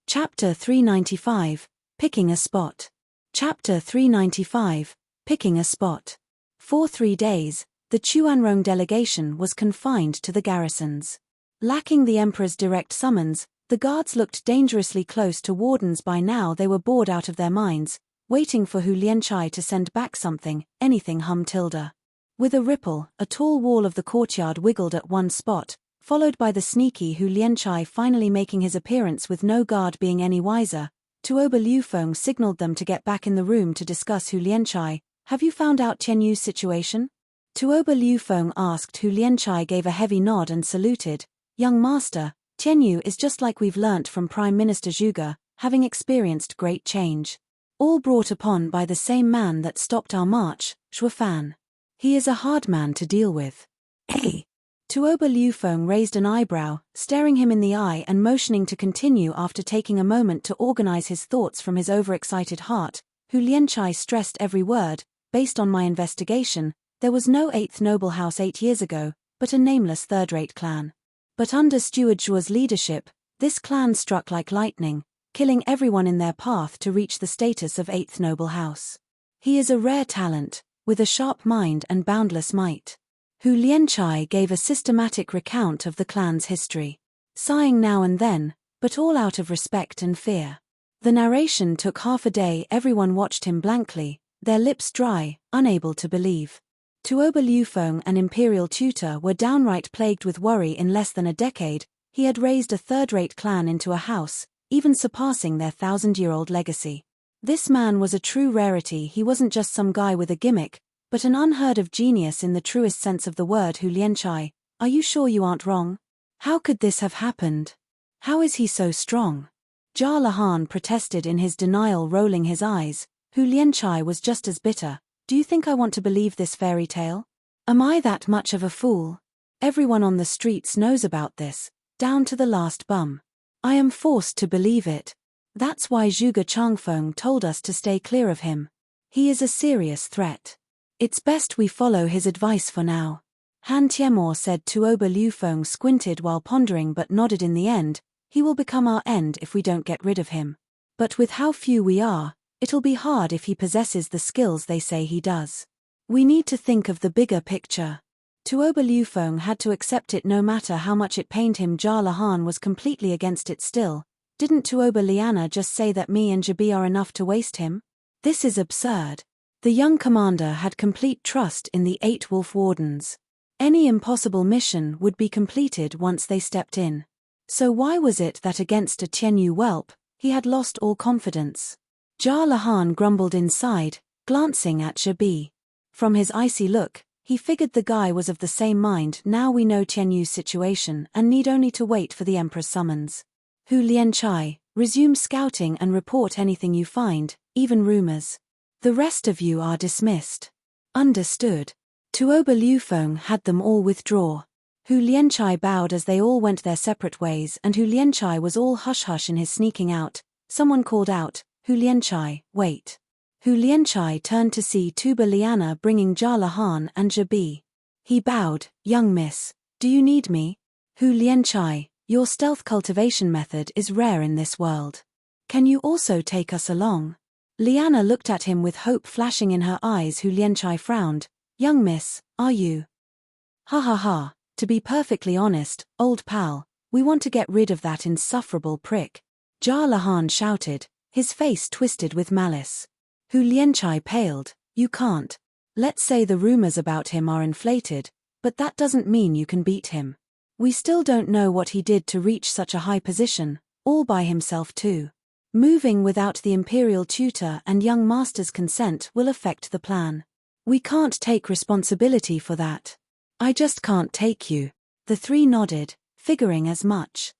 Chapter 395, Picking a Spot. Chapter 395, Picking a Spot. For 3 days, the Chuanrong delegation was confined to the garrisons. Lacking the emperor's direct summons, the guards looked dangerously close to wardens. By now they were bored out of their minds, waiting for Hu Lianchai to send back something, anything. Tilda. With a ripple, a tall wall of the courtyard wiggled at one spot, followed by the sneaky Hu Lianchai finally making his appearance. With no guard being any wiser, Tuoba Liufeng signaled them to get back in the room to discuss. Hu Lianchai, have you found out Tianyu's situation? Tuoba Liufeng asked. Hu Lianchai gave a heavy nod and saluted. Young master, Tianyu is just like we've learnt from Prime Minister Zhuge, having experienced great change. All brought upon by the same man that stopped our march, Zhuo Fan. He is a hard man to deal with. Hey! Tuoba Liufeng raised an eyebrow, staring him in the eye and motioning to continue. After taking a moment to organize his thoughts from his overexcited heart, Hu Lianchai stressed every word. Based on my investigation, there was no 8th noble house 8 years ago, but a nameless third-rate clan. But under Steward Zhuo's leadership, this clan struck like lightning, killing everyone in their path to reach the status of 8th noble house. He is a rare talent, with a sharp mind and boundless might. Hu Lianchai gave a systematic recount of the clan's history, sighing now and then, but all out of respect and fear. The narration took half a day. Everyone watched him blankly, their lips dry, unable to believe. Tuoba Liufeng, an imperial tutor, were downright plagued with worry. In less than a decade, he had raised a third-rate clan into a house, even surpassing their 1,000-year-old legacy. This man was a true rarity. He wasn't just some guy with a gimmick, but an unheard-of genius in the truest sense of the word. Hu Lianchai, are you sure you aren't wrong? How could this have happened? How is he so strong? Jia Lahan protested in his denial, rolling his eyes. Hu Lianchai was just as bitter. Do you think I want to believe this fairy tale? Am I that much of a fool? Everyone on the streets knows about this, down to the last bum. I am forced to believe it. That's why Zhuge Changfeng told us to stay clear of him. He is a serious threat. It's best we follow his advice for now. Han Tiemor said. Tuoba Liufeng squinted while pondering but nodded. In the end, he will become our end if we don't get rid of him. But with how few we are, It'll be hard if he possesses the skills they say he does. We need to think of the bigger picture. Tuoba Liufeng had to accept it no matter how much it pained him. Jahlahan was completely against it still. Didn't Tuoba Liana just say that me and Jabi are enough to waste him? This is absurd. The young commander had complete trust in the 8 wolf wardens. Any impossible mission would be completed once they stepped in. So why was it that against a Tianyu whelp, he had lost all confidence? Jahlahan grumbled inside, glancing at Jabi. From his icy look, he figured the guy was of the same mind. Now we know Tianyu's situation and need only to wait for the Emperor's summons. Hu Lianchai, resume scouting and report anything you find, even rumors. The rest of you are dismissed. Understood. Tuoba Liufeng had them all withdraw. Hu Lianchai bowed as they all went their separate ways, and Hu Lianchai was all hush-hush in his sneaking out. Someone called out, Hu Lianchai, wait. Hu Lianchai turned to see Tuba Liana bringing Jahlahan and Jabi. He bowed, young miss, do you need me? Hu Lianchai, your stealth cultivation method is rare in this world. Can you also take us along? Liana looked at him with hope flashing in her eyes. Hu Lianchai frowned. Young miss, are you? Ha ha ha, to be perfectly honest, old pal, we want to get rid of that insufferable prick. Jahlahan shouted, his face twisted with malice. Hu Lianchai paled. You can't. Let's say the rumors about him are inflated, but that doesn't mean you can beat him. We still don't know what he did to reach such a high position, all by himself too. Moving without the imperial tutor and young master's consent will affect the plan. We can't take responsibility for that. I just can't take you. The three nodded, figuring as much.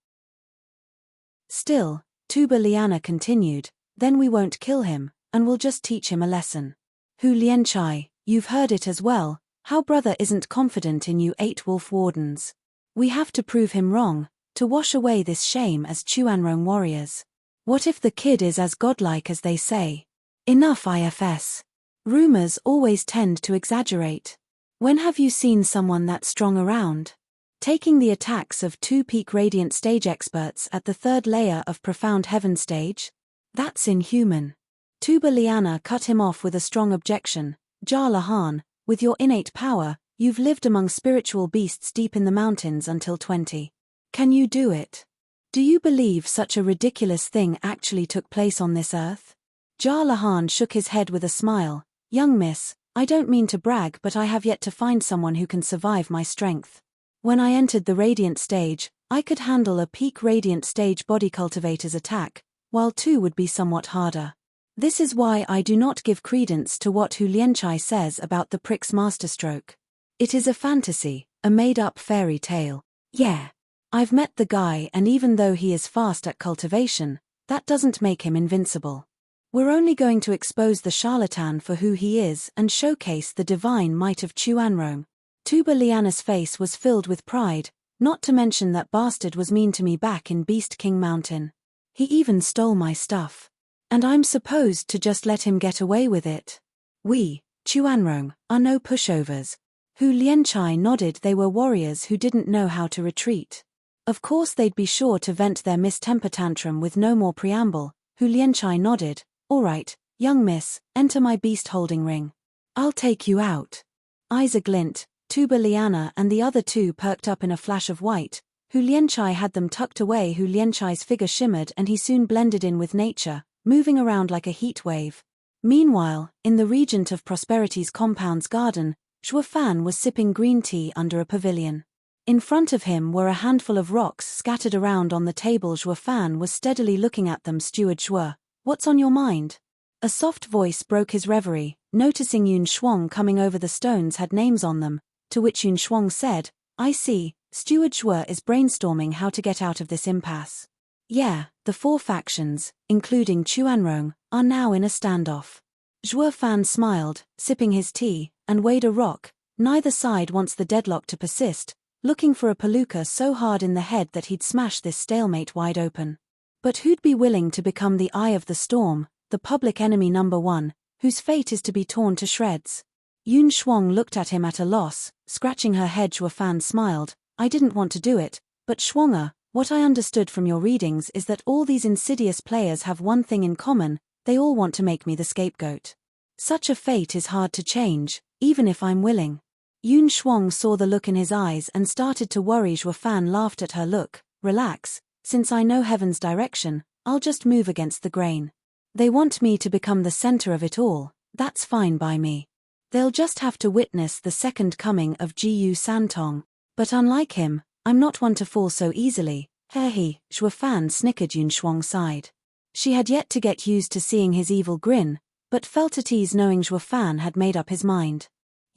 Still, Tuba Liana continued, then we won't kill him, and we'll just teach him a lesson. Hu Lianchai, you've heard it as well, how brother isn't confident in you 8 wolf wardens. We have to prove him wrong, to wash away this shame as Chuanrong warriors. What if the kid is as godlike as they say? Enough IFS. Rumors always tend to exaggerate. When have you seen someone that strong around? Taking the attacks of 2 peak radiant stage experts at the 3rd layer of profound heaven stage? That's inhuman. Tuba Liana cut him off with a strong objection. Jahlahan, with your innate power, you've lived among spiritual beasts deep in the mountains until 20. Can you do it? Do you believe such a ridiculous thing actually took place on this earth? Jahlahan shook his head with a smile. Young miss, I don't mean to brag, but I have yet to find someone who can survive my strength. When I entered the radiant stage, I could handle a peak radiant stage body cultivator's attack, while 2 would be somewhat harder. This is why I do not give credence to what Hu Lianchai says about the prick's masterstroke. It is a fantasy, a made-up fairy tale. Yeah. I've met the guy, and even though he is fast at cultivation, that doesn't make him invincible. We're only going to expose the charlatan for who he is and showcase the divine might of Chuanrong. Tuba Liana's face was filled with pride, not to mention that bastard was mean to me back in Beast King Mountain. He even stole my stuff. And I'm supposed to just let him get away with it. We, Chuanrong, are no pushovers. Hu Lianchai nodded. They were warriors who didn't know how to retreat. Of course they'd be sure to vent their mistemper tantrum with no more preamble. Hu Lianchai nodded. All right, young miss, enter my beast holding ring. I'll take you out. Eyes aglint, Tuba Liana and the other 2 perked up in a flash of white. Hu Lianchai had them tucked away. Hu Lianchai's figure shimmered and he soon blended in with nature, moving around like a heat wave. Meanwhile, in the Regent of Prosperity's compound's garden, Zhuo Fan was sipping green tea under a pavilion. In front of him were a handful of rocks scattered around on the table. Zhuo Fan was steadily looking at them. Steward Zhuo, what's on your mind? A soft voice broke his reverie, noticing Yun Shuang coming over the stones had names on them, to which Yun Shuang said, I see, Steward Zhuo is brainstorming how to get out of this impasse. Yeah, the 4 factions, including Chuanrong, are now in a standoff. Zhuo Fan smiled, sipping his tea, and weighed a rock. Neither side wants the deadlock to persist, looking for a palooka so hard in the head that he'd smash this stalemate wide open. But who'd be willing to become the eye of the storm, the public enemy number 1, whose fate is to be torn to shreds? Yun Shuang looked at him at a loss, scratching her head. Zhuo Fan smiled. I didn't want to do it, but Shuanger, what I understood from your readings is that all these insidious players have one thing in common, they all want to make me the scapegoat. Such a fate is hard to change, even if I'm willing. Yun Shuang saw the look in his eyes and started to worry. Zhuo Fan laughed at her look. Relax, since I know heaven's direction, I'll just move against the grain. They want me to become the center of it all, that's fine by me. They'll just have to witness the second coming of Jiyu Santong. But unlike him, I'm not one to fall so easily. He, Zhuo Fan snickered. Yun Shuang sighed. She had yet to get used to seeing his evil grin, but felt at ease knowing Zhuo Fan had made up his mind.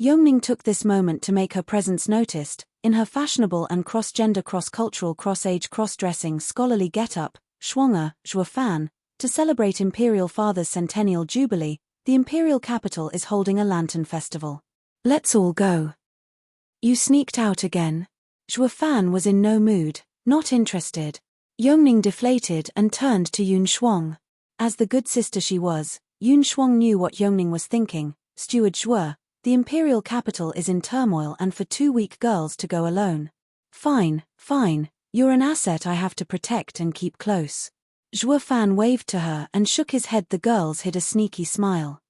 Yongning took this moment to make her presence noticed, in her fashionable and cross-gender, cross-cultural, cross-age, cross-dressing, scholarly get-up, Shuang'er, Zhuo Fan, to celebrate Imperial Father's centennial jubilee. The imperial capital is holding a lantern festival. Let's all go. You sneaked out again? Zhuo Fan was in no mood, not interested. Yongning deflated and turned to Yun Shuang. As the good sister she was, Yun Shuang knew what Yongning was thinking. Steward Zhuo, the imperial capital is in turmoil and for 2 weak girls to go alone. Fine, you're an asset I have to protect and keep close. Zhuo Fan waved to her and shook his head. The girls hid a sneaky smile.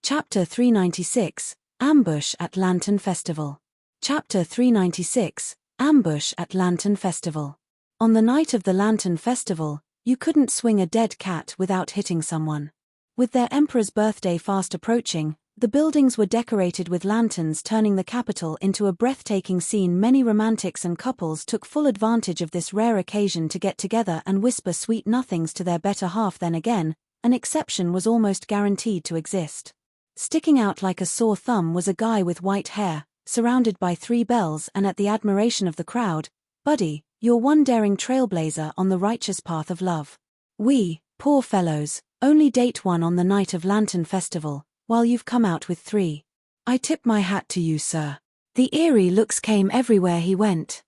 Chapter 396, Ambush at Lantern Festival. Chapter 396, Ambush at Lantern Festival. On the night of the Lantern Festival, you couldn't swing a dead cat without hitting someone. With their emperor's birthday fast approaching, the buildings were decorated with lanterns, turning the capital into a breathtaking scene. Many romantics and couples took full advantage of this rare occasion to get together and whisper sweet nothings to their better half. Then again, an exception was almost guaranteed to exist. Sticking out like a sore thumb was a guy with white hair, surrounded by 3 bells and at the admiration of the crowd. Buddy, you're one daring trailblazer on the righteous path of love. We, poor fellows, only date one on the night of Lantern Festival, while you've come out with 3. I tip my hat to you, sir. The eerie looks came everywhere he went.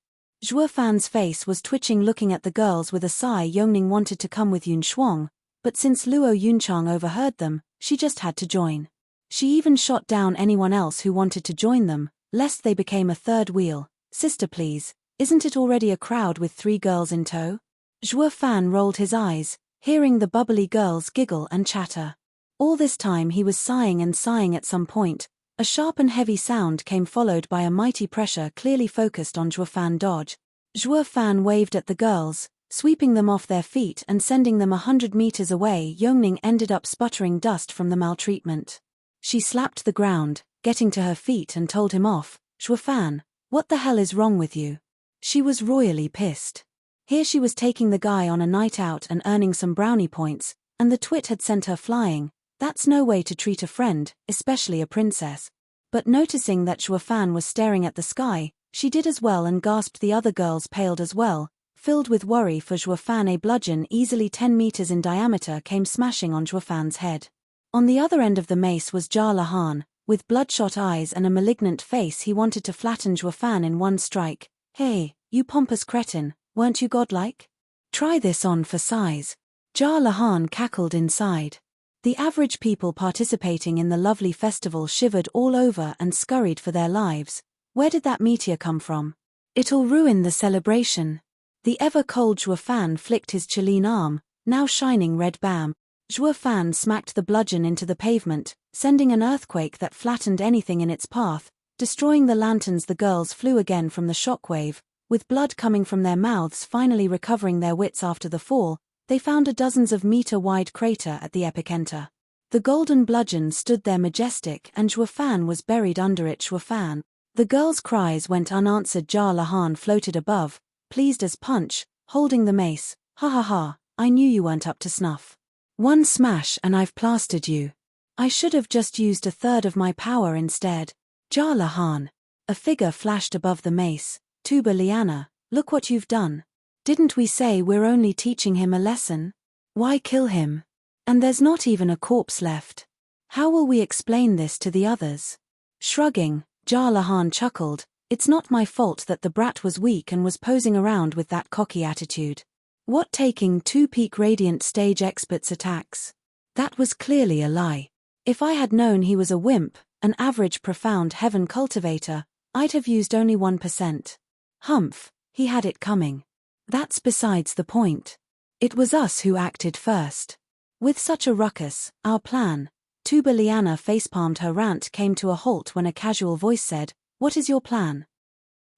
Zhuo Fan's face was twitching looking at the girls. With a sigh, Yongning wanted to come with Yun Shuang, but since Luo Yunchang overheard them, she just had to join. She even shot down anyone else who wanted to join them, lest they became a third wheel. Sister please, isn't it already a crowd with 3 girls in tow? Zhuo Fan rolled his eyes, hearing the bubbly girls giggle and chatter. All this time he was sighing and sighing. At some point, a sharp and heavy sound came, followed by a mighty pressure clearly focused on Zhuo Fan. Dodge. Zhuo Fan waved at the girls, sweeping them off their feet and sending them 100 meters away. Yongning ended up sputtering dust from the maltreatment. She slapped the ground, getting to her feet, and told him off. Zhuo Fan, what the hell is wrong with you? She was royally pissed. Here she was taking the guy on a night out and earning some brownie points, and the twit had sent her flying. That's no way to treat a friend, especially a princess. But noticing that Zhuo Fan was staring at the sky, she did as well and gasped. The other girls paled as well, filled with worry for Zhuo Fan. A bludgeon easily 10 meters in diameter came smashing on Zhuo Fan's head. On the other end of the mace was Jia Lahan, with bloodshot eyes and a malignant face. He wanted to flatten Zhuo Fan in one strike. Hey, you pompous cretin, weren't you godlike? Try this on for size. Jia Lahan cackled inside. The average people participating in the lovely festival shivered all over and scurried for their lives. Where did that meteor come from? It'll ruin the celebration. The ever-cold Zhuo Fan flicked his Chilean arm, now shining red. Bam! Zhuo Fan smacked the bludgeon into the pavement, sending an earthquake that flattened anything in its path, destroying the lanterns. The girls flew again from the shockwave, with blood coming from their mouths. Finally recovering their wits after the fall, they found a dozens of meter-wide crater at the epicenter. The golden bludgeon stood there majestic and Zhuo Fan was buried under it. Zhuo Fan. The girls' cries went unanswered. Jia Lahan floated above, pleased as punch, holding the mace. Ha ha ha, I knew you weren't up to snuff. One smash and I've plastered you. I should have just used a third of my power instead. Jia Lahan. A figure flashed above the mace. Tuba Liana, look what you've done. Didn't we say we're only teaching him a lesson? Why kill him? And there's not even a corpse left. How will we explain this to the others? Shrugging, Jia Lahan chuckled. It's not my fault that the brat was weak and was posing around with that cocky attitude. What taking 2 peak radiant stage experts attacks? That was clearly a lie. If I had known he was a wimp, an average profound heaven cultivator, I'd have used only 1%. Humph, he had it coming. That's besides the point. It was us who acted first. With such a ruckus, our plan. Tuba Liana facepalmed. Her rant came to a halt when a casual voice said, "What is your plan?"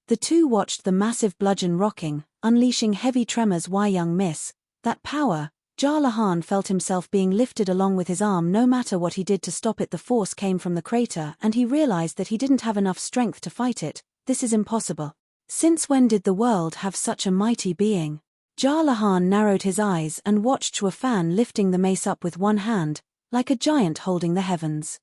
The two watched the massive bludgeon rocking, unleashing heavy tremors. Why, young miss, that power. Jarlahan felt himself being lifted along with his arm. No matter what he did to stop it, the force came from the crater, and he realized that he didn't have enough strength to fight it. This is impossible. Since when did the world have such a mighty being? Jarlahan narrowed his eyes and watched Chuafan lifting the mace up with one hand, like a giant holding the heavens.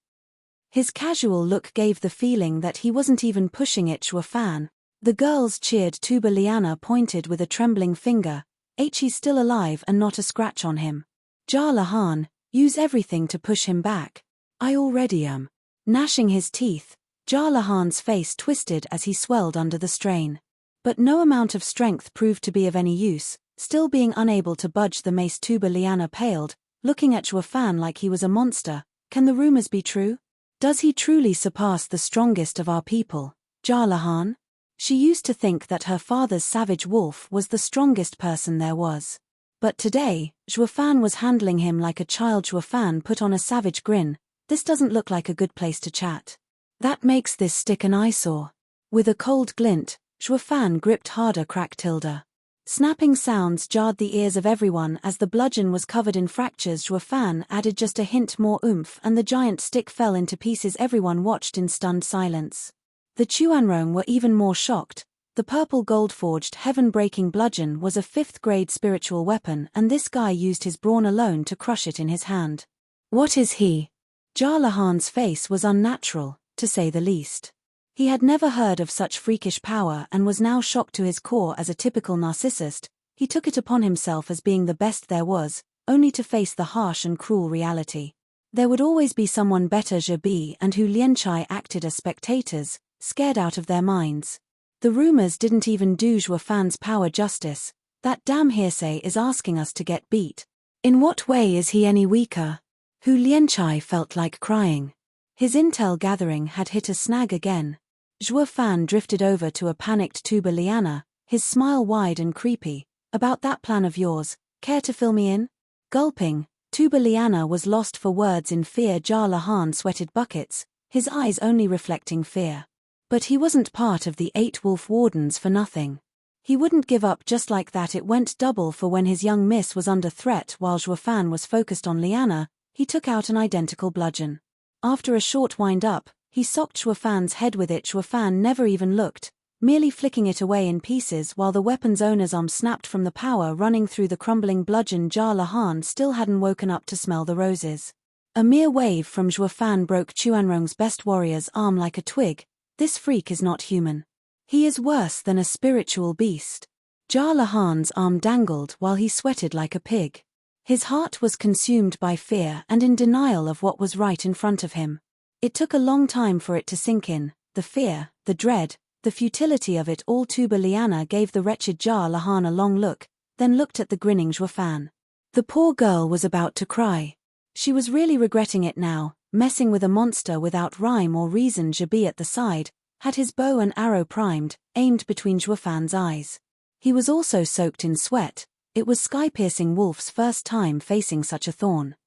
His casual look gave the feeling that he wasn't even pushing it. Chuafan. The girls cheered. Tuba Liana pointed with a trembling finger. He's still alive and not a scratch on him. Jarlahan, use everything to push him back. I already am. Gnashing his teeth, Jarlahan's face twisted as he swelled under the strain. But no amount of strength proved to be of any use. Still being unable to budge the mace, Tuba Liana paled, looking at Chuafan like he was a monster. Can the rumors be true? Does he truly surpass the strongest of our people, Jarlahan? She used to think that her father's savage wolf was the strongest person there was. But today, Chuafan was handling him like a child. Chuafan put on a savage grin. This doesn't look like a good place to chat. That makes this stick an eyesore. With a cold glint, Chuafan gripped harder. Crack tilde. Snapping sounds jarred the ears of everyone as the bludgeon was covered in fractures. Chuafan added just a hint more oomph and the giant stick fell into pieces. Everyone watched in stunned silence. The Chuanrong were even more shocked. The purple gold-forged heaven-breaking bludgeon was a 5th-grade spiritual weapon, and this guy used his brawn alone to crush it in his hand. What is he? Jarlahan's face was unnatural, to say the least. He had never heard of such freakish power and was now shocked to his core. As a typical narcissist, he took it upon himself as being the best there was, only to face the harsh and cruel reality. There would always be someone better. Zhebi and Hu Lianchai acted as spectators, scared out of their minds. The rumors didn't even do Chuafan's power justice. That damn hearsay is asking us to get beat. In what way is he any weaker? Hu Lianchai felt like crying. His intel gathering had hit a snag again. Chuafan drifted over to a panicked Tuba Liana, his smile wide and creepy. About that plan of yours, care to fill me in? Gulping, Tuba Liana was lost for words in fear. Jarlahan sweated buckets, his eyes only reflecting fear. But he wasn't part of the 8 wolf wardens for nothing. He wouldn't give up just like that. It went double for when his young miss was under threat. While Chuafan was focused on Liana, he took out an identical bludgeon. After a short wind-up, he socked Chuafan's head with it. Chuafan never even looked, merely flicking it away in pieces while the weapon's owner's arm snapped from the power running through the crumbling bludgeon. Jarlahan still hadn't woken up to smell the roses. A mere wave from Chuafan broke Chuanrong's best warrior's arm like a twig. This freak is not human. He is worse than a spiritual beast. Jarlahan's arm dangled while he sweated like a pig. His heart was consumed by fear and in denial of what was right in front of him. It took a long time for it to sink in, the fear, the dread, the futility of it all. Tuba Liana gave the wretched Jarlahan a long look, then looked at the grinning Chuafan. The poor girl was about to cry. She was really regretting it now. Messing with a monster without rhyme or reason. Zhebi at the side had his bow and arrow primed, aimed between Chuafan's eyes. He was also soaked in sweat. It was Sky-Piercing Wolf's first time facing such a thorn.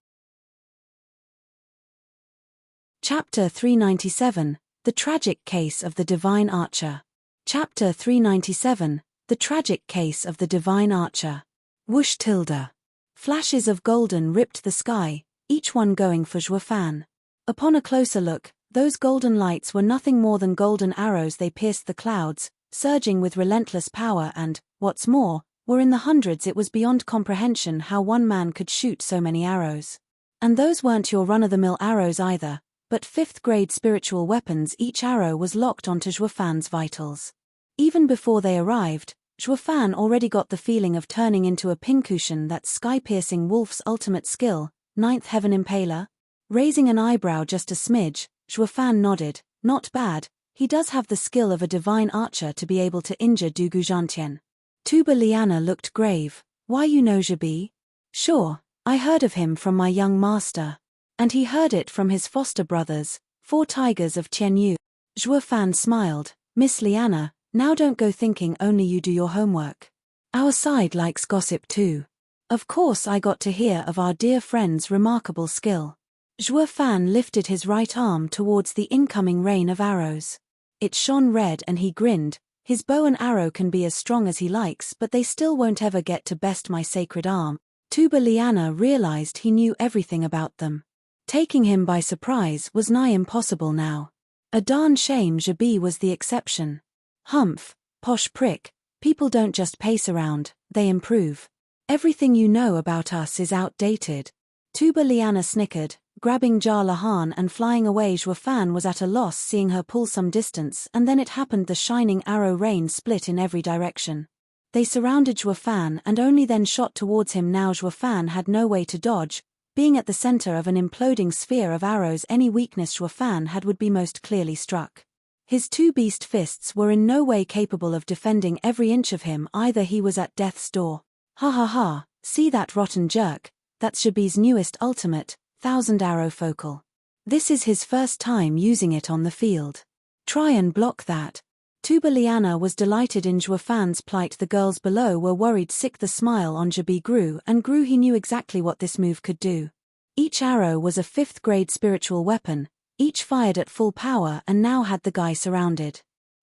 Chapter 397, The Tragic Case of the Divine Archer. Chapter 397, The Tragic Case of the Divine Archer. Whoosh tilde. Flashes of golden ripped the sky, each one going for Chuafan. Upon a closer look, those golden lights were nothing more than golden arrows. They pierced the clouds, surging with relentless power and, what's more, were in the hundreds. It was beyond comprehension how one man could shoot so many arrows. And those weren't your run-of-the-mill arrows either, but 5th-grade spiritual weapons. Each arrow was locked onto Chuafan's vitals. Even before they arrived, Chuafan already got the feeling of turning into a pincushion. That Sky-Piercing Wolf's ultimate skill, 9th Heaven Impaler? Raising an eyebrow just a smidge, Chuafan nodded. Not bad, he does have the skill of a divine archer to be able to injure Dugu Zhantian. Tuba Liana looked grave. Why, you know Zhebi? Sure, I heard of him from my young master. And he heard it from his foster brothers, 4 tigers of Tianyu. Chuafan smiled. Miss Liana, now don't go thinking only you do your homework. Our side likes gossip too. Of course I got to hear of our dear friend's remarkable skill. Zhuo Fan lifted his right arm towards the incoming rain of arrows. It shone red and he grinned. His bow and arrow can be as strong as he likes, but they still won't ever get to best my sacred arm. Tuba Liana realized he knew everything about them. Taking him by surprise was nigh impossible now. A darn shame Jabi was the exception. Humph, posh prick, people don't just pace around, they improve. Everything you know about us is outdated. Tuba Liana snickered, grabbing Jar Lahan and flying away. Zhuo Fan was at a loss seeing her pull some distance, and then it happened. The shining arrow rain split in every direction. They surrounded Zhuo Fan and only then shot towards him. Now Zhuo Fan had no way to dodge. Being at the center of an imploding sphere of arrows, any weakness Zhuo Fan had would be most clearly struck. His two beast fists were in no way capable of defending every inch of him either. He was at death's door. Ha ha ha, see that rotten jerk? That's Jabi's newest ultimate, 1000 Arrow Focal. This is his first time using it on the field. Try and block that. Tuba Liana was delighted in Zhuo Fan's plight. The girls below were worried sick. The smile on Jabi grew and grew. He knew exactly what this move could do. Each arrow was a 5th grade spiritual weapon, each fired at full power, and now had the guy surrounded.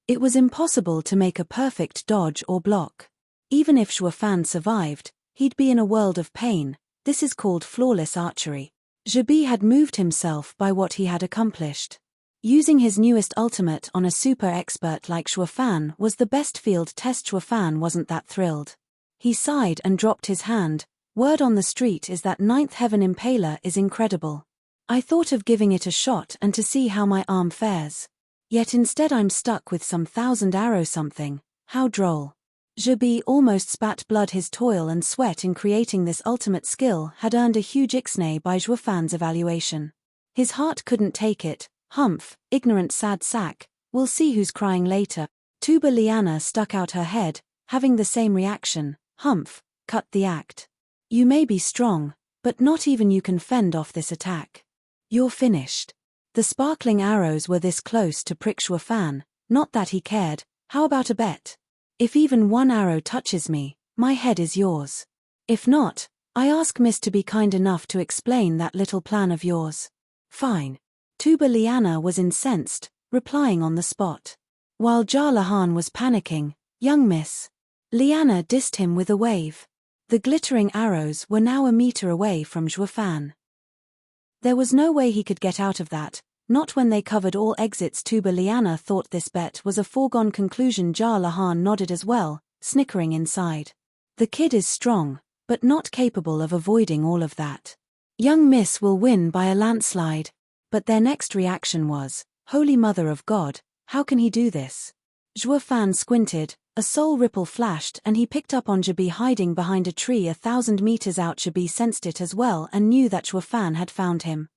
It was impossible to make a perfect dodge or block. Even if Zhuo Fan survived, he'd be in a world of pain. This is called flawless archery. Jabi had moved himself by what he had accomplished. Using his newest ultimate on a super expert like Zhuo Fan was the best field test. Zhuo Fan wasn't that thrilled. He sighed and dropped his hand. Word on the street is that 9th Heaven Impaler is incredible. I thought of giving it a shot and to see how my arm fares. Yet instead I'm stuck with some 1000 arrow something. How droll. Jabi almost spat blood. His toil and sweat in creating this ultimate skill had earned a huge ixnay by Zhuo Fan's evaluation. His heart couldn't take it. Humph, ignorant sad sack, we'll see who's crying later. Tuba Liana stuck out her head, having the same reaction. Humph, cut the act. You may be strong, but not even you can fend off this attack. You're finished. The sparkling arrows were this close to prick Zhuo Fan, not that he cared. How about a bet? If even one arrow touches me, my head is yours. If not, I ask Miss to be kind enough to explain that little plan of yours. Fine. Tuba Liana was incensed, replying on the spot. While Jar Lahan was panicking, young Miss Liana dissed him with a wave. The glittering arrows were now a meter away from Zhuo Fan. There was no way he could get out of that, not when they covered all exits. Tuba Liana thought this bet was a foregone conclusion. Jar Lahan nodded as well, snickering inside. The kid is strong, but not capable of avoiding all of that. Young Miss will win by a landslide. But their next reaction was, Holy Mother of God, how can he do this? Zhuo Fan squinted, a soul ripple flashed and he picked up on Jabi hiding behind a tree 1000 meters out. Jabi sensed it as well and knew that Zhuo Fan had found him.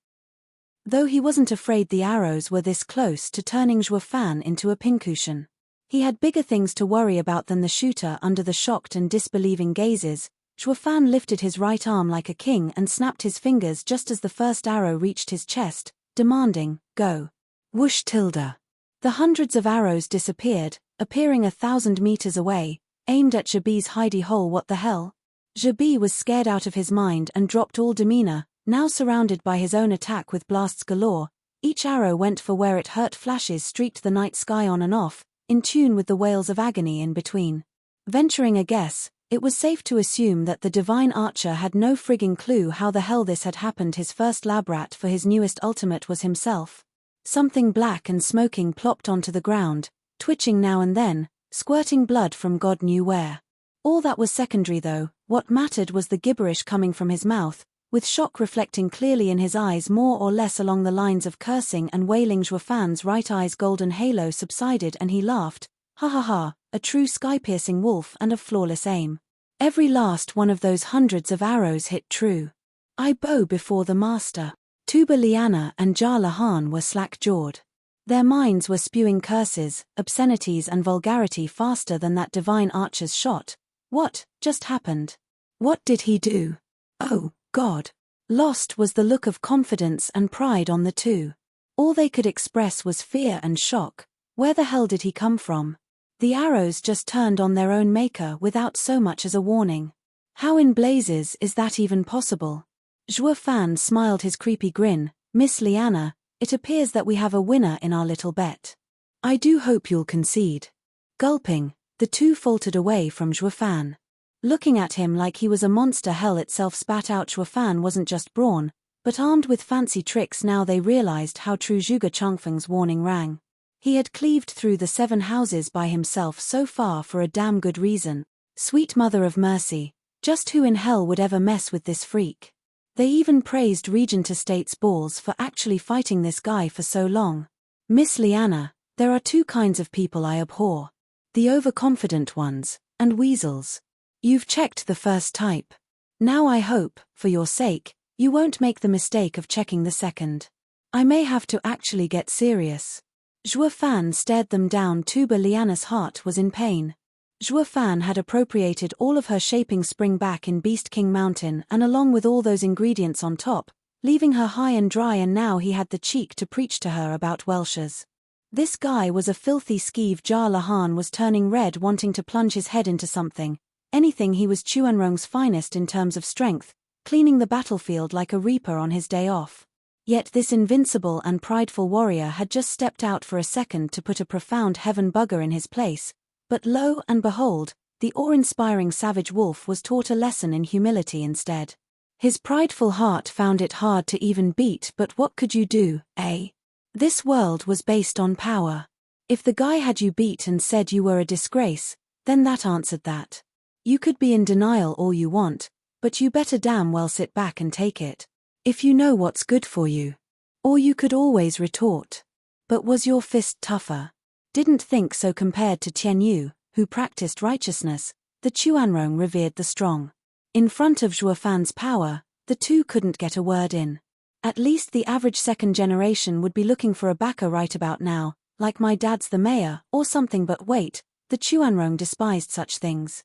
Though he wasn't afraid the arrows were this close to turning Zhuo Fan into a pincushion. He had bigger things to worry about than the shooter. Under the shocked and disbelieving gazes, Zhuo Fan lifted his right arm like a king and snapped his fingers just as the first arrow reached his chest, demanding, go. Whoosh tilde. The hundreds of arrows disappeared, appearing 1000 meters away, aimed at Jabi's hidey hole. What the hell? Jabi was scared out of his mind and dropped all demeanor, now surrounded by his own attack with blasts galore. Each arrow went for where it hurt. Flashes streaked the night sky on and off, in tune with the wails of agony in between. Venturing a guess, it was safe to assume that the divine archer had no frigging clue how the hell this had happened. His first lab rat for his newest ultimate was himself. Something black and smoking plopped onto the ground, twitching now and then, squirting blood from God knew where. All that was secondary though. What mattered was the gibberish coming from his mouth, with shock reflecting clearly in his eyes, more or less along the lines of cursing and wailing. Zhuo Fan's right eye's golden halo subsided and he laughed. Ha ha ha, a true sky-piercing wolf and a flawless aim. Every last one of those hundreds of arrows hit true. I bow before the master. Tuba Liana and Jar Lahan were slack-jawed. Their minds were spewing curses, obscenities and vulgarity faster than that divine archer's shot. What just happened? What did he do? Oh, God. Lost was the look of confidence and pride on the two. All they could express was fear and shock. Where the hell did he come from? The arrows just turned on their own maker without so much as a warning. How in blazes is that even possible? Zhuo Fan smiled his creepy grin. Miss Liana, it appears that we have a winner in our little bet. I do hope you'll concede. Gulping, the two faltered away from Zhuo Fan. Looking at him like he was a monster, hell itself spat out. Zhuo Fan wasn't just brawn, but armed with fancy tricks. Now they realized how true Zhuge Changfeng's warning rang. He had cleaved through the 7 houses by himself so far for a damn good reason. Sweet mother of mercy, just who in hell would ever mess with this freak? They even praised Regent Estate's balls for actually fighting this guy for so long. Miss Liana, there are 2 kinds of people I abhor. The overconfident ones, and weasels. You've checked the first type. Now I hope, for your sake, you won't make the mistake of checking the second. I may have to actually get serious. Zhuo Fan stared them down. Tuba Liana's heart was in pain. Zhuo Fan had appropriated all of her shaping spring back in Beast King Mountain and along with all those ingredients on top, leaving her high and dry, and now he had the cheek to preach to her about Welshers. This guy was a filthy skeeve. Jar Lahan was turning red, wanting to plunge his head into something. Anything. He was Chuanrong's finest in terms of strength, cleaning the battlefield like a reaper on his day off. Yet this invincible and prideful warrior had just stepped out for a second to put a profound heaven bugger in his place. But lo and behold, the awe-inspiring savage wolf was taught a lesson in humility instead. His prideful heart found it hard to even beat, but what could you do, eh? This world was based on power. If the guy had you beat and said you were a disgrace, then that answered that. You could be in denial all you want, but you better damn well sit back and take it. If you know what's good for you. Or you could always retort. But was your fist tougher? Didn't think so. Compared to Tian Yu, who practiced righteousness, the Chuanrong revered the strong. In front of Zhuo Fan's power, the two couldn't get a word in. At least the average second generation would be looking for a backer right about now, like my dad's the mayor, or something. But wait, the Chuanrong despised such things.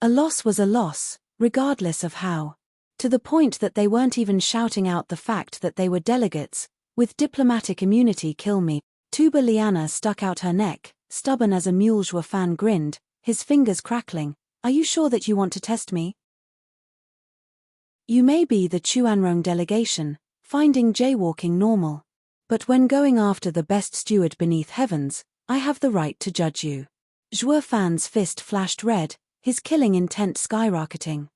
A loss was a loss, regardless of how. To the point that they weren't even shouting out the fact that they were delegates, with diplomatic immunity. Kill me. Tuba Liana stuck out her neck, stubborn as a mule. Zhuo Fan grinned, his fingers crackling. Are you sure that you want to test me? You may be the Chuanrong delegation, finding jaywalking normal. But when going after the best steward beneath heavens, I have the right to judge you. Zhuo Fan's fist flashed red, his killing intent skyrocketing.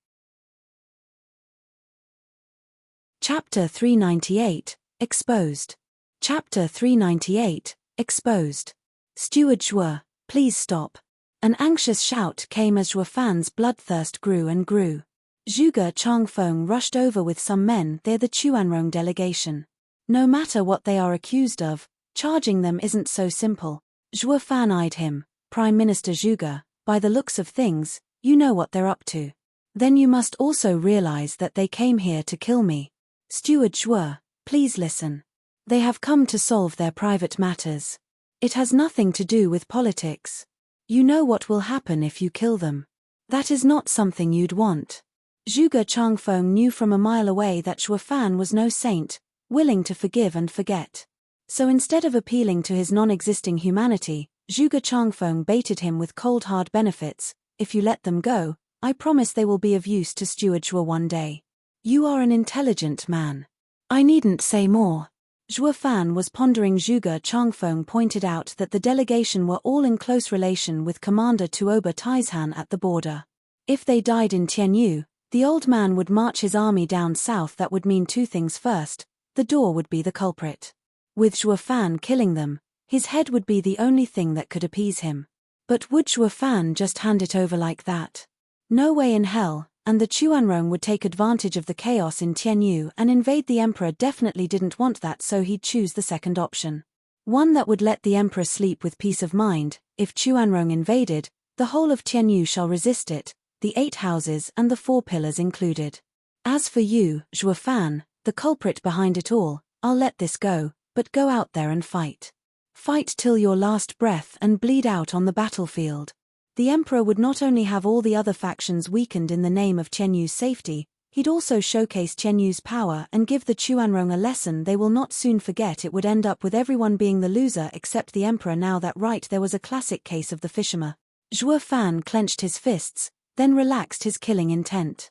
Chapter 398, Exposed. Chapter 398, Exposed. Steward Zhuo, please stop. An anxious shout came as Zhuo Fan's bloodthirst grew and grew. Zhuge Changfeng rushed over with some men. They're the Chuanrong delegation. No matter what they are accused of, charging them isn't so simple. Zhuo Fan eyed him. Prime Minister Zhuge, by the looks of things, you know what they're up to. Then you must also realize that they came here to kill me. Steward Zhuo, please listen. They have come to solve their private matters. It has nothing to do with politics. You know what will happen if you kill them. That is not something you'd want. Zhuge Changfeng knew from a mile away that Zhuo Fan was no saint, willing to forgive and forget. So instead of appealing to his non-existing humanity, Zhuge Changfeng baited him with cold hard benefits. If you let them go, I promise they will be of use to Steward Zhuo one day. You are an intelligent man. I needn't say more. Zhuo Fan was pondering. Zhuge Changfeng pointed out that the delegation were all in close relation with Commander Tuoba Taishan at the border. If they died in Tianyu, the old man would march his army down south. That would mean 2 things. First, the door would be the culprit. With Zhuo Fan killing them, his head would be the only thing that could appease him. But would Zhuo Fan just hand it over like that? No way in hell. And the Chuanrong would take advantage of the chaos in Tianyu and invade. The emperor definitely didn't want that, so he'd choose the second option. One that would let the emperor sleep with peace of mind. If Chuanrong invaded, the whole of Tianyu shall resist it, the 8 houses and the 4 pillars included. As for you, Zhuo Fan, the culprit behind it all, I'll let this go, but go out there and fight. Fight till your last breath and bleed out on the battlefield. The emperor would not only have all the other factions weakened in the name of Tianyu's safety, he'd also showcase Tianyu's power and give the Chuanrong a lesson they will not soon forget. It would end up with everyone being the loser except the emperor. Now that right, there was a classic case of the fisherman. Zhuo Fan clenched his fists, then relaxed his killing intent.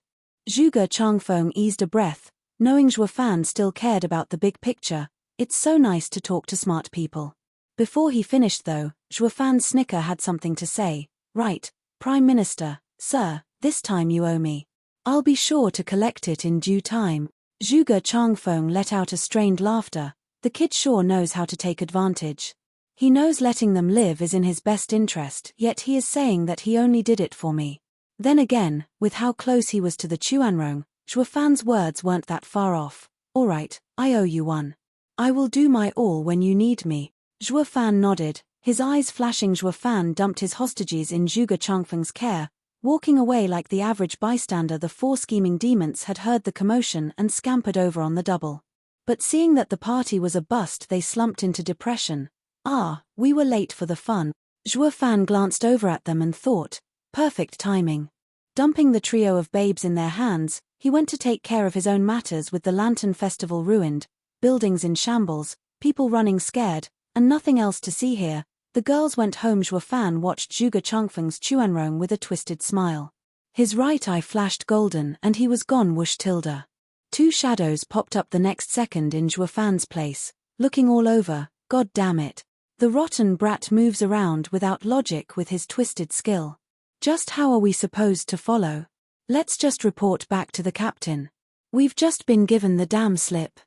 Zhuge Changfeng eased a breath, knowing Zhuo Fan still cared about the big picture. It's so nice to talk to smart people. Before he finished though, Zhuo Fan's snicker had something to say. Right, Prime Minister, sir, this time you owe me. I'll be sure to collect it in due time. Zhuge Changfeng let out a strained laughter. The kid sure knows how to take advantage. He knows letting them live is in his best interest, yet he is saying that he only did it for me. Then again, with how close he was to the Chuanrong, Zhuo Fan's words weren't that far off. Alright, I owe you one. I will do my all when you need me. Zhuo Fan nodded, his eyes flashing. Zhuo Fan dumped his hostages in Zhuge Changfeng's care, walking away like the average bystander. The 4 scheming demons had heard the commotion and scampered over on the double. But seeing that the party was a bust, they slumped into depression. Ah, we were late for the fun. Zhuo Fan glanced over at them and thought, perfect timing. Dumping the trio of babes in their hands, he went to take care of his own matters. With the Lantern Festival ruined, buildings in shambles, people running scared, and nothing else to see here, the girls went home. Zhuo Fan watched Zhuge Changfeng's Chuanrong with a twisted smile. His right eye flashed golden and he was gone. Whoosh tilde. 2 shadows popped up the next second in Zhuo Fan's place, looking all over. God damn it. The rotten brat moves around without logic with his twisted skill. Just how are we supposed to follow? Let's just report back to the captain. We've just been given the damn slip.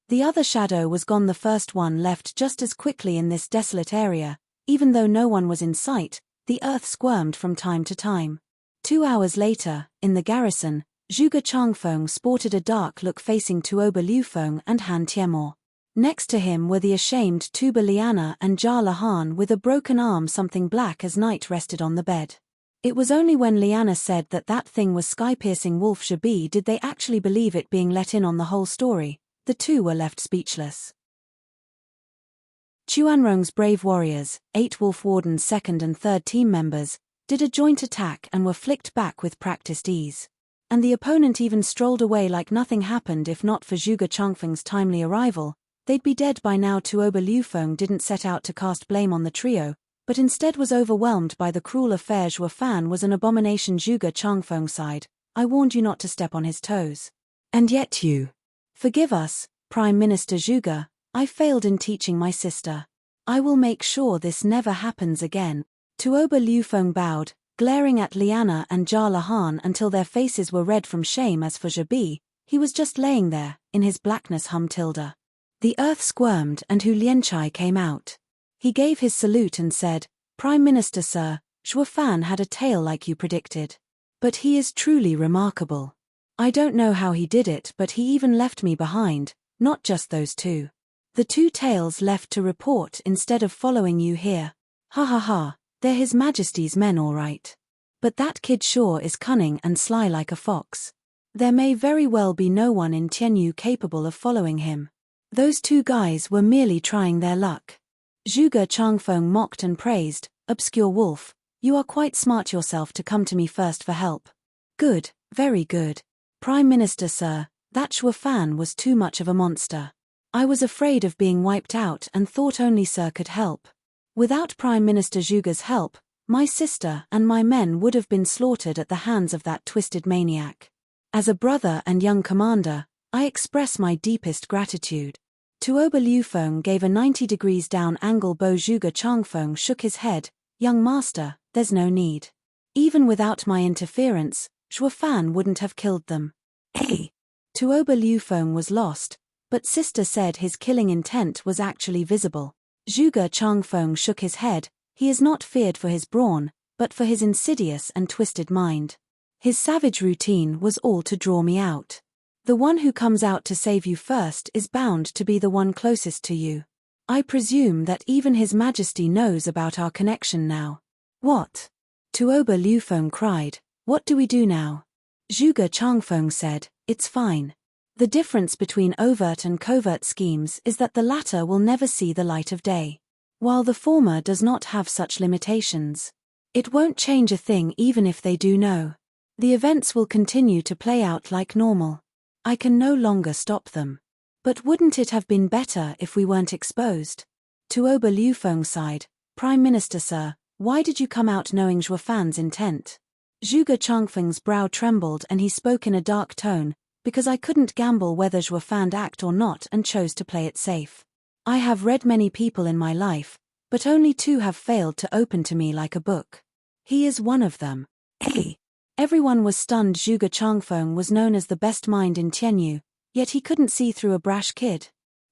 The other shadow was gone. The first one left just as quickly. In this desolate area, even though no one was in sight, the earth squirmed from time to time. 2 hours later, in the garrison, Zhuge Changfeng sported a dark look facing Tuoba Liufeng and Han Tiemor. Next to him were the ashamed Tuba Liana and Jia Lahan with a broken arm. Something black as night rested on the bed. It was only when Liana said that that thing was sky-piercing wolf Shabi did they actually believe it being let in on the whole story. The two were left speechless. Chuanrong's brave warriors, 8 Wolf Warden's 2nd and 3rd team members, did a joint attack and were flicked back with practiced ease. And the opponent even strolled away like nothing happened. If not for Zhuge Changfeng's timely arrival, they'd be dead by now. Tuoba Liufeng didn't set out to cast blame on the trio, but instead was overwhelmed by the cruel affair. Zhuo Fan was an abomination. Zhuge Changfeng sighed. I warned you not to step on his toes. And yet you. Forgive us, Prime Minister Zhuge, I failed in teaching my sister. I will make sure this never happens again. Tuoba Liufeng bowed, glaring at Liana and Jia Lahan until their faces were red from shame. As for Zhabi, he was just laying there, in his blackness. Tilde. The earth squirmed and Hu Lianchai came out. He gave his salute and said, Prime Minister sir, Zhuo Fan had a tail like you predicted. But he is truly remarkable. I don't know how he did it, but he even left me behind, not just those 2. The 2 tails left to report instead of following you here. Ha ha ha, they're His Majesty's men all right. But that kid sure is cunning and sly like a fox. There may very well be no one in Tianyu capable of following him. Those 2 guys were merely trying their luck. Zhuge Changfeng mocked and praised, obscure wolf, you are quite smart yourself to come to me first for help. Good, very good. Prime Minister sir, that Zhuo Fan was too much of a monster. I was afraid of being wiped out and thought only sir could help. Without Prime Minister Zhuge's help, my sister and my men would have been slaughtered at the hands of that twisted maniac. As a brother and young commander, I express my deepest gratitude. Tuoba Liufeng gave a 90 degrees down angle bow. Zhuge Changfeng shook his head. Young master, there's no need. Even without my interference, Zhuo Fan wouldn't have killed them. Hey! Tuoba Liufeng was lost, but sister said his killing intent was actually visible. Zhuge Changfeng shook his head. He is not feared for his brawn, but for his insidious and twisted mind. His savage routine was all to draw me out. The one who comes out to save you first is bound to be the one closest to you. I presume that even His Majesty knows about our connection now. What? Tuoba Liufeng cried. What do we do now? Zhuge Changfeng said, it's fine. The difference between overt and covert schemes is that the latter will never see the light of day, while the former does not have such limitations. It won't change a thing even if they do know. The events will continue to play out like normal. I can no longer stop them. But wouldn't it have been better if we weren't exposed? Tuoba Liufeng sighed. Prime Minister sir, Why did you come out knowing Zhuo Fan's intent? Zhuge Changfeng's brow trembled and he spoke in a dark tone, because I couldn't gamble whether Zhuo Fan'd act or not and chose to play it safe. I have read many people in my life, but only 2 have failed to open to me like a book. He is one of them. Hey! Everyone was stunned. Zhuge Changfeng was known as the best mind in Tianyu, yet he couldn't see through a brash kid.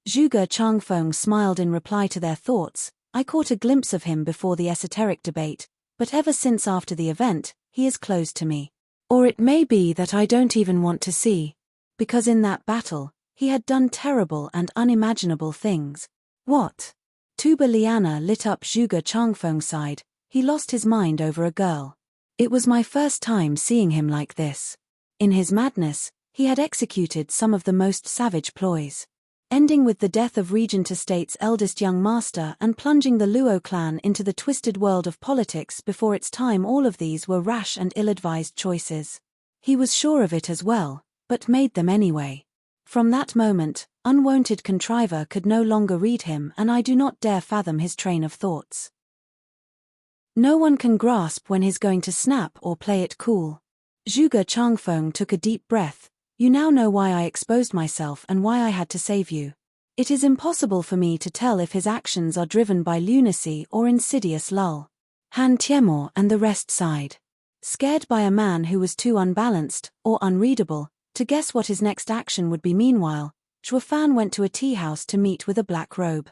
Zhuge Changfeng smiled in reply to their thoughts. I caught a glimpse of him before the esoteric debate, but ever since after the event, he is closed to me. Or it may be that I don't even want to see. Because in that battle, he had done terrible and unimaginable things. What? Tuba Liana lit up. Zhuge Changfeng sighed. He lost his mind over a girl. It was my first time seeing him like this. In his madness, he had executed some of the most savage ploys. Ending with the death of Regent Estate's eldest young master and plunging the Luo clan into the twisted world of politics before its time. All of these were rash and ill-advised choices. He was sure of it as well, but made them anyway. From that moment, unwanted contriver could no longer read him, and I do not dare fathom his train of thoughts. No one can grasp when he's going to snap or play it cool. Zhuge Changfeng took a deep breath. You now know why I exposed myself and why I had to save you. It is impossible for me to tell if his actions are driven by lunacy or insidious lull. Han Tiemor and the rest sighed. Scared by a man who was too unbalanced, or unreadable, to guess what his next action would be. Meanwhile, Zhuo Fan went to a tea house to meet with a black robe.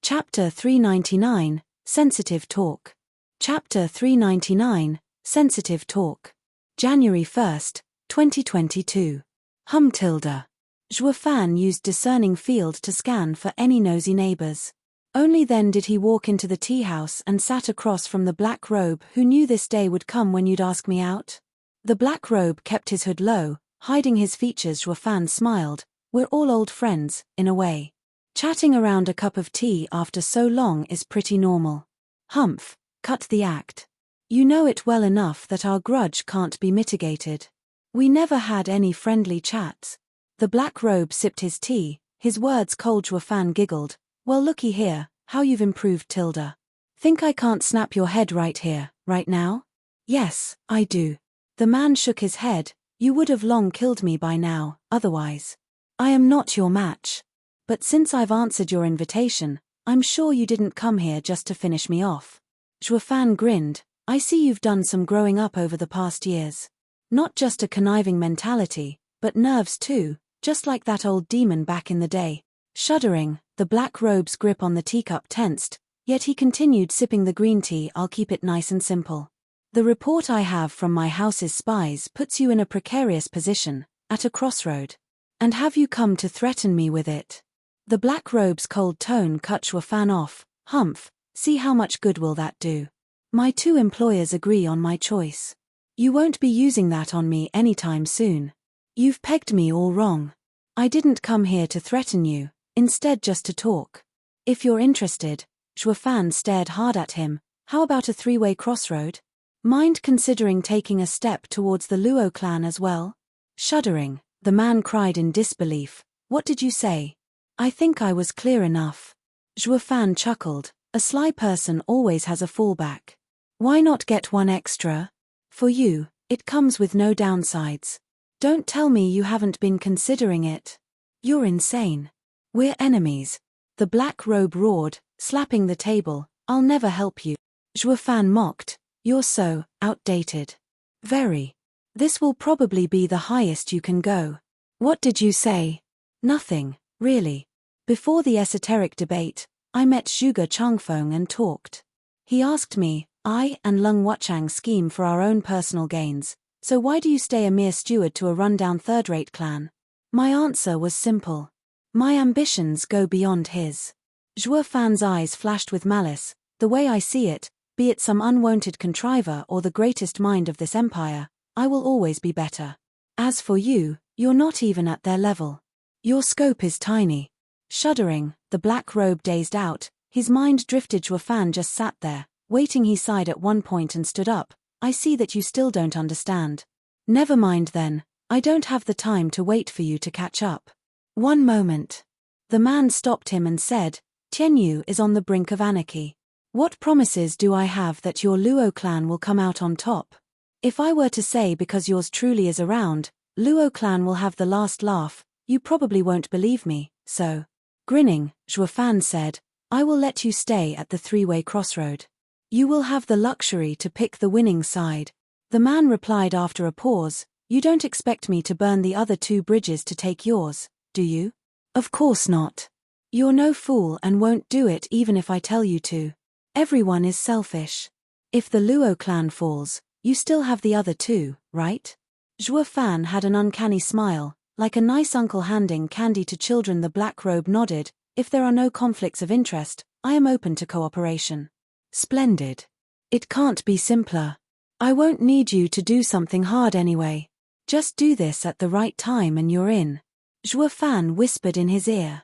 Chapter 399, Sensitive Talk. Chapter 399, Sensitive Talk. January 1st, 2022. Zhuo Fan used discerning field to scan for any nosy neighbors. Only then did he walk into the tea house and sat across from the black robe. Who knew this day would come when you'd ask me out? The black robe kept his hood low, hiding his features. Zhuo Fan smiled. We're all old friends, in a way. Chatting around a cup of tea after so long is pretty normal. Humph, cut the act. You know it well enough that our grudge can't be mitigated. We never had any friendly chats. The black robe sipped his tea, his words cold. Zhuo Fan giggled. Well, looky here, how you've improved, Tilda. Think I can't snap your head right here, right now? Yes, I do. The man shook his head. You would have long killed me by now, otherwise. I am not your match. But since I've answered your invitation, I'm sure you didn't come here just to finish me off. Zhuo Fan grinned. I see you've done some growing up over the past years. Not just a conniving mentality, but nerves too, just like that old demon back in the day. Shuddering, the black robe's grip on the teacup tensed, yet he continued sipping the green tea. I'll keep it nice and simple. The report I have from my house's spies puts you in a precarious position, at a crossroad. And have you come to threaten me with it? The black robe's cold tone cut Zhuo Fan off. Humph, see how much good will that do? My 2 employers agree on my choice. You won't be using that on me anytime soon. You've pegged me all wrong. I didn't come here to threaten you, instead just to talk. If you're interested, Zhuo Fan stared hard at him. How about a 3-way crossroad? Mind considering taking a step towards the Luo clan as well? Shuddering, the man cried in disbelief. What did you say? I think I was clear enough. Zhuo Fan chuckled. A sly person always has a fallback. Why not get one extra? For you, it comes with no downsides. Don't tell me you haven't been considering it. You're insane. We're enemies. The black robe roared, slapping the table. I'll never help you. Zhuo Fan mocked. You're so outdated. Very. This will probably be the highest you can go. What did you say? Nothing, really. Before the esoteric debate, I met Zhuge Changfeng and talked. He asked me, I and Lung Wuchang scheme for our own personal gains, so why do you stay a mere steward to a rundown third-rate clan? My answer was simple. My ambitions go beyond his. Zhuo Fan's eyes flashed with malice. The way I see it, be it some unwanted contriver or the greatest mind of this empire, I will always be better. As for you, you're not even at their level. Your scope is tiny. Shuddering, the black robe dazed out, his mind drifted. Zhuo Fan just sat there, waiting. He sighed at one point and stood up. I see that you still don't understand. Never mind then, I don't have the time to wait for you to catch up. One moment. The man stopped him and said, Tianyu is on the brink of anarchy. What promises do I have that your Luo clan will come out on top? If I were to say because yours truly is around, Luo clan will have the last laugh, you probably won't believe me, so. Grinning, Zhuo Fan said, I will let you stay at the three-way crossroad. You will have the luxury to pick the winning side. The man replied after a pause, you don't expect me to burn the other two bridges to take yours, do you? Of course not. You're no fool and won't do it even if I tell you to. Everyone is selfish. If the Luo clan falls, you still have the other two, right? Zhuo Fan had an uncanny smile, like a nice uncle handing candy to children. The black robe nodded, if there are no conflicts of interest, I am open to cooperation. Splendid. It can't be simpler. I won't need you to do something hard anyway. Just do this at the right time and you're in. Zhuo Fan whispered in his ear.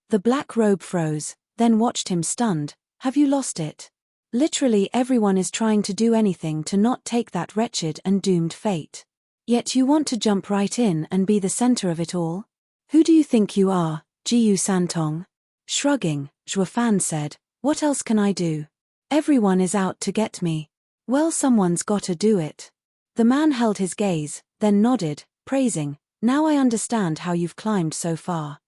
The black robe froze, then watched him stunned. Have you lost it? Literally everyone is trying to do anything to not take that wretched and doomed fate. Yet you want to jump right in and be the center of it all? Who do you think you are, Jiyu Santong? Shrugging, Zhuo Fan said, what else can I do? Everyone is out to get me. Well, someone's gotta do it. The man held his gaze, then nodded, praising, now I understand how you've climbed so far.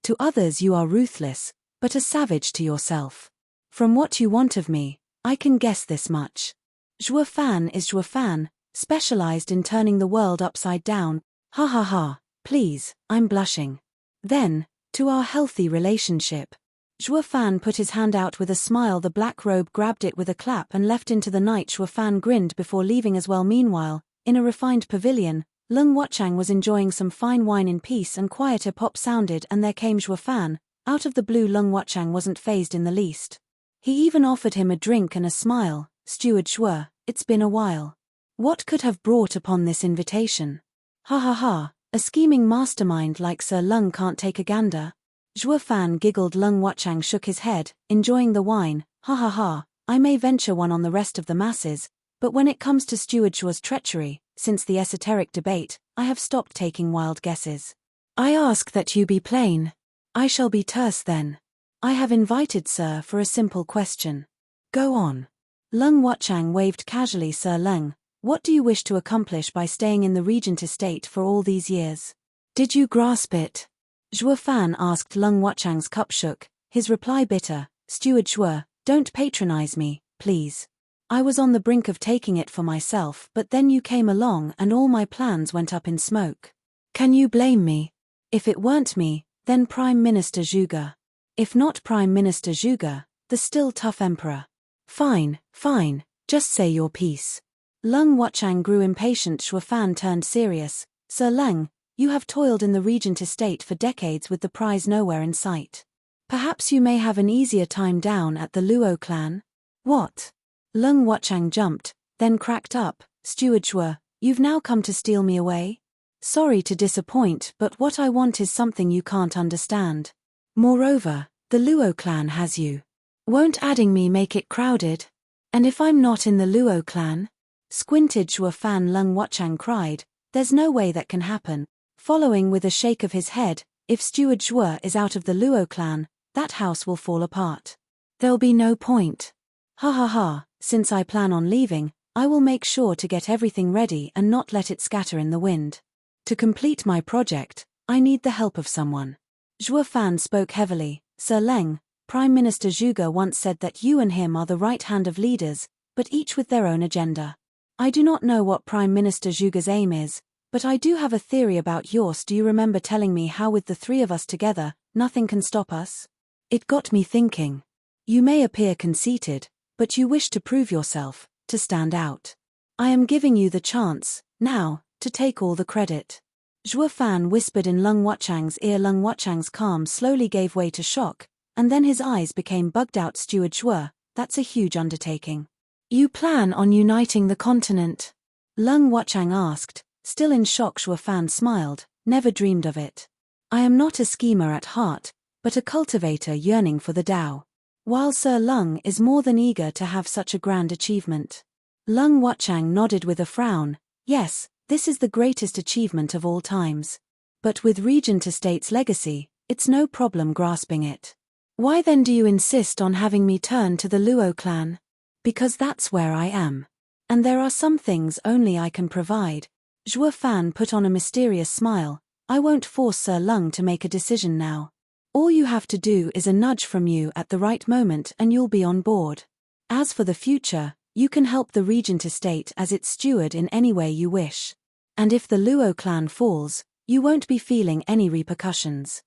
To others you are ruthless, but a savage to yourself. From what you want of me, I can guess this much. Zhuo Fan is Zhuo Fan, specialized in turning the world upside down. Ha ha ha, please, I'm blushing. Then, to our healthy relationship. Zhuo Fan put his hand out with a smile. The black robe grabbed it with a clap and left into the night. Zhuo Fan grinned before leaving as well. Meanwhile, in a refined pavilion, Lung Wuchang was enjoying some fine wine in peace and quieter pop sounded and there came Zhuo Fan. Out of the blue, Lung Wuchang wasn't fazed in the least. He even offered him a drink and a smile. Steward Zhuo, it's been a while. What could have brought upon this invitation? Ha ha ha, a scheming mastermind like Sir Lung can't take a gander. Zhuo Fan giggled. Lung Wuchang shook his head, enjoying the wine. Ha ha ha, I may venture one on the rest of the masses, but when it comes to Steward Zhuo's treachery, since the esoteric debate, I have stopped taking wild guesses. I ask that you be plain. I shall be terse then. I have invited Sir for a simple question. Go on. Lung Wuchang waved casually. Sir Lung, what do you wish to accomplish by staying in the Regent estate for all these years? Did you grasp it? Zhuo Fan asked. Lung Wuchang's cup shook, his reply bitter. Steward Zhuo, don't patronize me, please. I was on the brink of taking it for myself, but then you came along and all my plans went up in smoke. Can you blame me? If it weren't me, then Prime Minister Zhuge. If not Prime Minister Zhuge, the still tough emperor. Fine, fine, just say your piece. Lung Wuchang grew impatient. Zhuo Fan turned serious. Sir Lung, you have toiled in the Regent estate for decades with the prize nowhere in sight. Perhaps you may have an easier time down at the Luo clan? What? Lung Wuchang jumped, then cracked up. Steward Zhuo, you've now come to steal me away? Sorry to disappoint, but what I want is something you can't understand. Moreover, the Luo clan has you. Won't adding me make it crowded? And if I'm not in the Luo clan? Squinted Zhuo Fan. Lung Wuchang cried, there's no way that can happen. Following with a shake of his head, if Steward Zhuo is out of the Luo clan, that house will fall apart. There'll be no point. Ha ha ha, since I plan on leaving, I will make sure to get everything ready and not let it scatter in the wind. To complete my project, I need the help of someone. Zhuo Fan spoke heavily. Sir Leng, Prime Minister Zhuge once said that you and him are the right hand of leaders, but each with their own agenda. I do not know what Prime Minister Zhuge's aim is, but I do have a theory about yours. Do you remember telling me how with the three of us together, nothing can stop us? It got me thinking. You may appear conceited, but you wish to prove yourself, to stand out. I am giving you the chance, now, to take all the credit. Zhuo Fan whispered in Lung Wuchang's ear. Lung Wuchang's calm slowly gave way to shock, and then his eyes became bugged out. Steward Zhuo, that's a huge undertaking. You plan on uniting the continent? Lung Wuchang asked, still in shock. Zhuo Fan smiled, never dreamed of it. I am not a schemer at heart, but a cultivator yearning for the Tao. While Sir Lung is more than eager to have such a grand achievement. Lung Wuchang nodded with a frown, yes, this is the greatest achievement of all times. But with Regent Estate's legacy, it's no problem grasping it. Why then do you insist on having me turn to the Luo clan? Because that's where I am. And there are some things only I can provide. Zhuo Fan put on a mysterious smile. I won't force Sir Lung to make a decision now. All you have to do is a nudge from you at the right moment and you'll be on board. As for the future, you can help the Regent estate as its steward in any way you wish. And if the Luo clan falls, you won't be feeling any repercussions.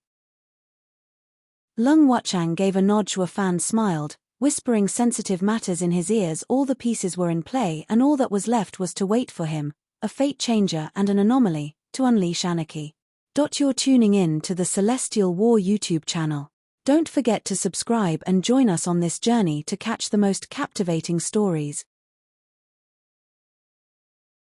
Lung Wuchang gave a nod. Zhuo Fan smiled, whispering sensitive matters in his ears. All the pieces were in play and all that was left was to wait for him, a fate changer and an anomaly, to unleash anarchy. You're tuning in to the Celestial War YouTube channel. Don't forget to subscribe and join us on this journey to catch the most captivating stories.